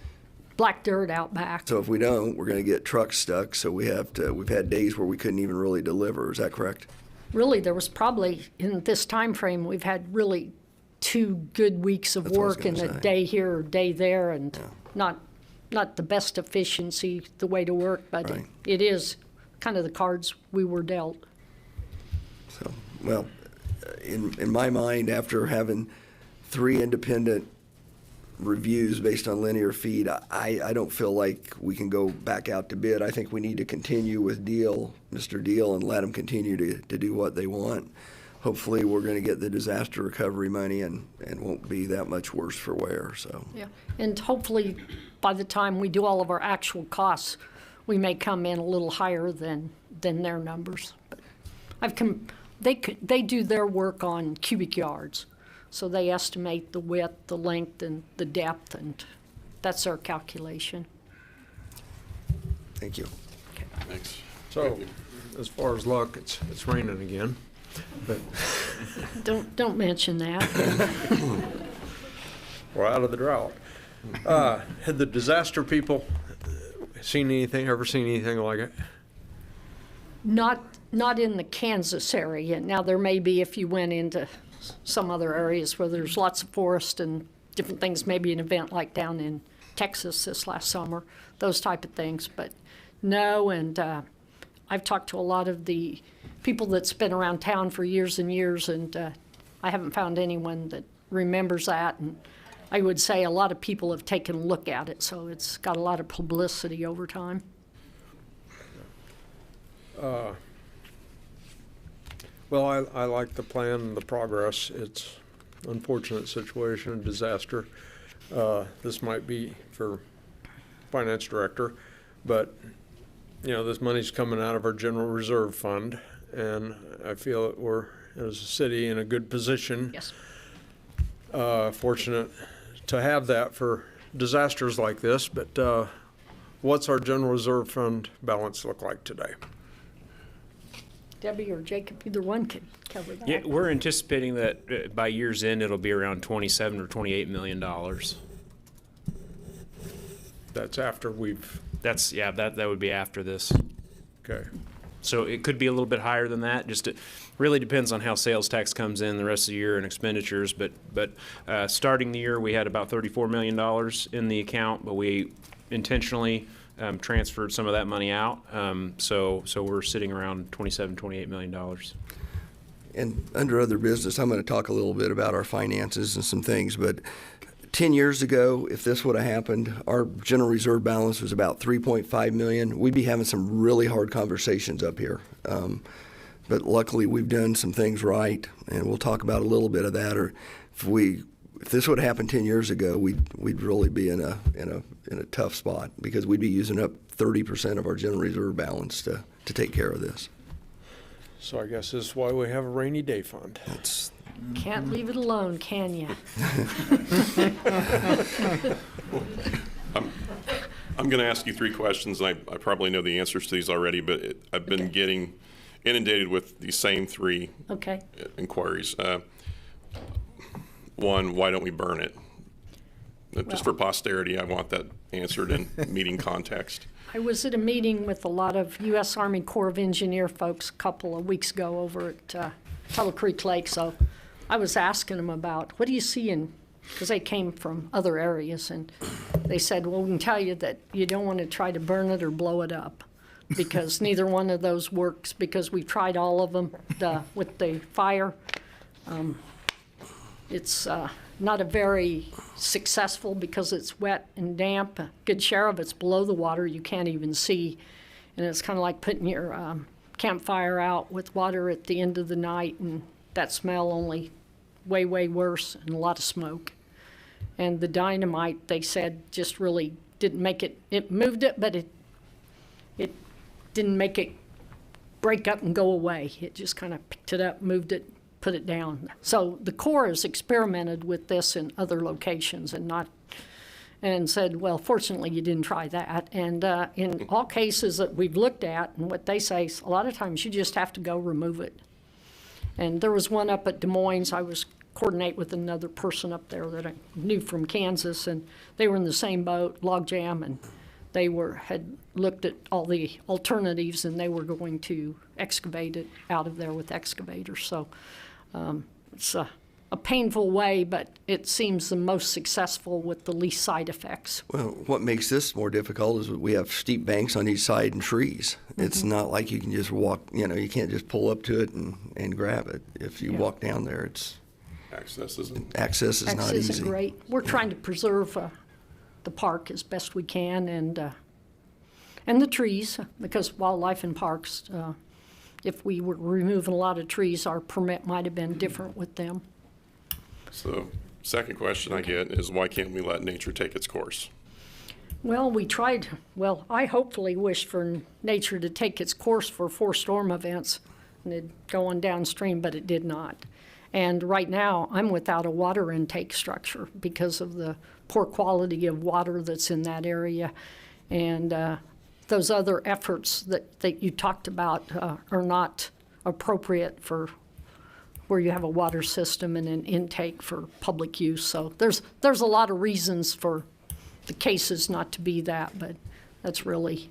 black dirt out back. So if we don't, we're going to get trucks stuck. So we've had days where we couldn't even really deliver. Is that correct? Really, there was probably, in this time frame, we've had really 2 good weeks of work, and a day here or day there, and not the best efficiency, the way to work, but right. It is kind of the cards we were dealt. So, well, in my mind, after having 3 independent reviews based on linear feet, I don't feel like we can go back out to bid. I think we need to continue with Mr. Deal, and let them continue to do what they want. Hopefully we're going to get the disaster recovery money and won't be that much worse for wear. So yeah, and hopefully by the time we do all of our actual costs, we may come in a little higher than their numbers. But they do their work on cubic yards. So they estimate the width, the length, and the depth, and that's our calculation. Thank you. Thanks. So, as far as luck, it's raining again. But Don't mention that. we're out of the drought. Had the disaster people ever seen anything like it? Not in the Kansas area. Now, there may be if you went into some other areas where there's lots of forest and different things, maybe an event like down in Texas this last summer, those type of things. But no, and I've talked to a lot of the people that's been around town for years and years, and I haven't found anyone that remembers that. And I would say a lot of people have taken a look at it, so it's got a lot of publicity over time. Well, I like the plan and the progress. It's an unfortunate situation, a disaster. This might be for finance director, but this money's coming out of our general reserve fund, and I feel that we're, as a city, in a good position. Yes. Fortunate to have that for disasters like this, but what's our general reserve fund balance look like today? Debbie or Jacob, either one could cover that. Yeah, we're anticipating that by year's end, it'll be around $27 or $28 million. That's after we've... That would be after this. Okay. So it could be a little bit higher than that. Just it really depends on how sales tax comes in the rest of the year and expenditures. But starting the year, we had about $34 million in the account, but we intentionally transferred some of that money out. So we're sitting around $27, $28 million. And under other business, I'm going to talk a little bit about our finances and some things, but 10 years ago, if this would have happened, our general reserve balance was about $3.5 million. We'd be having some really hard conversations up here. But luckily, we've done some things right, and we'll talk about a little bit of that. Or if this would have happened 10 years ago, we'd really be in a tough spot because we'd be using up 30% of our general reserve balance to take care of this. So I guess this is why we have a rainy day fund. Can't leave it alone, can you? I'm going to ask you 3 questions, and I probably know the answers to these already, but I've been getting inundated with these same 3 inquiries. 1, why don't we burn it? Just for posterity, I want that answered in meeting context. I was at a meeting with a lot of U.S. Army Corps of Engineer folks a couple of weeks ago over at Tuttle Creek Lake, so I was asking them about, what do you see in, because they came from other areas, and they said, well, we can tell you that you don't want to try to burn it or blow it up, because neither one of those works, because we've tried all of them with the fire. It's not a very successful because it's wet and damp. A good share of it's below the water, you can't even see, and it's kind of like putting your campfire out with water at the end of the night, and that smell only way, way worse, and a lot of smoke. And the dynamite, they said, just really didn't make it. It moved it, but it didn't make it break up and go away. It just kind of picked it up, moved it, put it down. So the Corps has experimented with this in other locations and said, well, fortunately you didn't try that. And in all cases that we've looked at, and what they say, a lot of times you just have to go remove it. And there was one up at Des Moines. I was coordinate with another person up there that I knew from Kansas, and they were in the same boat, log jam, and they had looked at all the alternatives, and they were going to excavate it out of there with excavators. So it's a painful way, but it seems the most successful with the least side effects. Well, what makes this more difficult is we have steep banks on each side and trees. It's not like you can just walk, you can't just pull up to it and grab it. If you walk down there, Access isn't not easy. Isn't great. We're trying to preserve the park as best we can, and the trees, because wildlife in parks, if we were removing a lot of trees, our permit might have been different with them. So, second question I get is, why can't we let nature take its course? Well, we tried. Well, I hopefully wish for nature to take its course for 4 storm events, and it'd go on downstream, but it did not. And right now, I'm without a water intake structure because of the poor quality of water that's in that area. And those other efforts that you talked about are not appropriate for where you have a water system and an intake for public use. So there's a lot of reasons for the cases not to be that, but that's really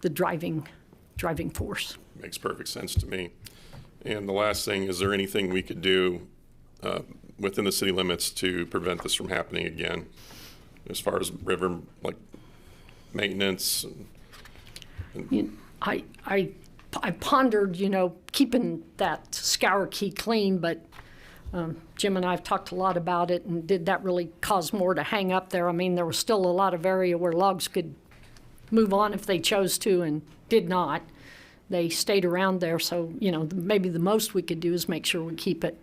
the driving force. Makes perfect sense to me. And the last thing, is there anything we could do within the city limits to prevent this from happening again, as far as river, like, maintenance? I pondered, keeping that scour key clean, but Jim and I have talked a lot about it, and did that really cause more to hang up there? I mean, there was still a lot of area where logs could move on if they chose to, and did not. They stayed around there, so, maybe the most we could do is make sure we keep it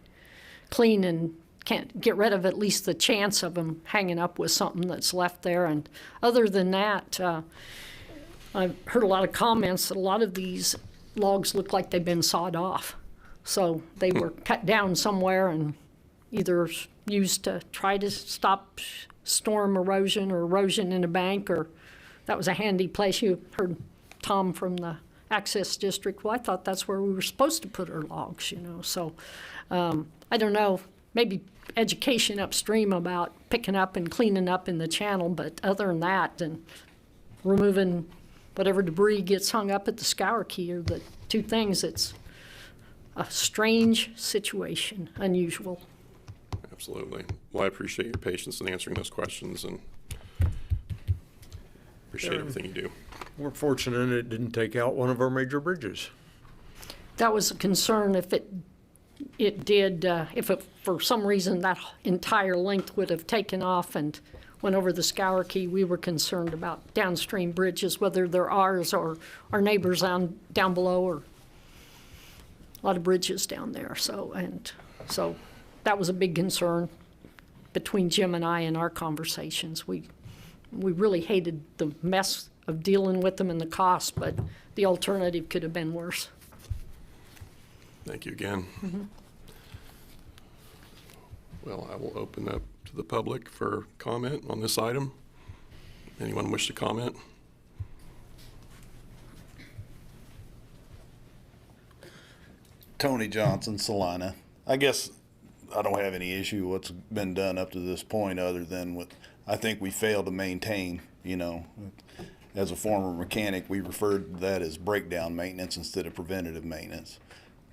clean and can't get rid of at least the chance of them hanging up with something that's left there. And other than that, I've heard a lot of comments that a lot of these logs look like they've been sawed off. So they were cut down somewhere and either used to try to stop storm erosion or erosion in a bank, or that was a handy place. You heard Tom from the Access District. Well, I thought that's where we were supposed to put our logs, So I don't know, maybe education upstream about picking up and cleaning up in the channel, but other than that, and removing whatever debris gets hung up at the scour key are the two things. It's a strange situation, unusual. Absolutely. Well, I appreciate your patience in answering those questions, and appreciate everything you do. We're fortunate it didn't take out one of our major bridges. That was a concern if it did, if it, for some reason that entire length would have taken off and went over the scour key. We were concerned about downstream bridges, whether they're ours or our neighbors down below, or a lot of bridges down there. So that was a big concern between Jim and I in our conversations. We really hated the mess of dealing with them and the cost, but the alternative could have been worse. Thank you again. Mm-hmm. Well, I will open up to the public for comment on this item. Anyone wish to comment? Tony Johnson, Salina. I guess I don't have any issue with what's been done up to this point, other than I think we failed to maintain, As a former mechanic, we referred to that as breakdown maintenance instead of preventative maintenance.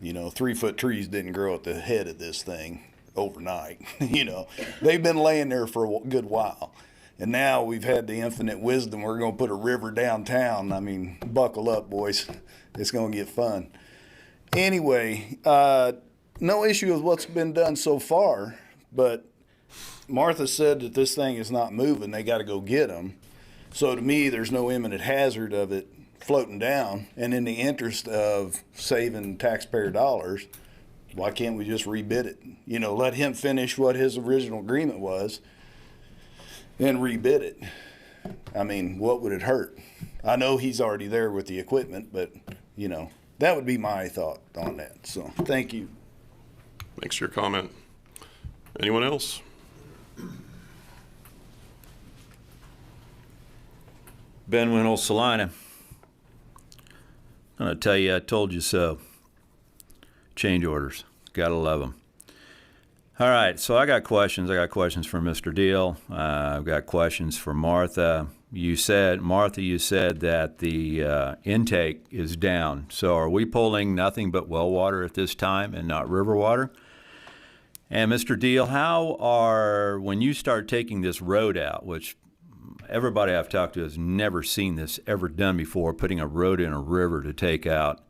3-foot trees didn't grow at the head of this thing overnight. They've been laying there for a good while. And now we've had the infinite wisdom. We're going to put a river downtown. I mean, buckle up, boys. It's going to get fun. Anyway, no issue with what's been done so far, but Martha said that this thing is not moving. They got to go get them. So to me, there's no imminent hazard of it floating down. And in the interest of saving taxpayer dollars, why can't we just rebid it? Let him finish what his original agreement was and rebid it. I mean, what would it hurt? I know he's already there with the equipment, but, that would be my thought on that. So thank you. Thanks for your comment. Anyone else? Ben Wintle, Salina. I'm going to tell you, I told you so. Change orders. Gotta love them. All right, so I got questions. I got questions for Mr. Deal. I've got questions for Martha. Martha, you said that the intake is down. So are we pulling nothing but well water at this time and not river water? And Mr. Deal, when you start taking this road out, which everybody I've talked to has never seen this ever done before, putting a road in a river to take out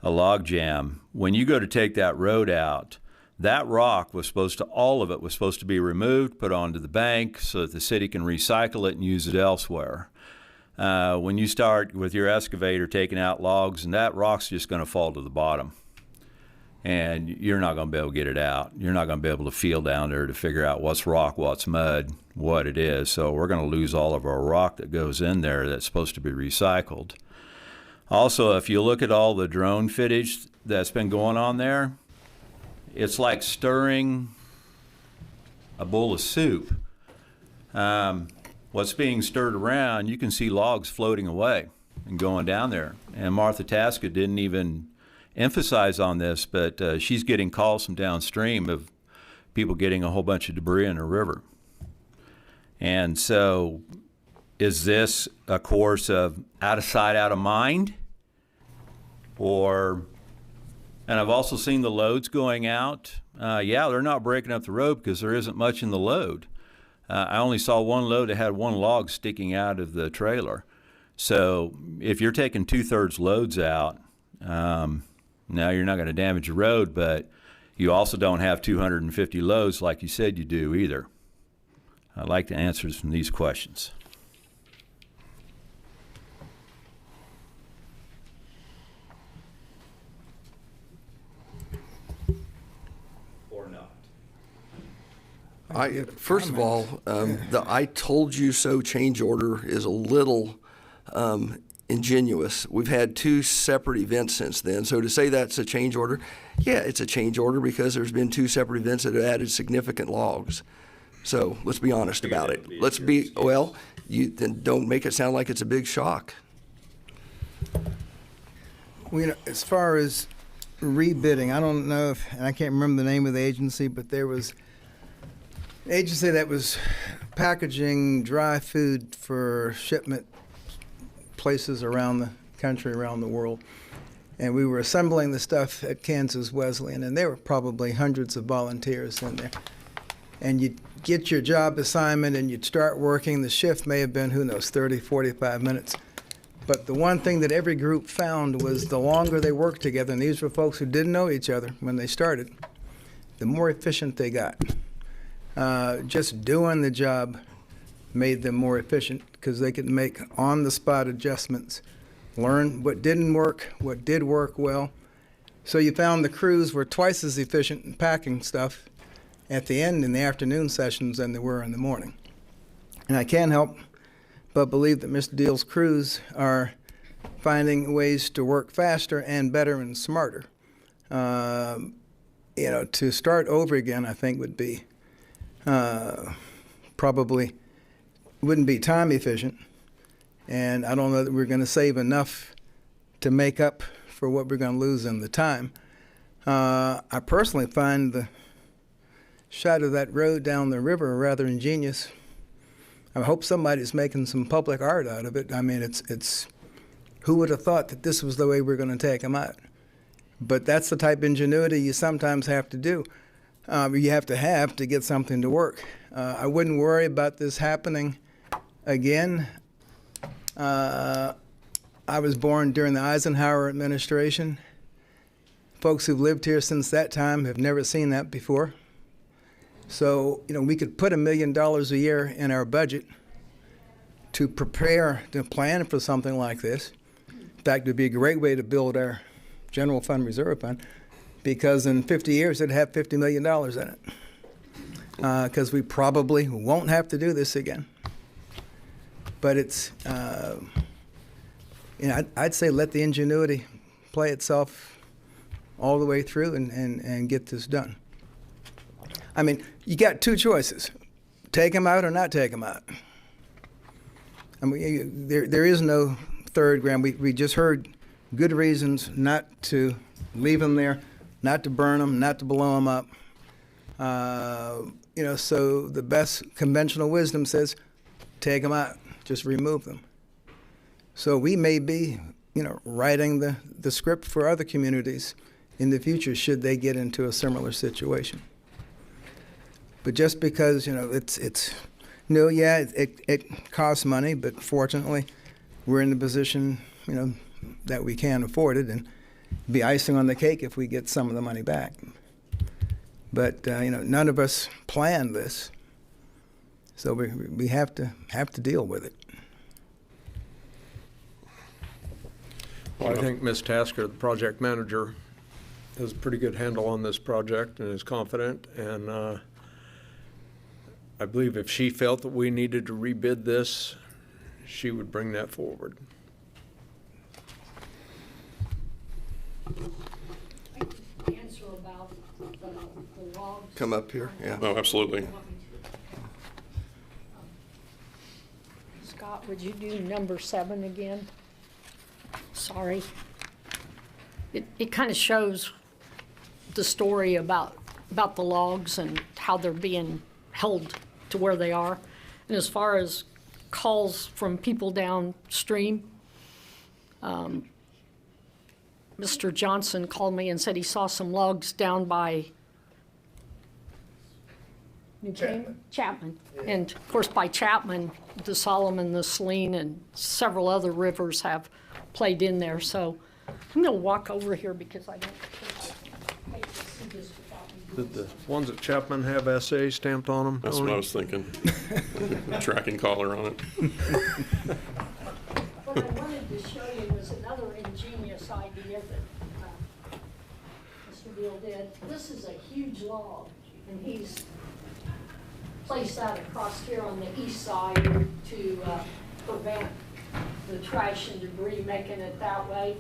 a log jam. When you go to take that road out, that rock all of it was supposed to be removed, put onto the bank so that the city can recycle it and use it elsewhere. When you start with your excavator taking out logs, and that rock's just going to fall to the bottom. And you're not going to be able to get it out. You're not going to be able to feel down there to figure out what's rock, what's mud, what it is. So we're going to lose all of our rock that goes in there that's supposed to be recycled. Also, if you look at all the drone footage that's been going on there, it's like stirring a bowl of soup. What's being stirred around, you can see logs floating away and going down there. And Martha Taska didn't even emphasize on this, but she's getting calls from downstream of people getting a whole bunch of debris in the river. And so is this a course of out of sight, out of mind? And I've also seen the loads going out. Yeah, they're not breaking up the road because there isn't much in the load. I only saw one load that had one log sticking out of the trailer. So if you're taking 2/3 loads out, now you're not going to damage the road, but you also don't have 250 loads like you said you do either. I'd like the answers from these questions. Or not. First of all, the "I told you so" change order is a little ingenuous. We've had 2 separate events since then. So to say that's a change order, yeah, it's a change order because there's been 2 separate events that have added significant logs. So let's be honest about it. Then don't make it sound like it's a big shock. Well, as far as rebidding, I don't know and I can't remember the name of the agency, but there was an agency that was packaging dry food for shipment places around the country, around the world. And we were assembling the stuff at Kansas Wesleyan, and there were probably hundreds of volunteers in there. And you'd get your job assignment and you'd start working. The shift may have been, 30, 45 minutes. But the one thing that every group found was the longer they worked together, and these were folks who didn't know each other when they started, the more efficient they got. Just doing the job made them more efficient because they could make on-the-spot adjustments, learn what didn't work, what did work well. So you found the crews were twice as efficient in packing stuff at the end in the afternoon sessions than they were in the morning. And I can't help but believe that Mr. Deal's crews are finding ways to work faster and better and smarter. To start over again, I think would be probably wouldn't be time efficient, and I don't know that we're going to save enough to make up for what we're going to lose in the time. I personally find the shot of that road down the river rather ingenious. I hope somebody's making some public art out of it. I mean, it's who would have thought that this was the way we're going to take them out? But that's the type of ingenuity you sometimes have to do. You have to get something to work. I wouldn't worry about this happening again. I was born during the Eisenhower administration. Folks who've lived here since that time have never seen that before. So, we could put $1 million a year in our budget to prepare, to plan for something like this. In fact, it would be a great way to build our general fund reserve fund, because in 50 years it'd have $50 million in it. Because we probably won't have to do this again. But it's, I'd say let the ingenuity play itself all the way through and get this done. I mean, you got 2 choices: take them out or not take them out. I mean, there is no third ground. We just heard good reasons not to leave them there, not to burn them, not to blow them up. So the best conventional wisdom says, take them out, just remove them. So we may be, writing the script for other communities in the future should they get into a similar situation. But just because, it costs money, but fortunately we're in the position, that we can afford it, and be icing on the cake if we get some of the money back. But, none of us planned this, so we have to deal with it. Well, I think Ms. Tasker, the project manager, has a pretty good handle on this project and is confident, and I believe if she felt that we needed to rebid this, she would bring that forward. answer about the logs. Come up here, yeah. Oh, absolutely. Scott, would you do number 7 again? Sorry. It kind of shows the story about the logs and how they're being held to where they are. And as far as calls from people downstream, Mr. Johnson called me and said he saw some logs down by Chapman. And of course, by Chapman, the Solomon, the Salina, and several other rivers have played in there. So I'm going to walk over here because I don't think I can see this without me. Did the ones at Chapman have SA stamped on them? That's what I was thinking. Tracking collar on it. What I wanted to show you was another ingenious idea that Mr. Deal did. This is a huge log, and he's placed that across here on the east side to prevent the trash and debris making it that way.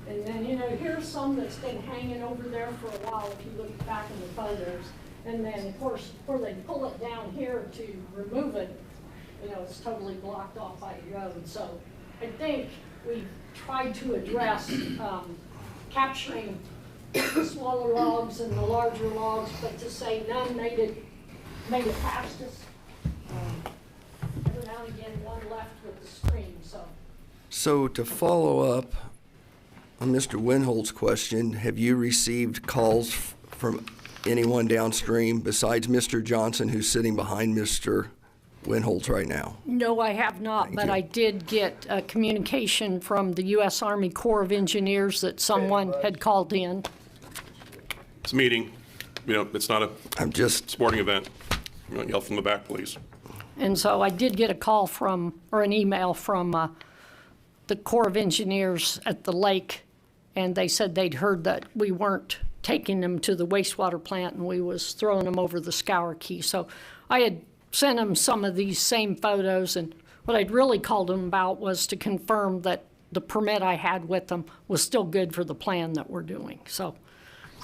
And then, you know, here's some that's been hanging over there for a while if you look back in the photos. And then, of course, where they pull it down here to remove it, you know, it's totally blocked off by the road. So I think we've tried to address capturing the smaller logs and the larger logs, but to say none made it past us. Every now and again, one left with the stream, so. So to follow up on Mr. Winholt's question, have you received calls from anyone downstream besides Mr. Johnson, who's sitting behind Mr. Winholt right now? No, I have not, but I did get a communication from the U.S. Army Corps of Engineers that someone had called in. It's a meeting. You know, it's not a sporting event. You don't yell from the back, please. And so I did get a call from, or an email from the Corps of Engineers at the lake, and they said they'd heard that we weren't taking them to the wastewater plant and we was throwing them over the scour key. So I had sent them some of these same photos, and what I'd really called them about was to confirm that the permit I had with them was still good for the plan that we're doing. So,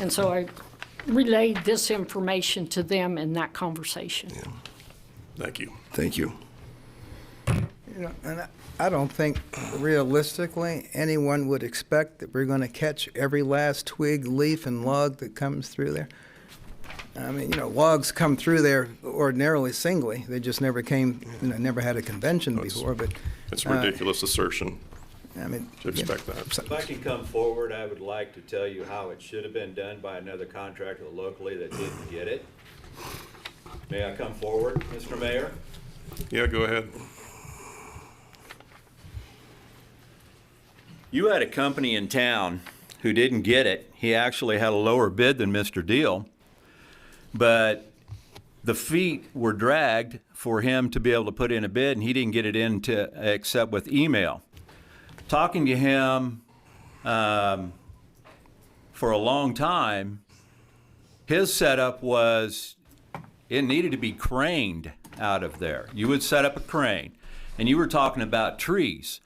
and so I relayed this information to them in that conversation. Yeah. Thank you. Thank you. You know, and I don't think realistically anyone would expect that we're going to catch every last twig, leaf, and log that comes through there. I mean, you know, logs come through there ordinarily singly. They just never came, you know, never had a convention before. But it's a ridiculous assertion. I mean, to expect that. If I can come forward, I would like to tell you how it should have been done by another contractor locally that didn't get it. May I come forward, Mr. Mayor? Yeah, go ahead. You had a company in town who didn't get it. He actually had a lower bid than Mr. Deal, but the feet were dragged for him to be able to put in a bid, and he didn't get it in except with email. Talking to him for a long time, his setup was it needed to be craned out of there. You would set up a crane, and you were talking about trees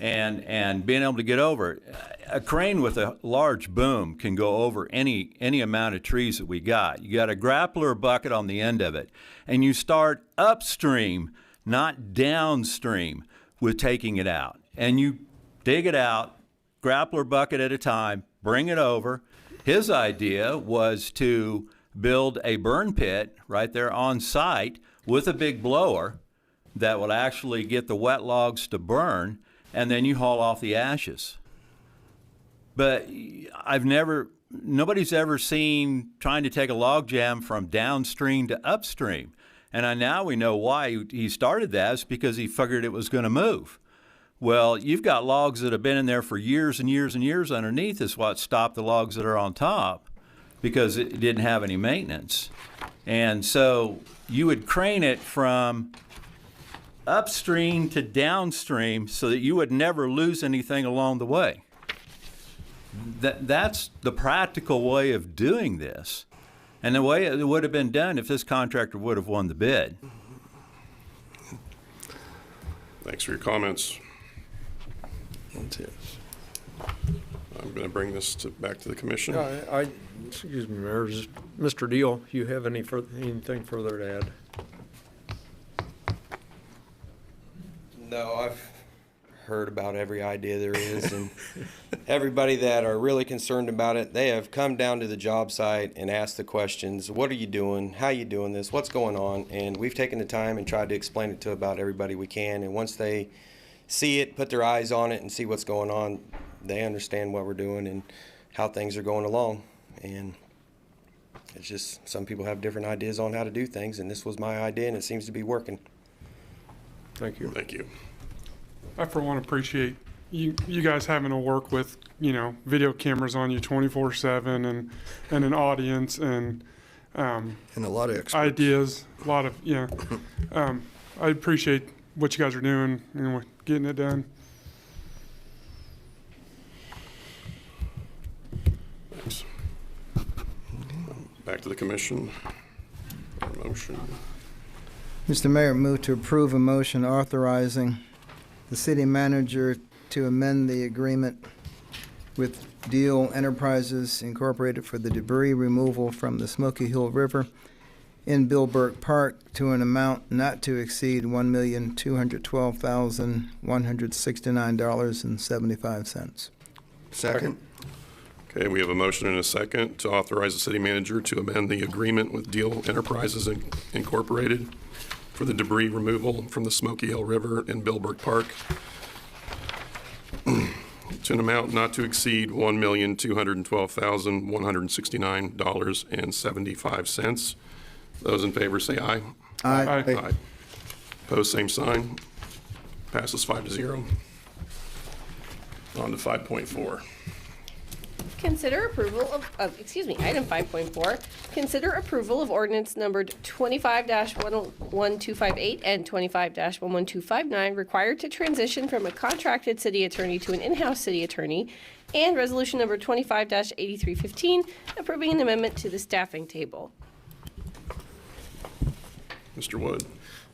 and being able to get over. A crane with a large boom can go over any amount of trees that we got. You got a grappler bucket on the end of it, and you start upstream, not downstream, with taking it out. And you dig it out, grappler bucket at a time, bring it over. His idea was to build a burn pit right there on site with a big blower that will actually get the wet logs to burn, and then you haul off the ashes. But nobody's ever seen trying to take a log jam from downstream to upstream. And now we know why he started that. It's because he figured it was going to move. Well, you've got logs that have been in there for years and years and years underneath is what stopped the logs that are on top, because it didn't have any maintenance. And so you would crane it from upstream to downstream so that you would never lose anything along the way. That's the practical way of doing this, and the way it would have been done if this contractor would have won the bid. Thanks for your comments. I'm going to bring this back to the commission. Excuse me, Mayor, Mr. Deal, you have anything further to add? No, I've heard about every idea there is, and everybody that are really concerned about it, they have come down to the job site and asked the questions, what are you doing, how are you doing this, what's going on, and we've taken the time and tried to explain it to about everybody we can, and once they see it, put their eyes on it and see what's going on, they understand what we're doing and how things are going along. And it's just some people have different ideas on how to do things, and this was my idea, and it seems to be working. Thank you. Thank you. I, for one, appreciate you guys having to work with, video cameras on you 24/7 and an audience and a lot of experts. ideas, a lot of, I appreciate what you guys are doing and getting it done. Thanks. Back to the commission. Motion. Mr. Mayor, move to approve a motion authorizing the city manager to amend the agreement with Deal Enterprises Incorporated for the debris removal from the Smoky Hill River in Wilbur Park to an amount not to exceed $1,212,169.75. Second. Okay, we have a motion and a second to authorize the city manager to amend the agreement with Deal Enterprises Incorporated for the debris removal from the Smoky Hill River in Wilbur Park to an amount not to exceed $1,212,169.75. Those in favor say aye. Aye. Aye. Opposed, same sign. Passes 5-0. On to 5.4. Consider approval of item 5.4, consider approval of ordinance numbered 25-11258 and 25-11259 required to transition from a contracted city attorney to an in-house city attorney, and resolution number 25-8315 approving an amendment to the staffing table. Mr. Wood.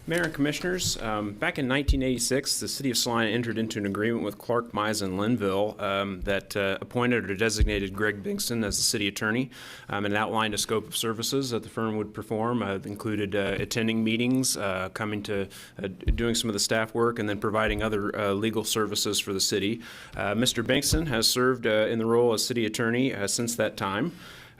Mayor and Commissioners, back in 1986, the City of Salina entered into an agreement with Clark Mize and Linville that appointed or designated Greg Bingston as the city attorney, and outlined a scope of services that the firm would perform. It included attending meetings, coming to doing some of the staff work, and then providing other legal services for the city. Mr. Bingston has served in the role as city attorney since that time.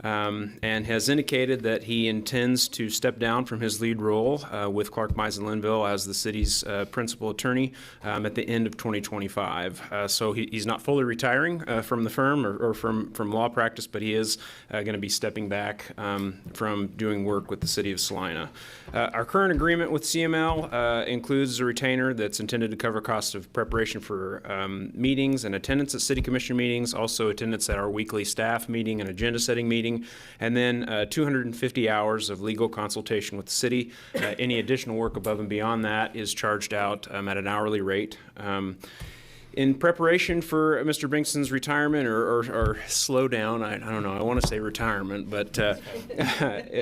And has indicated that he intends to step down from his lead role with Clark Mize and Linville as the city's principal attorney at the end of 2025. So he's not fully retiring from the firm or from law practice, but he is going to be stepping back from doing work with the city of Salina. Our current agreement with CML includes a retainer that's intended to cover costs of preparation for meetings and attendance at city commission meetings, also attendance at our weekly staff meeting and agenda setting meeting, and then 250 hours of legal consultation with the city. Any additional work above and beyond that is charged out at an hourly rate. In preparation for Mr. Bingston's retirement or slow down, I don't know, I want to say retirement, but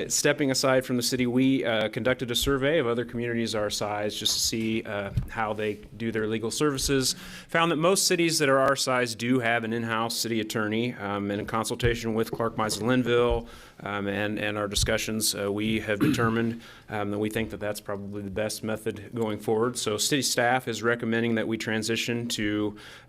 stepping aside from the city, we conducted a survey of other communities our size just to see how they do their legal services. Found that most cities that are our size do have an in-house city attorney, and in consultation with Clark Mize and Linville and our discussions, we have determined that we think that that's probably the best method going forward. So city staff is recommending that we transition to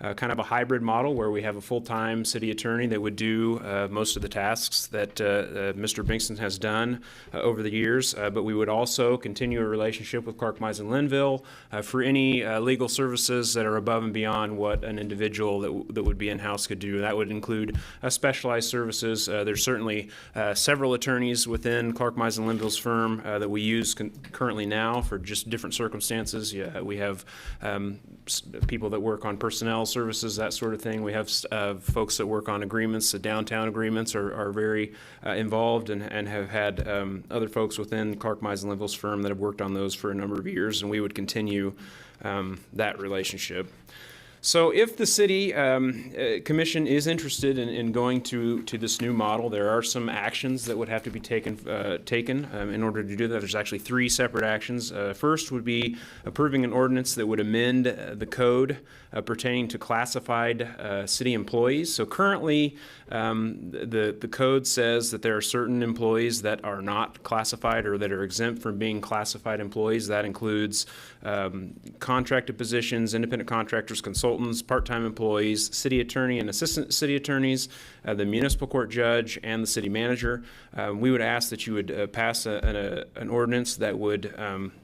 kind of a hybrid model where we have a full-time city attorney that would do most of the tasks that Mr. Bingston has done over the years, but we would also continue a relationship with Clark Mize and Linville for any legal services that are above and beyond what an individual that would be in-house could do. That would include specialized services. There's certainly several attorneys within Clark Mize and Linville's firm that we use currently now for just different circumstances. Yeah, we have people that work on personnel services, that sort of thing. We have folks that work on agreements. The downtown agreements are very involved and have had other folks within Clark Mize and Linville's firm that have worked on those for a number of years, and we would continue that relationship. So if the city commission is interested in going to this new model, there are some actions that would have to be taken in order to do that. There's actually 3 separate actions. First would be approving an ordinance that would amend the code pertaining to classified city employees. So currently, the code says that there are certain employees that are not classified or that are exempt from being classified employees. That includes contracted positions, independent contractors, consultants, part-time employees, city attorney and assistant city attorneys, the municipal court judge, and the city manager. We would ask that you would pass an ordinance that would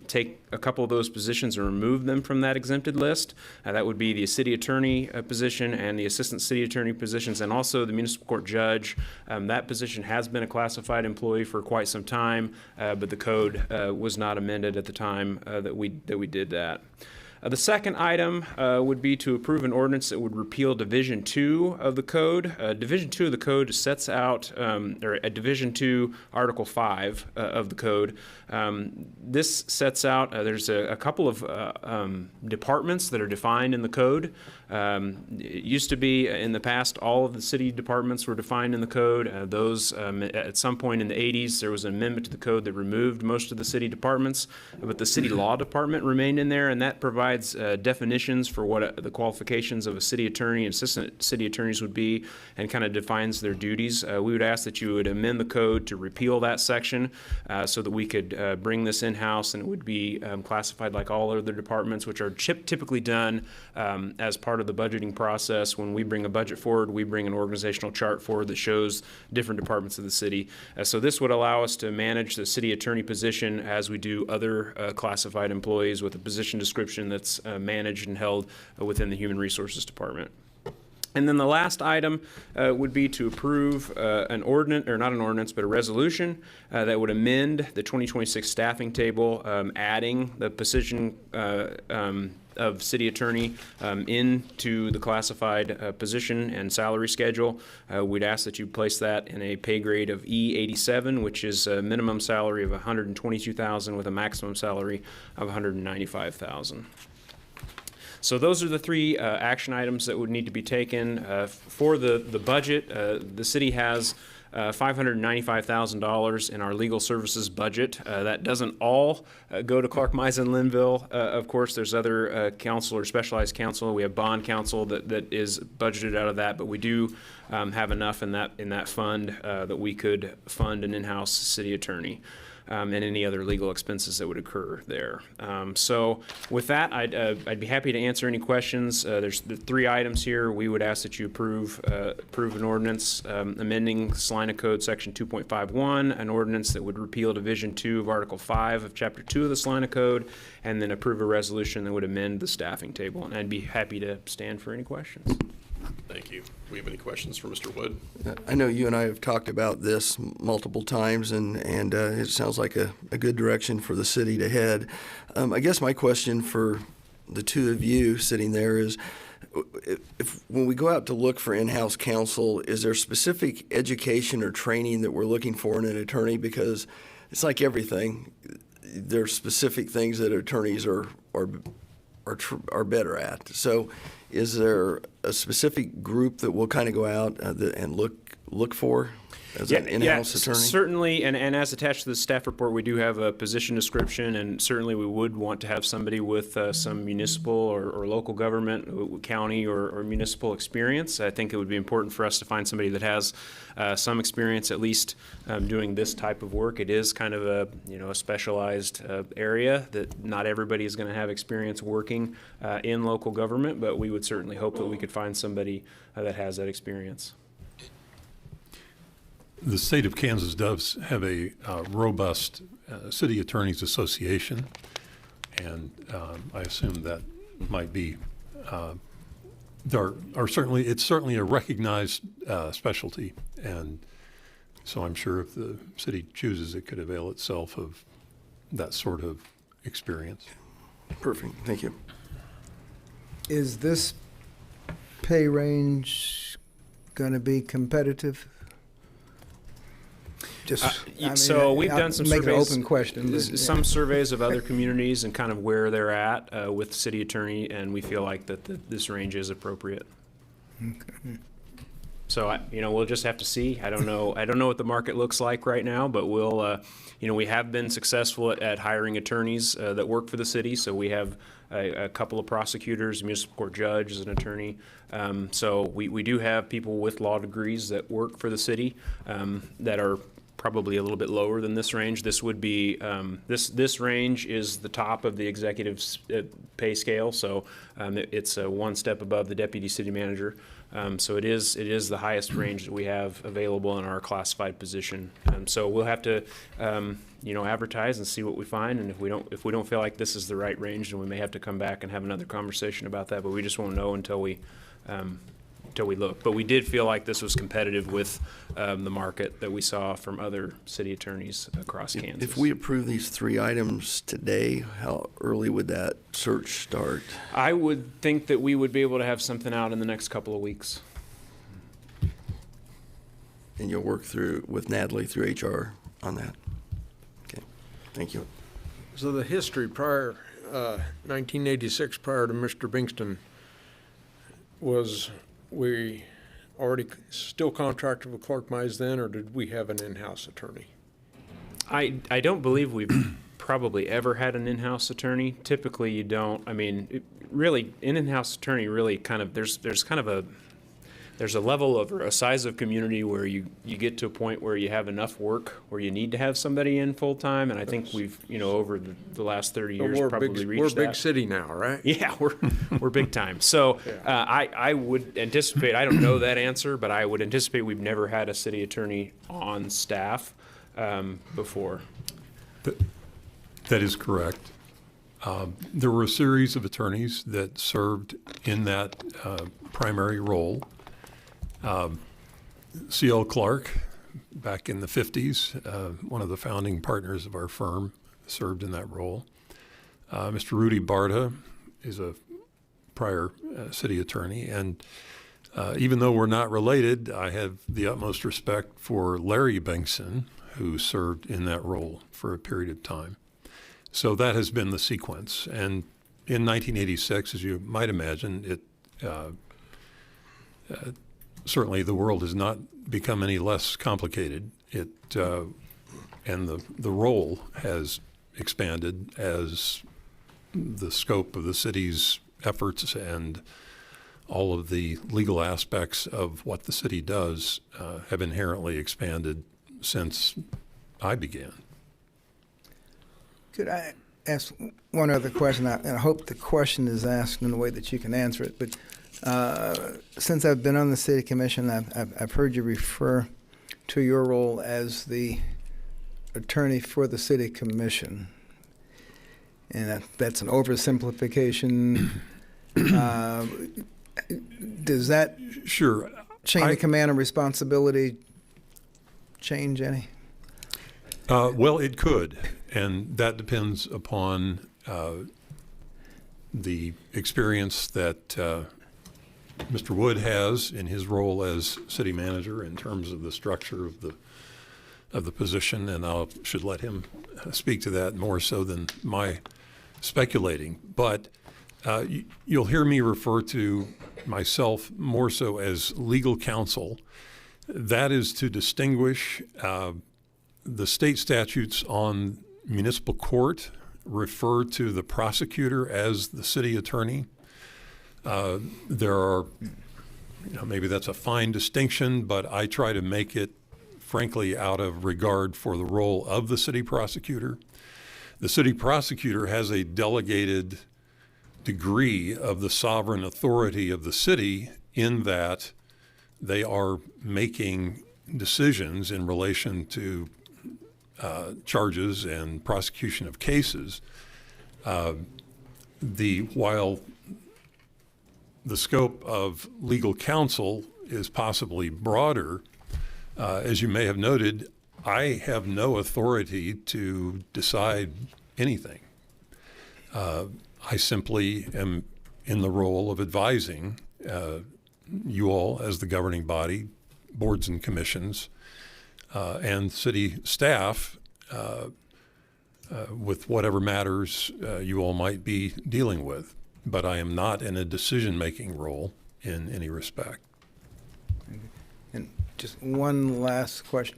take a couple of those positions and remove them from that exempted list. That would be the city attorney position and the assistant city attorney positions, and also the municipal court judge. That position has been a classified employee for quite some time, but the code was not amended at the time that we did that. The second item would be to approve an ordinance that would repeal Division 2 of the code. Division 2 of the code sets out, or Division 2, Article 5 of the code. This sets out, there's a couple of departments that are defined in the code. It used to be in the past, all of the city departments were defined in the code. Those, at some point in the 80s, there was an amendment to the code that removed most of the city departments, but the city law department remained in there, and that provides definitions for what the qualifications of a city attorney and assistant city attorneys would be, and kind of defines their duties. We would ask that you would amend the code to repeal that section so that we could bring this in-house, and it would be classified like all other departments, which are typically done as part of the budgeting process. When we bring a budget forward, we bring an organizational chart forward that shows different departments of the city. So this would allow us to manage the city attorney position as we do other classified employees with a position description that's managed and held within the Human Resources Department. And then the last item would be to approve an ordinance, or not an ordinance, but a resolution that would amend the 2026 staffing table, adding the position of city attorney into the classified position and salary schedule. We'd ask that you place that in a pay grade of E87, which is a minimum salary of $122,000 with a maximum salary of $195,000. So those are the 3 action items that would need to be taken. For the budget, the city has $595,000 in our legal services budget. That doesn't all go to Clark Misen Linville. Of course, there's other counsel or specialized counsel. We have bond counsel that is budgeted out of that, but we do have enough in that fund that we could fund an in-house city attorney. And any other legal expenses that would occur there. So with that, I'd be happy to answer any questions. There's the 3 items here. We would ask that you approve an ordinance amending Salina Code Section 2.51, an ordinance that would repeal Division 2 of Article 5 of Chapter 2 of the Salina Code, and then approve a resolution that would amend the staffing table. And I'd be happy to stand for any questions. Thank you. Do we have any questions for Mr. Wood? I know you and I have talked about this multiple times, and it sounds like a good direction for the city to head. I guess my question for the 2 of you sitting there is, when we go out to look for in-house counsel, is there specific education or training that we're looking for in an attorney? Because it's like everything. There are specific things that attorneys are better at. So is there a specific group that we'll kind of go out and look for as an in-house attorney? Certainly, and as attached to the staff report, we do have a position description, and certainly we would want to have somebody with some municipal or local government, county or municipal experience. I think it would be important for us to find somebody that has some experience, at least doing this type of work. It is kind of a specialized area that not everybody is going to have experience working in local government, but we would certainly hope that we could find somebody that has that experience. The state of Kansas does have a robust city attorneys association, and I assume that might be it's certainly a recognized specialty, and so I'm sure if the city chooses, it could avail itself of that sort of experience. Perfect. Thank you. Is this pay range going to be competitive? We've done some make surveys. An open question. But, some surveys of other communities and kind of where they're at with the city attorney, and we feel like that this range is appropriate. Okay. So we'll just have to see. I don't know what the market looks like right now, but we'll, we have been successful at hiring attorneys that work for the city. So we have a couple of prosecutors, a municipal court judge as an attorney. So we do have people with law degrees that work for the city that are probably a little bit lower than this range. This would be this range is the top of the executive's pay scale. So it's one step above the deputy city manager. So it is the highest range that we have available in our classified position. So we'll have to advertise and see what we find, and if we don't feel like this is the right range, then we may have to come back and have another conversation about that. But we just won't know until we look. But we did feel like this was competitive with the market that we saw from other city attorneys across Kansas. If we approve these 3 items today, how early would that search start? I would think that we would be able to have something out in the next couple of weeks. And you'll work with Natalie through HR on that? Okay, thank you. So the history prior, 1986, prior to Mr. Bingston, was we already still contracted with Clark Mize then, or did we have an in-house attorney? I don't believe we've probably ever had an in-house attorney. Typically, you don't. I mean, really, an in-house attorney really kind of there's a level of a size of community where you get to a point where you have enough work where you need to have somebody in full time, and I think we've over the last 30 years probably reached that. We're a big city now, right? Yeah, we're big time. So I would anticipate, I don't know that answer, but I would anticipate we've never had a city attorney on staff before. That is correct. There were a series of attorneys that served in that primary role. C.L. Clark, back in the 50s, one of the founding partners of our firm, served in that role. Mr. Rudy Barta is a prior city attorney, and even though we're not related, I have the utmost respect for Larry Bingston, who served in that role for a period of time. So that has been the sequence. And in 1986, as you might imagine, certainly the world has not become any less complicated. And the role has expanded as the scope of the city's efforts and all of the legal aspects of what the city does have inherently expanded since I began. Could I ask one other question? And I hope the question is asked in a way that you can answer it. But since I've been on the city commission, I've heard you refer to your role as the attorney for the city commission. And that's an oversimplification. Does that chain of command and responsibility change any? Well, it could, and that depends upon the experience that Mr. Wood has in his role as city manager in terms of the structure of the position, and I should let him speak to that more so than my speculating. But you'll hear me refer to myself more so as legal counsel. That is to distinguish the state statutes on municipal court refer to the prosecutor as the city attorney. There are, maybe that's a fine distinction, but I try to make it, frankly, out of regard for the role of the city prosecutor. The city prosecutor has a delegated degree of the sovereign authority of the city in that they are making decisions in relation to charges and prosecution of cases. While the scope of legal counsel is possibly broader, as you may have noted, I have no authority to decide anything. I simply am in the role of advising you all as the governing body, boards and commissions, and city staff with whatever matters you all might be dealing with. But I am not in a decision-making role in any respect. And just one last question.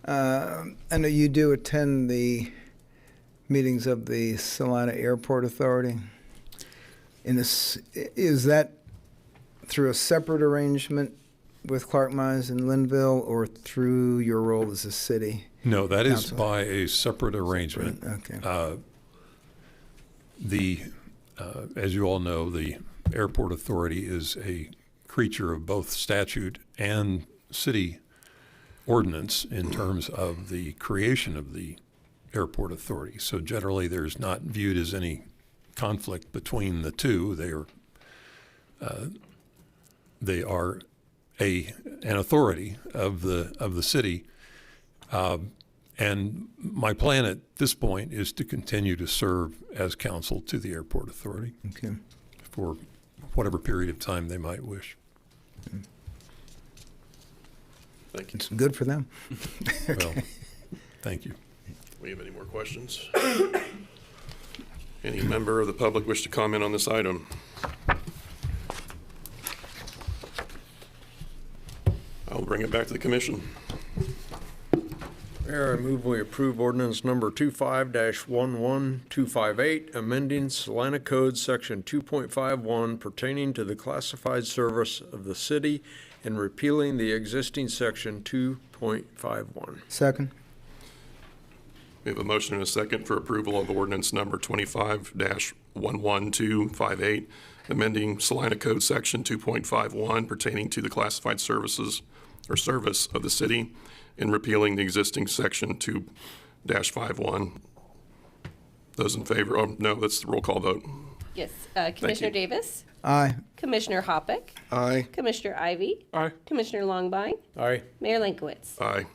I know you do attend the meetings of the Salina Airport Authority. Is that through a separate arrangement with Clark Mines and Linville, or through your role as a city? No, that is council? by a separate arrangement. Okay. As you all know, the Airport Authority is a creature of both statute and city ordinance in terms of the creation of the Airport Authority. So generally, there's not viewed as any conflict between the two. They are an authority of the city. And my plan at this point is to continue to serve as counsel to the Airport Authority for whatever period of time they might wish. Thank you. It's good for them. Well, thank you. We have any more questions? Any member of the public wish to comment on this item? I'll bring it back to the commission. Mayor, I move we approve ordinance number 25-11258, amending Salina Code Section 2.51 pertaining to the classified service of the city and repealing the existing Section 2.51. Second. We have a motion and a second for approval of ordinance number 25-11258, amending Salina Code Section 2.51 pertaining to the classified services or service of the city and repealing the existing Section 2-51. Those in favor? Oh, no, that's the roll call vote. Yes. Commissioner Davis? Aye. Commissioner Hoppick? Aye. Commissioner Ivy? Aye. Commissioner Longbine? Aye. Mayor Linkowitz? Aye.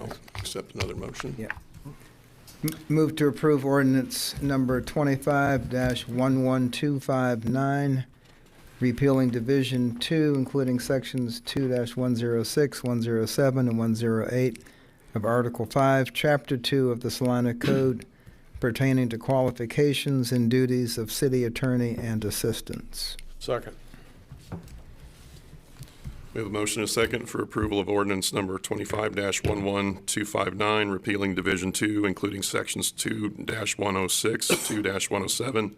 I'll accept another motion. Yeah. Move to approve ordinance number 25-11259, repealing Division 2, including sections 2-106, 107, and 108 of Article 5, Chapter 2 of the Salina Code pertaining to qualifications and duties of city attorney and assistants. Second. We have a motion and a second for approval of ordinance number 25-11259, repealing Division 2, including sections 2-106, 2-107, and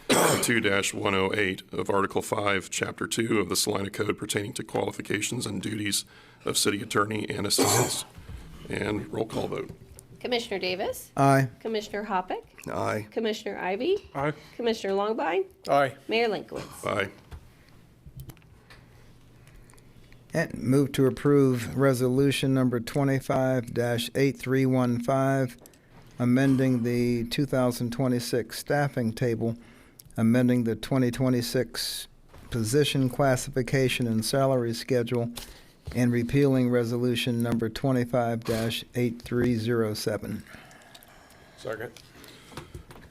2-108 of Article 5, Chapter 2 of the Salina Code pertaining to qualifications and duties of city attorney and assistants. And roll call vote. Commissioner Davis? Aye. Commissioner Hoppick? Aye. Commissioner Ivy? Aye. Commissioner Longbine? Aye. Mayor Linkowitz? Aye. And move to approve resolution number 25-8315, amending the 2026 staffing table, amending the 2026 position classification and salary schedule, and repealing resolution number 25-8307. Second.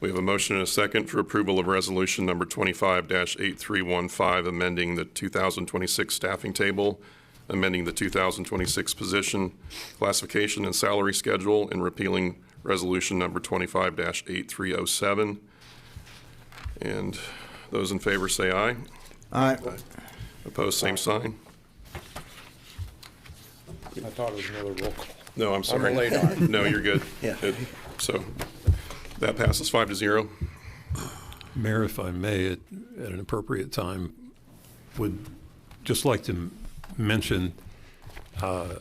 We have a motion and a second for approval of resolution number 25-8315, amending the 2026 staffing table, amending the 2026 position classification and salary schedule, and repealing resolution number 25-8307. And those in favor say aye. Aye. Opposed, same sign. I thought it was another roll call. No, I'm sorry. I'm a late aye. No, you're good. Yeah. So that passes 5-0. Mayor, if I may, at an appropriate time, would just like to mention, as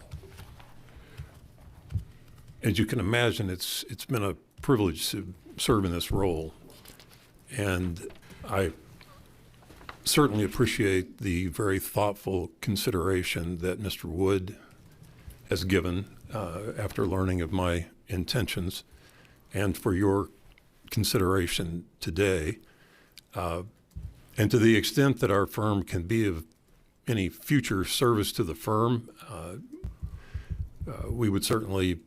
you can imagine, it's been a privilege to serve in this role, and I certainly appreciate the very thoughtful consideration that Mr. Wood has given after learning of my intentions, and for your consideration today. And to the extent that our firm can be of any future service to the firm, we would certainly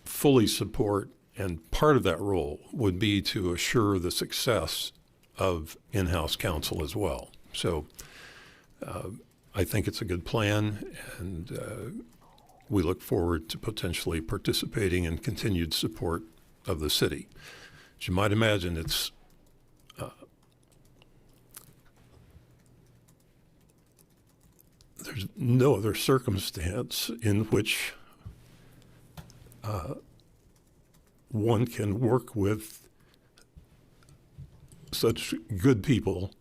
fully support, and part of that role would be to assure the success of in-house counsel as well. So I think it's a good plan, and we look forward to potentially participating in continued support of the city. As you might imagine, it's there's no other circumstance in which one can work with such good people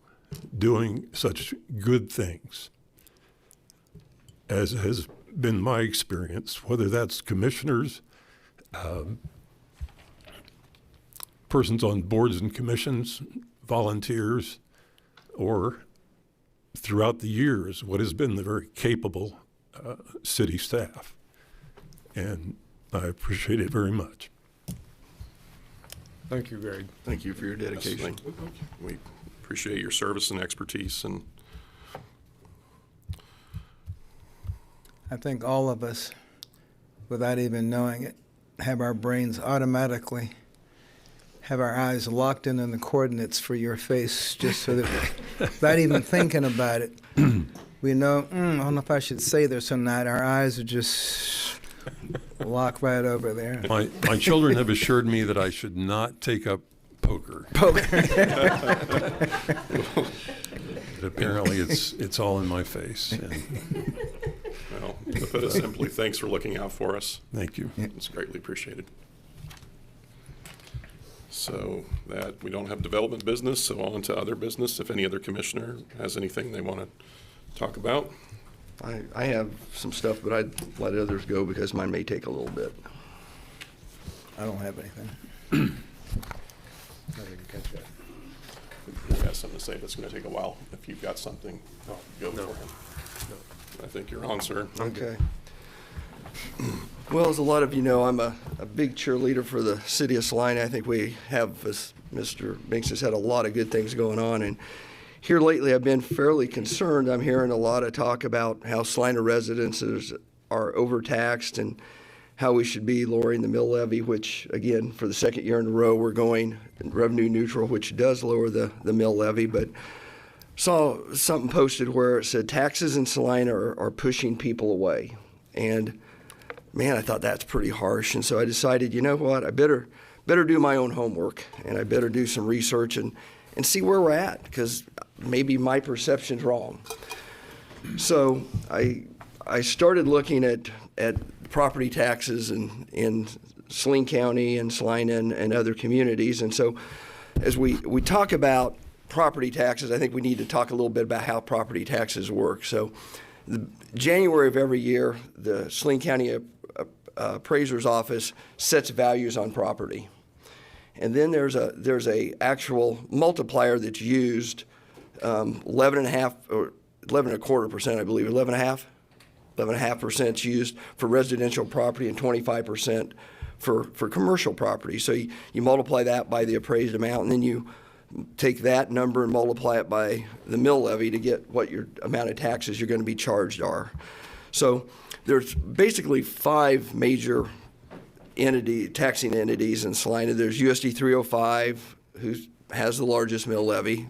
doing such good things, as has been my experience, whether that's commissioners, persons on boards and commissions, volunteers, or throughout the years, what has been the very capable city staff. And I appreciate it very much. Thank you, Greg. Thank you for your dedication. We appreciate your service and expertise. And I think all of us, without even knowing it, have our brains automatically have our eyes locked in on the coordinates for your face, just so that without even thinking about it, we know, I don't know if I should say this or not. Our eyes are just locked right over there. My children have assured me that I should not take up poker. Poker. But apparently it's all in my face. And well, to put it simply, thanks for looking out for us. Thank you. It's greatly appreciated. So that we don't have development business, so on to other business. If any other commissioner has anything they want to talk about. I have some stuff, but I'd let others go because mine may take a little bit. I don't have anything. I didn't catch that. If you have something to say, that's going to take a while. If you've got something, go for it. I think you're on, sir. Okay. Well, as a lot of you know, I'm a big cheerleader for the city of Salina. I think we have, as Mr. Binks has had, a lot of good things going on. And here lately, I've been fairly concerned. I'm hearing a lot of talk about how Salina residences are overtaxed and how we should be lowering the mill levy, which, again, for the second year in a row, we're going revenue neutral, which does lower the mill levy. But saw something posted where it said taxes in Salina are pushing people away. And man, I thought that's pretty harsh. And so I decided, you know what, I better do my own homework, and I better do some research and see where we're at, because maybe my perception's wrong. So I started looking at property taxes in Saline County and Salina and other communities. And so as we talk about property taxes, I think we need to talk a little bit about how property taxes work. So January of every year, the Saline County Appraiser's Office sets values on property. And then there's a actual multiplier that's used, 11.5 or 11.25%, I believe, 11.5% used for residential property and 25% for commercial property. So you multiply that by the appraised amount, and then you take that number and multiply it by the mill levy to get what your amount of taxes you're going to be charged are. So there's basically 5 major taxing entities in Salina. There's USD 305, who has the largest mill levy,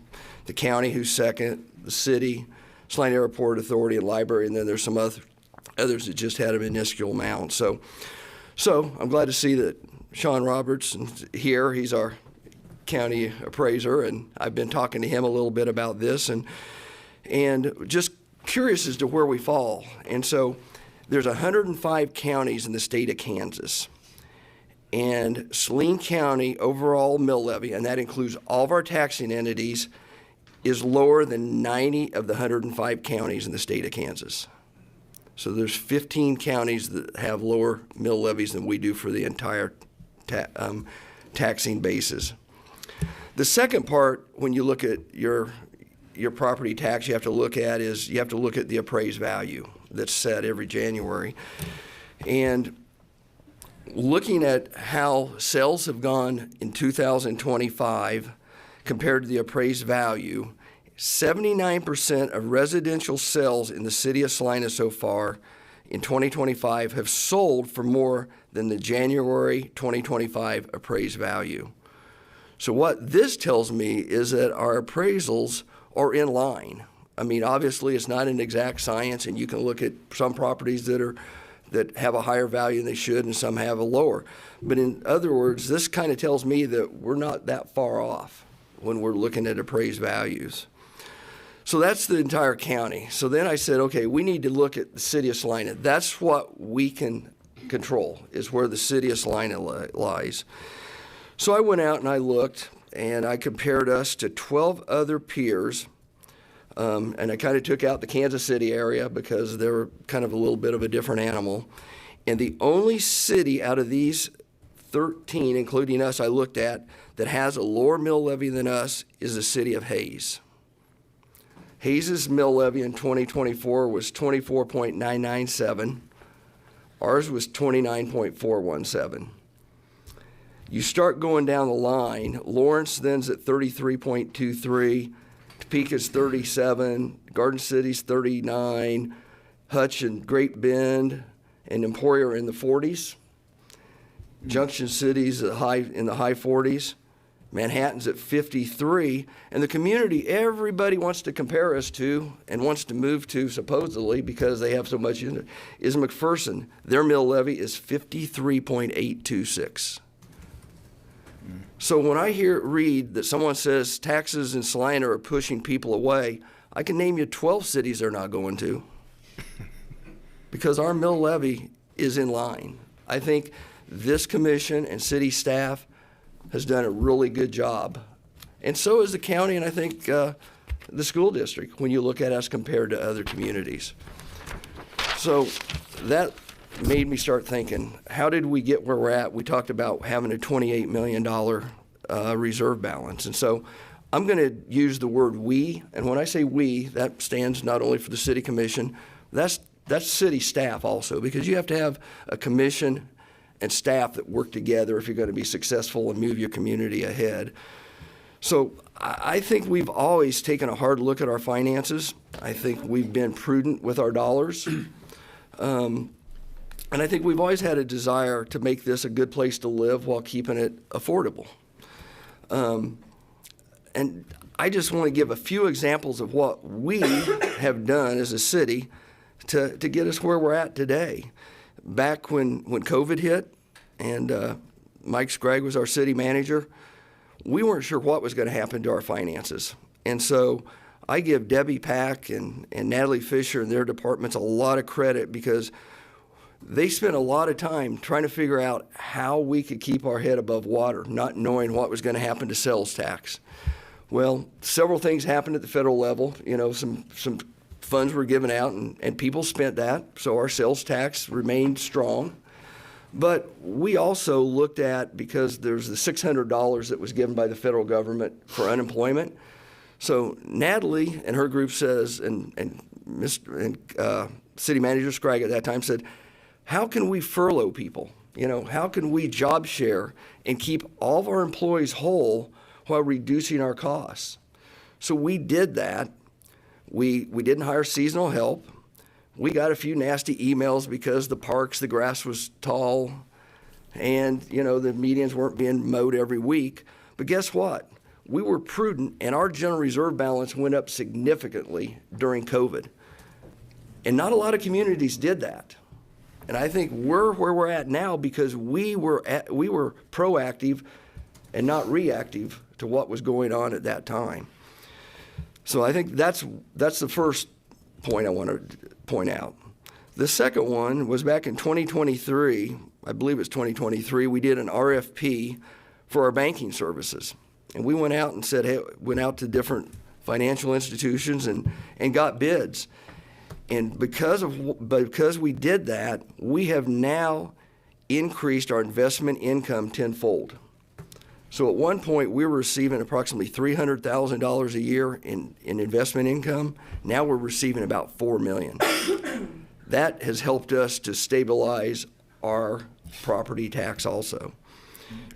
the county, who's second, the city, Salina Airport Authority, and library, and then there's some others that just had a minuscule amount. So I'm glad to see that Sean Roberts is here. He's our county appraiser, and I've been talking to him a little bit about this, and just curious as to where we fall. And so there's 105 counties in the state of Kansas. And Saline County overall mill levy, and that includes all of our taxing entities, is lower than 90 of the 105 counties in the state of Kansas. So there's 15 counties that have lower mill levies than we do for the entire taxing basis. The second part, when you look at your property tax, you have to look at the appraised value that's set every January. And looking at how sales have gone in 2025 compared to the appraised value, 79% of residential sales in the city of Salina so far in 2025 have sold for more than the January 2025 appraised value. So what this tells me is that our appraisals are in line. I mean, obviously, it's not an exact science, and you can look at some properties that have a higher value than they should, and some have a lower. But in other words, this kind of tells me that we're not that far off when we're looking at appraised values. So that's the entire county. So then I said, okay, we need to look at the city of Salina. That's what we can control, is where the city of Salina lies. So I went out and I looked, and I compared us to 12 other peers. And I kind of took out the Kansas City area because they're kind of a little bit of a different animal. And the only city out of these 13, including us, I looked at, that has a lower mill levy than us is the city of Hayes. Hayes's mill levy in 2024 was 24.997. Ours was 29.417. You start going down the line, Lawrence then's at 33.23, Topeka's 37, Garden City's 39, Hutch and Great Bend and Emporia are in the 40s. Junction City's in the high 40s. Manhattan's at 53, and the community everybody wants to compare us to and wants to move to, supposedly, because they have so much in it, is McPherson. Their mill levy is 53.826. So when I read that someone says taxes in Salina are pushing people away, I can name you 12 cities they're not going to, because our mill levy is in line. I think this commission and city staff has done a really good job. And so is the county, and I think the school district, when you look at us compared to other communities. So that made me start thinking, how did we get where we're at? We talked about having a $28 million reserve balance. And so I'm going to use the word we, and when I say we, that stands not only for the city commission, that's city staff also, because you have to have a commission and staff that work together if you're going to be successful and move your community ahead. So I think we've always taken a hard look at our finances. I think we've been prudent with our dollars. And I think we've always had a desire to make this a good place to live while keeping it affordable. And I just want to give a few examples of what we have done as a city to get us where we're at today. Back when COVID hit and Mike Scragg was our city manager, we weren't sure what was going to happen to our finances. And so I give Debbie Pack and Natalie Fisher and their departments a lot of credit, because they spent a lot of time trying to figure out how we could keep our head above water, not knowing what was going to happen to sales tax. Well, several things happened at the federal level. You know, some funds were given out and people spent that, so our sales tax remained strong. But we also looked at, because there's the $600 that was given by the federal government for unemployment. So Natalie and her group says, and City Manager Scragg at that time said, how can we furlough people? You know, how can we job share and keep all of our employees whole while reducing our costs? So we did that. We didn't hire seasonal help. We got a few nasty emails because the parks, the grass was tall, and, you know, the medians weren't being mowed every week. But guess what? We were prudent, and our general reserve balance went up significantly during COVID. And not a lot of communities did that. And I think we're where we're at now because we were proactive and not reactive to what was going on at that time. So I think that's the first point I want to point out. The second one was back in 2023, I believe it's 2023, we did an RFP for our banking services. And we went out and said, hey, went out to different financial institutions and got bids. And because we did that, we have now increased our investment income tenfold. So at one point, we were receiving approximately $300,000 a year in investment income. Now we're receiving about $4 million. That has helped us to stabilize our property tax also.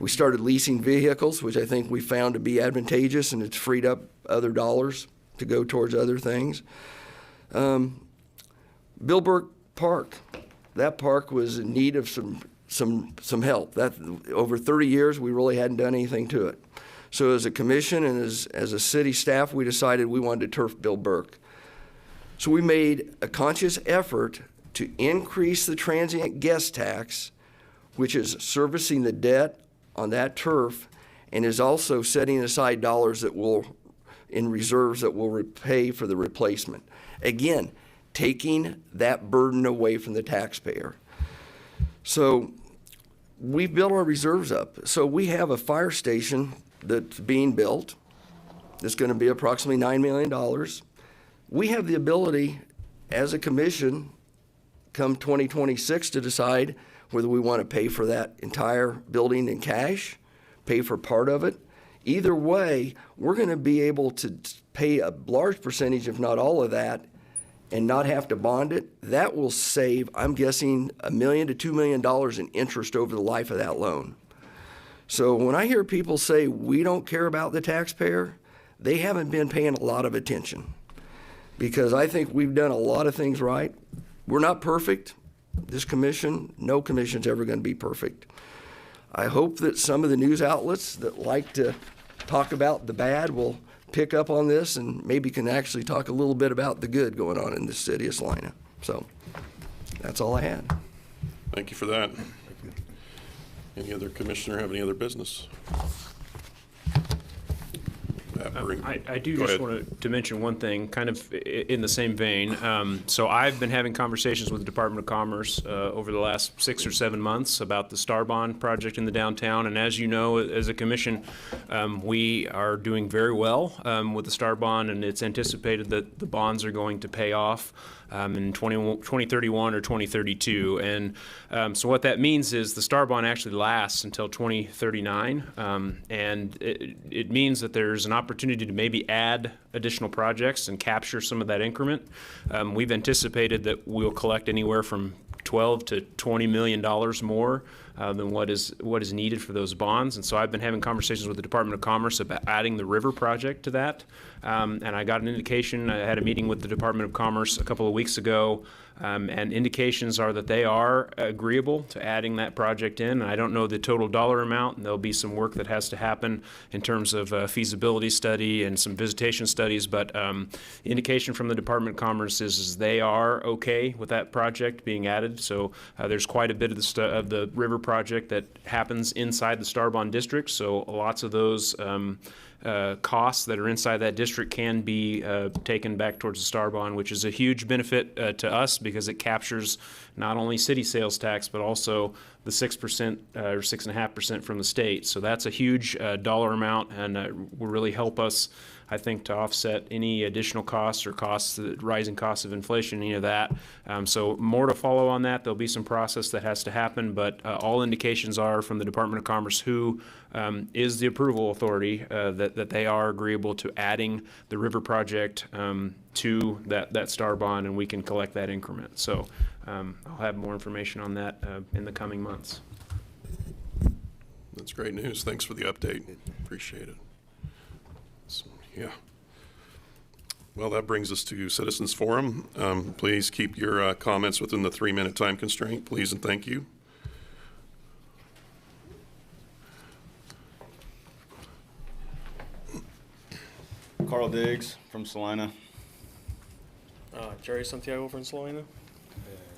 We started leasing vehicles, which I think we found to be advantageous, and it's freed up other dollars to go towards other things. Wilbur Park, that park was in need of some help. That over 30 years, we really hadn't done anything to it. So as a commission and as a city staff, we decided we wanted to turf Bill Burke. So we made a conscious effort to increase the transient guest tax, which is servicing the debt on that turf and is also setting aside dollars that will, in reserves that will pay for the replacement. Again, taking that burden away from the taxpayer. So we've built our reserves up. So we have a fire station that's being built. That's going to be approximately $9 million. We have the ability as a commission come 2026 to decide whether we want to pay for that entire building in cash, pay for part of it. Either way, we're going to be able to pay a large percentage, if not all of that, and not have to bond it. That will save, I'm guessing, $1 million to $2 million in interest over the life of that loan. So when I hear people say we don't care about the taxpayer, they haven't been paying a lot of attention, because I think we've done a lot of things right. We're not perfect. This commission, no commission's ever going to be perfect. I hope that some of the news outlets that like to talk about the bad will pick up on this and maybe can actually talk a little bit about the good going on in the city of Salina. So that's all I had. Thank you for that. Any other commissioner have any other business? I do just want to mention one thing, kind of in the same vein. So I've been having conversations with the Department of Commerce over the last 6 or 7 months about the Star Bond project in the downtown. And as you know, as a commission, we are doing very well with the Star Bond, and it's anticipated that the bonds are going to pay off in 2031 or 2032. And so what that means is the Star Bond actually lasts until 2039. And it means that there's an opportunity to maybe add additional projects and capture some of that increment. We've anticipated that we'll collect anywhere from $12 to $20 million more than what is needed for those bonds. And so I've been having conversations with the Department of Commerce about adding the river project to that. And I got an indication. I had a meeting with the Department of Commerce a couple of weeks ago, and indications are that they are agreeable to adding that project in. And I don't know the total dollar amount, and there'll be some work that has to happen in terms of a feasibility study and some visitation studies. But indication from the Department of Commerce is they are okay with that project being added. So there's quite a bit of the river project that happens inside the Star Bond district. So lots of those costs that are inside that district can be taken back towards the Star Bond, which is a huge benefit to us because it captures not only city sales tax but also the 6% or 6.5% from the state. So that's a huge dollar amount, and will really help us, I think, to offset any additional costs or rising costs of inflation, any of that. So more to follow on that. There'll be some process that has to happen, but all indications are from the Department of Commerce, who is the approval authority, that they are agreeable to adding the river project to that Star Bond, and we can collect that increment. So I'll have more information on that in the coming months. That's great news. Thanks for the update. Appreciate it. Yeah. Well, that brings us to Citizens Forum. Please keep your comments within the 3-minute time constraint, please, and thank you. Carl Diggs from Salina. Jerry Santiago from Salina.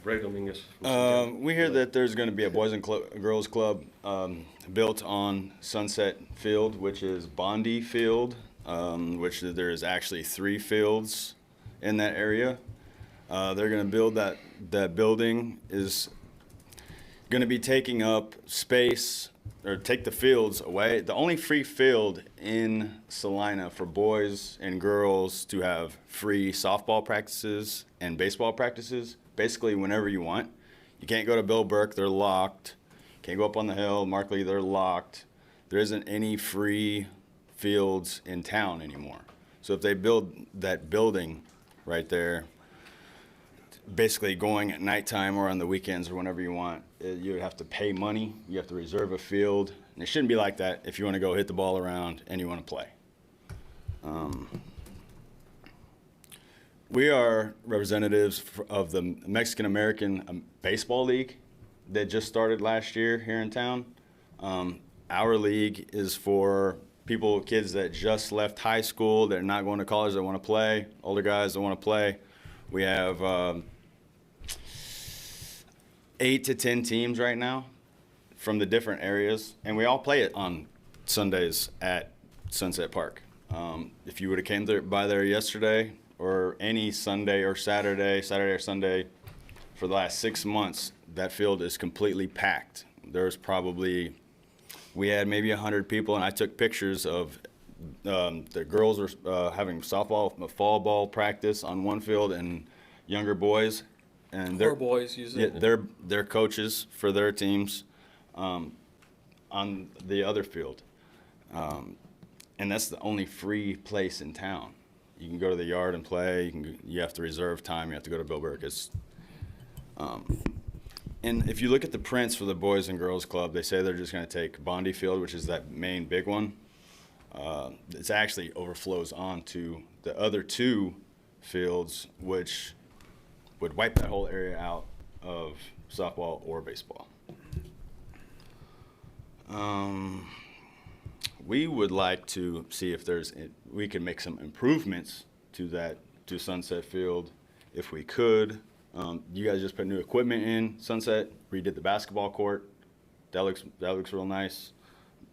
Ray Dominguez. We hear that there's going to be a Boys and Girls Club built on Sunset Field, which is Bondi Field, which there is actually 3 fields in that area. They're going to build that building is going to be taking up space, or take the fields away. The only free field in Salina for boys and girls to have free softball practices and baseball practices, basically whenever you want. You can't go to Bill Burke, they're locked. Can't go up on the hill, Markley, they're locked. There isn't any free fields in town anymore. So if they build that building right there, basically going at nighttime or on the weekends or whenever you want, you would have to pay money. You have to reserve a field. And it shouldn't be like that if you want to go hit the ball around and you want to play. We are representatives of the Mexican American Baseball League that just started last year here in town. Our league is for kids that just left high school, they're not going to college, that want to play, older guys that want to play. We have 8 to 10 teams right now from the different areas, and we all play it on Sundays at Sunset Park. If you would have came by there yesterday or any Sunday or Saturday or Sunday for the last 6 months, that field is completely packed. We had maybe 100 people, and I took pictures of the girls were having fall ball practice on one field, and younger boys, and they're coaches for their teams on the other field. And that's the only free place in town. You can go to the yard and play. You have to reserve time. You have to go to Wilbur. And if you look at the prints for the Boys and Girls Club, they say they're just going to take Bondi Field, which is that main big one. It actually overflows onto the other 2 fields, which would wipe that whole area out of softball or baseball. We would like to see if we can make some improvements to Sunset Field if we could. You guys just put new equipment in Sunset, redid the basketball court. That looks real nice.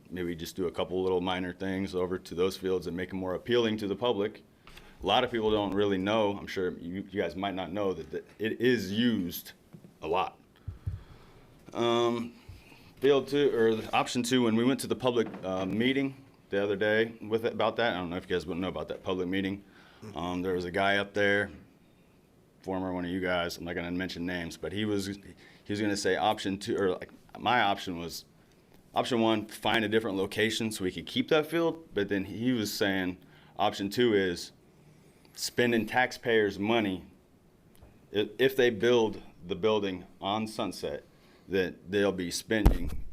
Maybe just do a couple little minor things over to those fields and make them more appealing to the public. A lot of people don't really know. I'm sure you guys might not know that it is used a lot. Field 2 or option 2. When we went to the public meeting the other day about that, I don't know if you guys would know about that public meeting. There was a guy up there, former one of you guys. I'm not going to mention names, but he was going to say option 2, or like my option was option 1, find a different location so we could keep that field. But then he was saying option 2 is spending taxpayers' money. If they build the building on Sunset, that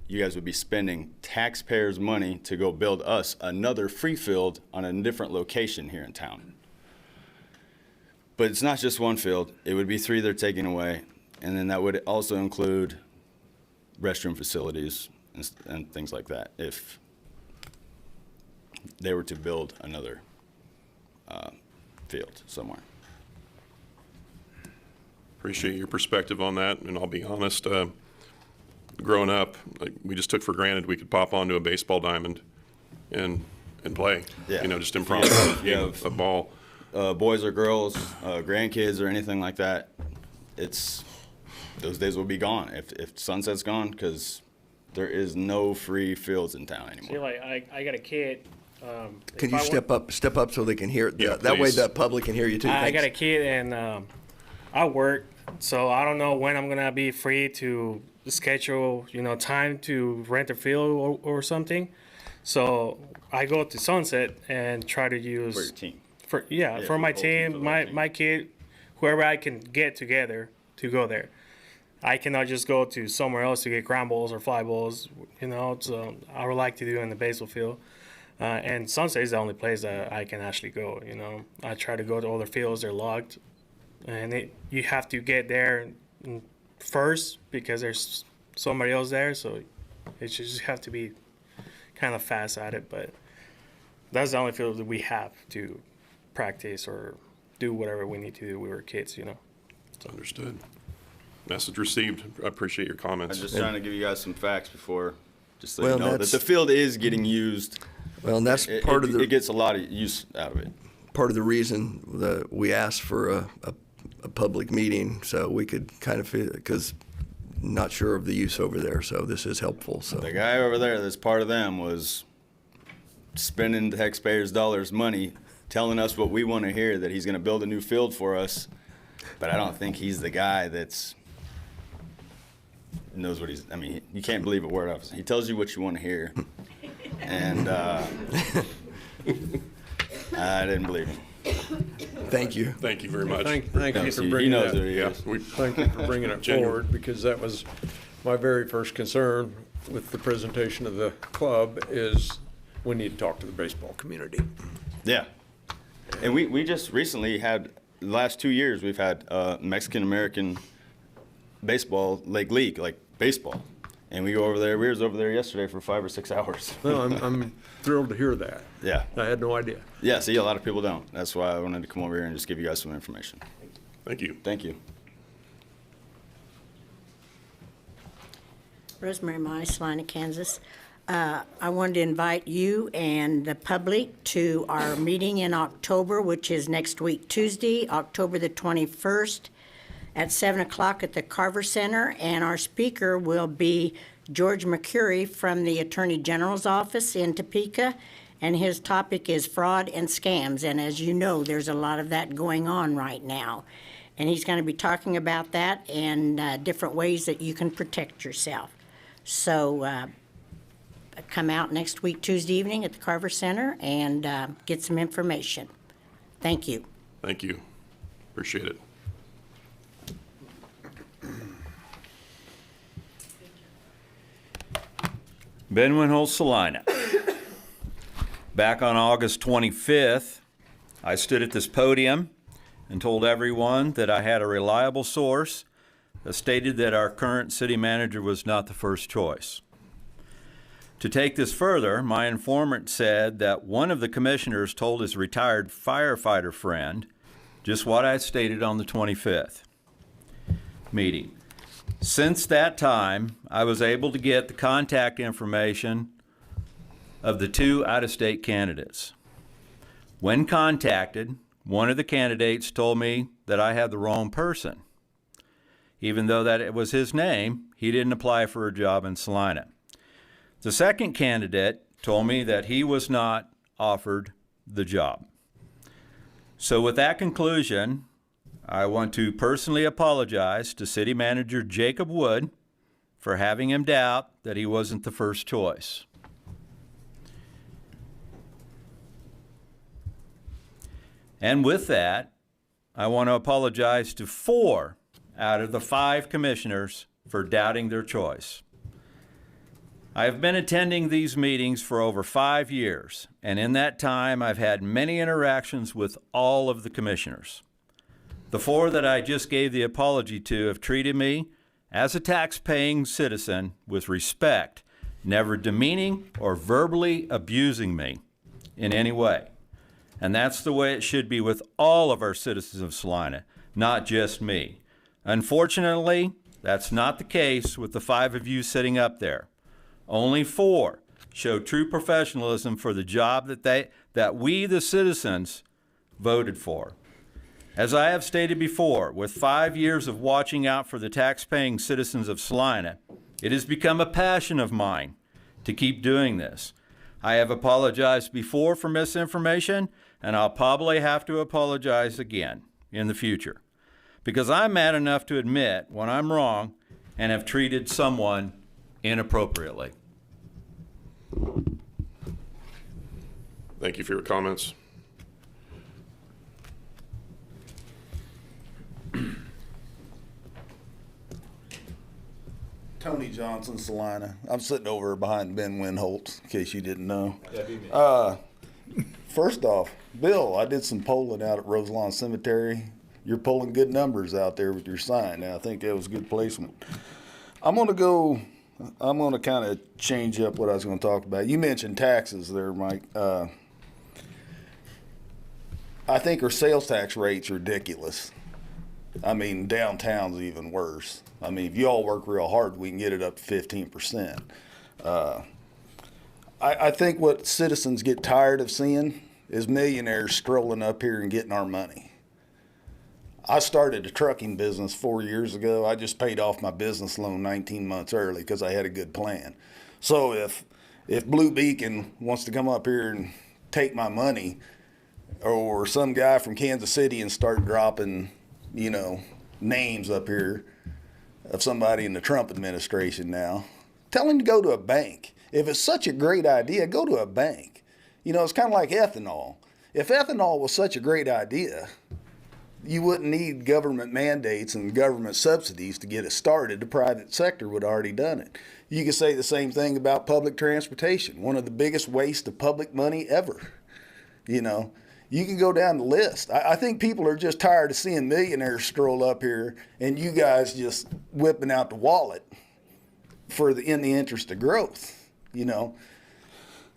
you guys would be spending taxpayers' money to go build us another free field on a different location here in town. But it's not just one field. It would be 3 they're taking away, and then that would also include restroom facilities and things like that if they were to build another field somewhere. Appreciate your perspective on that, and I'll be honest, growing up, we just took for granted we could pop onto a baseball diamond and play. Yeah. Just improv a ball. Boys or girls, grandkids or anything like that, those days will be gone if Sunset's gone, because there is no free fields in town anymore. See, like I got a kid. Can you step up so they can hear it? Yeah, that way please. the public can hear you too. I Thanks. got a kid, and I work, so I don't know when I'm gonna be free to schedule, time to rent a field or something. So I go to Sunset and try to use For your team. For my team, my kid, whoever I can get together to go there. I cannot just go to somewhere else to get ground balls or fly balls, so I would like to do in the baseball field. And Sunset is the only place that I can actually go, I try to go to other fields, they're locked. And you have to get there first because there's somebody else there, so you just have to be kind of fast at it. But that's the only field that we have to practice or do whatever we need to do. We were kids, It's understood. Message received. I appreciate your comments. I'm just trying to give you guys some facts just so you know that the field is getting used. Well, and that's it gets a lot of use out of it. Part of the reason that we asked for a public meeting, so we could kind of feel, because not sure of the use over there, so this is helpful. So the guy over there that's part of them was spending the taxpayers' dollars money telling us what we want to hear, that he's going to build a new field for us, but I don't think he's the guy that's knows what you can't believe a word of it. He tells you what you want to hear, and I didn't believe him. Thank you. Thank you very much. Thank you for bringing that. Thank you for bringing it forward, because that was my very first concern with the presentation of the club is we need to talk to the baseball community. Yeah. And we just recently had, the last 2 years, we've had Mexican-American baseball league, like baseball. And we go over there. We was over there yesterday for 5 or 6 hours. No, I'm thrilled to hear that. Yeah. I had no idea. Yeah, see, a lot of people don't. That's why I wanted to come over here and just give you guys some information. Thank you. Thank you. Rosemary Mize, Salina, Kansas. I wanted to invite you and the public to our meeting in October, which is next week, Tuesday, October the 21st, at 7 o'clock at the Carver Center. And our speaker will be George McCurry from the Attorney General's office in Topeka. And his topic is fraud and scams. And as you know, there's a lot of that going on right now. And he's going to be talking about that and different ways that you can protect yourself. So come out next week, Tuesday evening at the Carver Center and get some information. Thank you. Thank you. Appreciate it. Ben Winholt, Salina. Back on August 25th, I stood at this podium and told everyone that I had a reliable source that stated that our current city manager was not the first choice. To take this further, my informant said that one of the commissioners told his retired firefighter friend just what I stated on the 25th meeting. Since that time, I was able to get the contact information of the two out-of-state candidates. When contacted, one of the candidates told me that I had the wrong person. Even though that it was his name, he didn't apply for a job in Salina. The second candidate told me that he was not offered the job. So with that conclusion, I want to personally apologize to City Manager Jacob Wood for having him doubt that he wasn't the first choice. And with that, I want to apologize to 4 out of the 5 commissioners for doubting their choice. I have been attending these meetings for over 5 years, and in that time I've had many interactions with all of the commissioners. The 4 that I just gave the apology to have treated me as a tax-paying citizen with respect, never demeaning or verbally abusing me in any way. And that's the way it should be with all of our citizens of Salina, not just me. Unfortunately, that's not the case with the 5 of you sitting up there. Only 4 show true professionalism for the job that we, the citizens, voted for. As I have stated before, with 5 years of watching out for the tax-paying citizens of Salina, it has become a passion of mine to keep doing this. I have apologized before for misinformation, and I'll probably have to apologize again in the future, because I'm mad enough to admit when I'm wrong and have treated someone inappropriately. Thank you for your comments. Tony Johnson, Salina. I'm sitting over behind Ben Winholt, in case you didn't know. That'd be me. First off, Bill, I did some polling out at Roselawn Cemetery. You're pulling good numbers out there with your sign. Now, I think that was good placement. I'm going to kind of change up what I was going to talk about. You mentioned taxes there, Mike. I think our sales tax rate's ridiculous. I mean, downtown's even worse. I mean, if you all work real hard, we can get it up to 15%. I think what citizens get tired of seeing is millionaires strolling up here and getting our money. I started a trucking business 4 years ago. I just paid off my business loan 19 months early because I had a good plan. So if Blue Beacon wants to come up here and take my money, or some guy from Kansas City and start dropping, names up here of somebody in the Trump administration now, tell him to go to a bank. If it's such a great idea, go to a bank. It's kind of like ethanol. If ethanol was such a great idea, you wouldn't need government mandates and government subsidies to get it started. The private sector would have already done it. You could say the same thing about public transportation, one of the biggest wastes of public money ever. You can go down the list. I think people are just tired of seeing millionaires stroll up here and you guys just whipping out the wallet in the interest of growth, you know.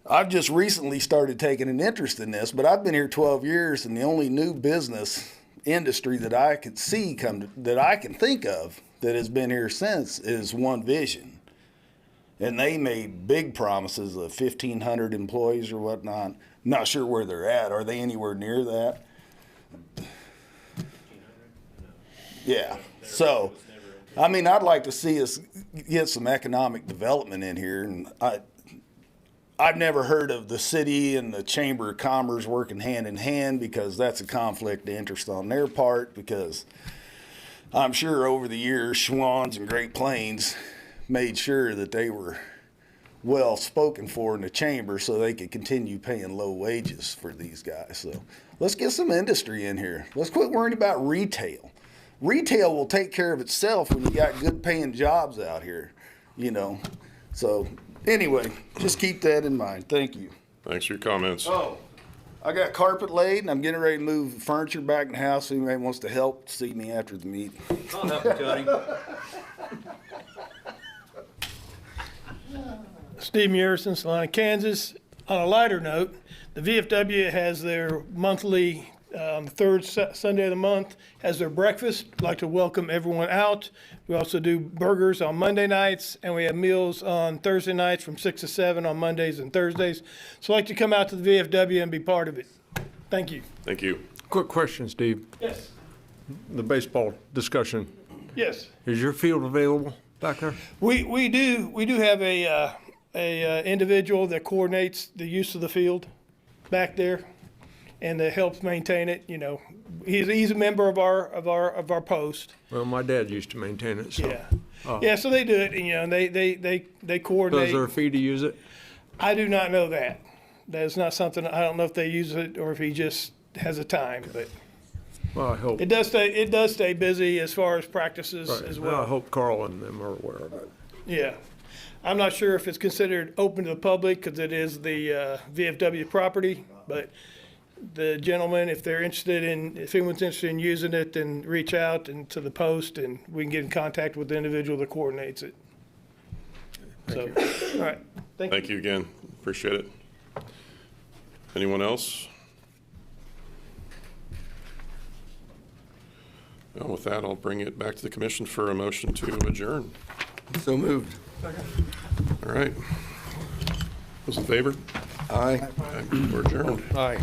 I've just recently started taking an interest in this, but I've been here 12 years, and the only new business industry that I could see that I can think of that has been here since is One Vision. And they made big promises of 1,500 employees or whatnot. Not sure where they're at. Are they anywhere near that? Yeah. So, I mean, I'd like to see us get some economic development in here. And I've never heard of the city and the Chamber of Commerce working hand in hand, because that's a conflict of interest on their part, because I'm sure over the years, Schwann's and Great Plains made sure that they were well spoken for in the chamber so they could continue paying low wages for these guys. So let's get some industry in here. Let's quit worrying about retail. Retail will take care of itself when you got good paying jobs out here, you know. So anyway, just keep that in mind. Thank you. Thanks for your comments. Oh, I got carpet laid, and I'm getting ready to move furniture back in the house. So anybody wants to help, see me after the meeting. I'll help you, Cody. Steve Murison, Salina, Kansas. On a lighter note, the VFW has their monthly, third Sunday of the month, has their breakfast. I'd like to welcome everyone out. We also do burgers on Monday nights, and we have meals on Thursday nights from 6 to 7 on Mondays and Thursdays. So I'd like to come out to the VFW and be part of it. Thank you. Thank you. Quick question, Steve. Yes. The baseball discussion. Yes. Is your field available back there? We do have a individual that coordinates the use of the field back there, and that helps maintain it. You know, he's a member of our post. Well, my dad used to maintain it. So. Yeah. Yeah. So they do it, and you know, they coordinate. Is there a fee to use it? I do not know that. That's not something. I don't know if they use it or if he just has a time, but. Well, I hope. It does stay busy as far as practices as well. I hope Carl and them are aware of it. Yeah. I'm not sure if it's considered open to the public because it is the VFW property, but the gentleman, if anyone's interested in using it, then reach out and to the post, and we can get in contact with the individual that coordinates it. All right. Thank you again. Appreciate it. Anyone else? Well, with that, I'll bring it back to the commission for a motion to adjourn. So moved. All right. Those in favor? Aye. We're adjourned. Aye.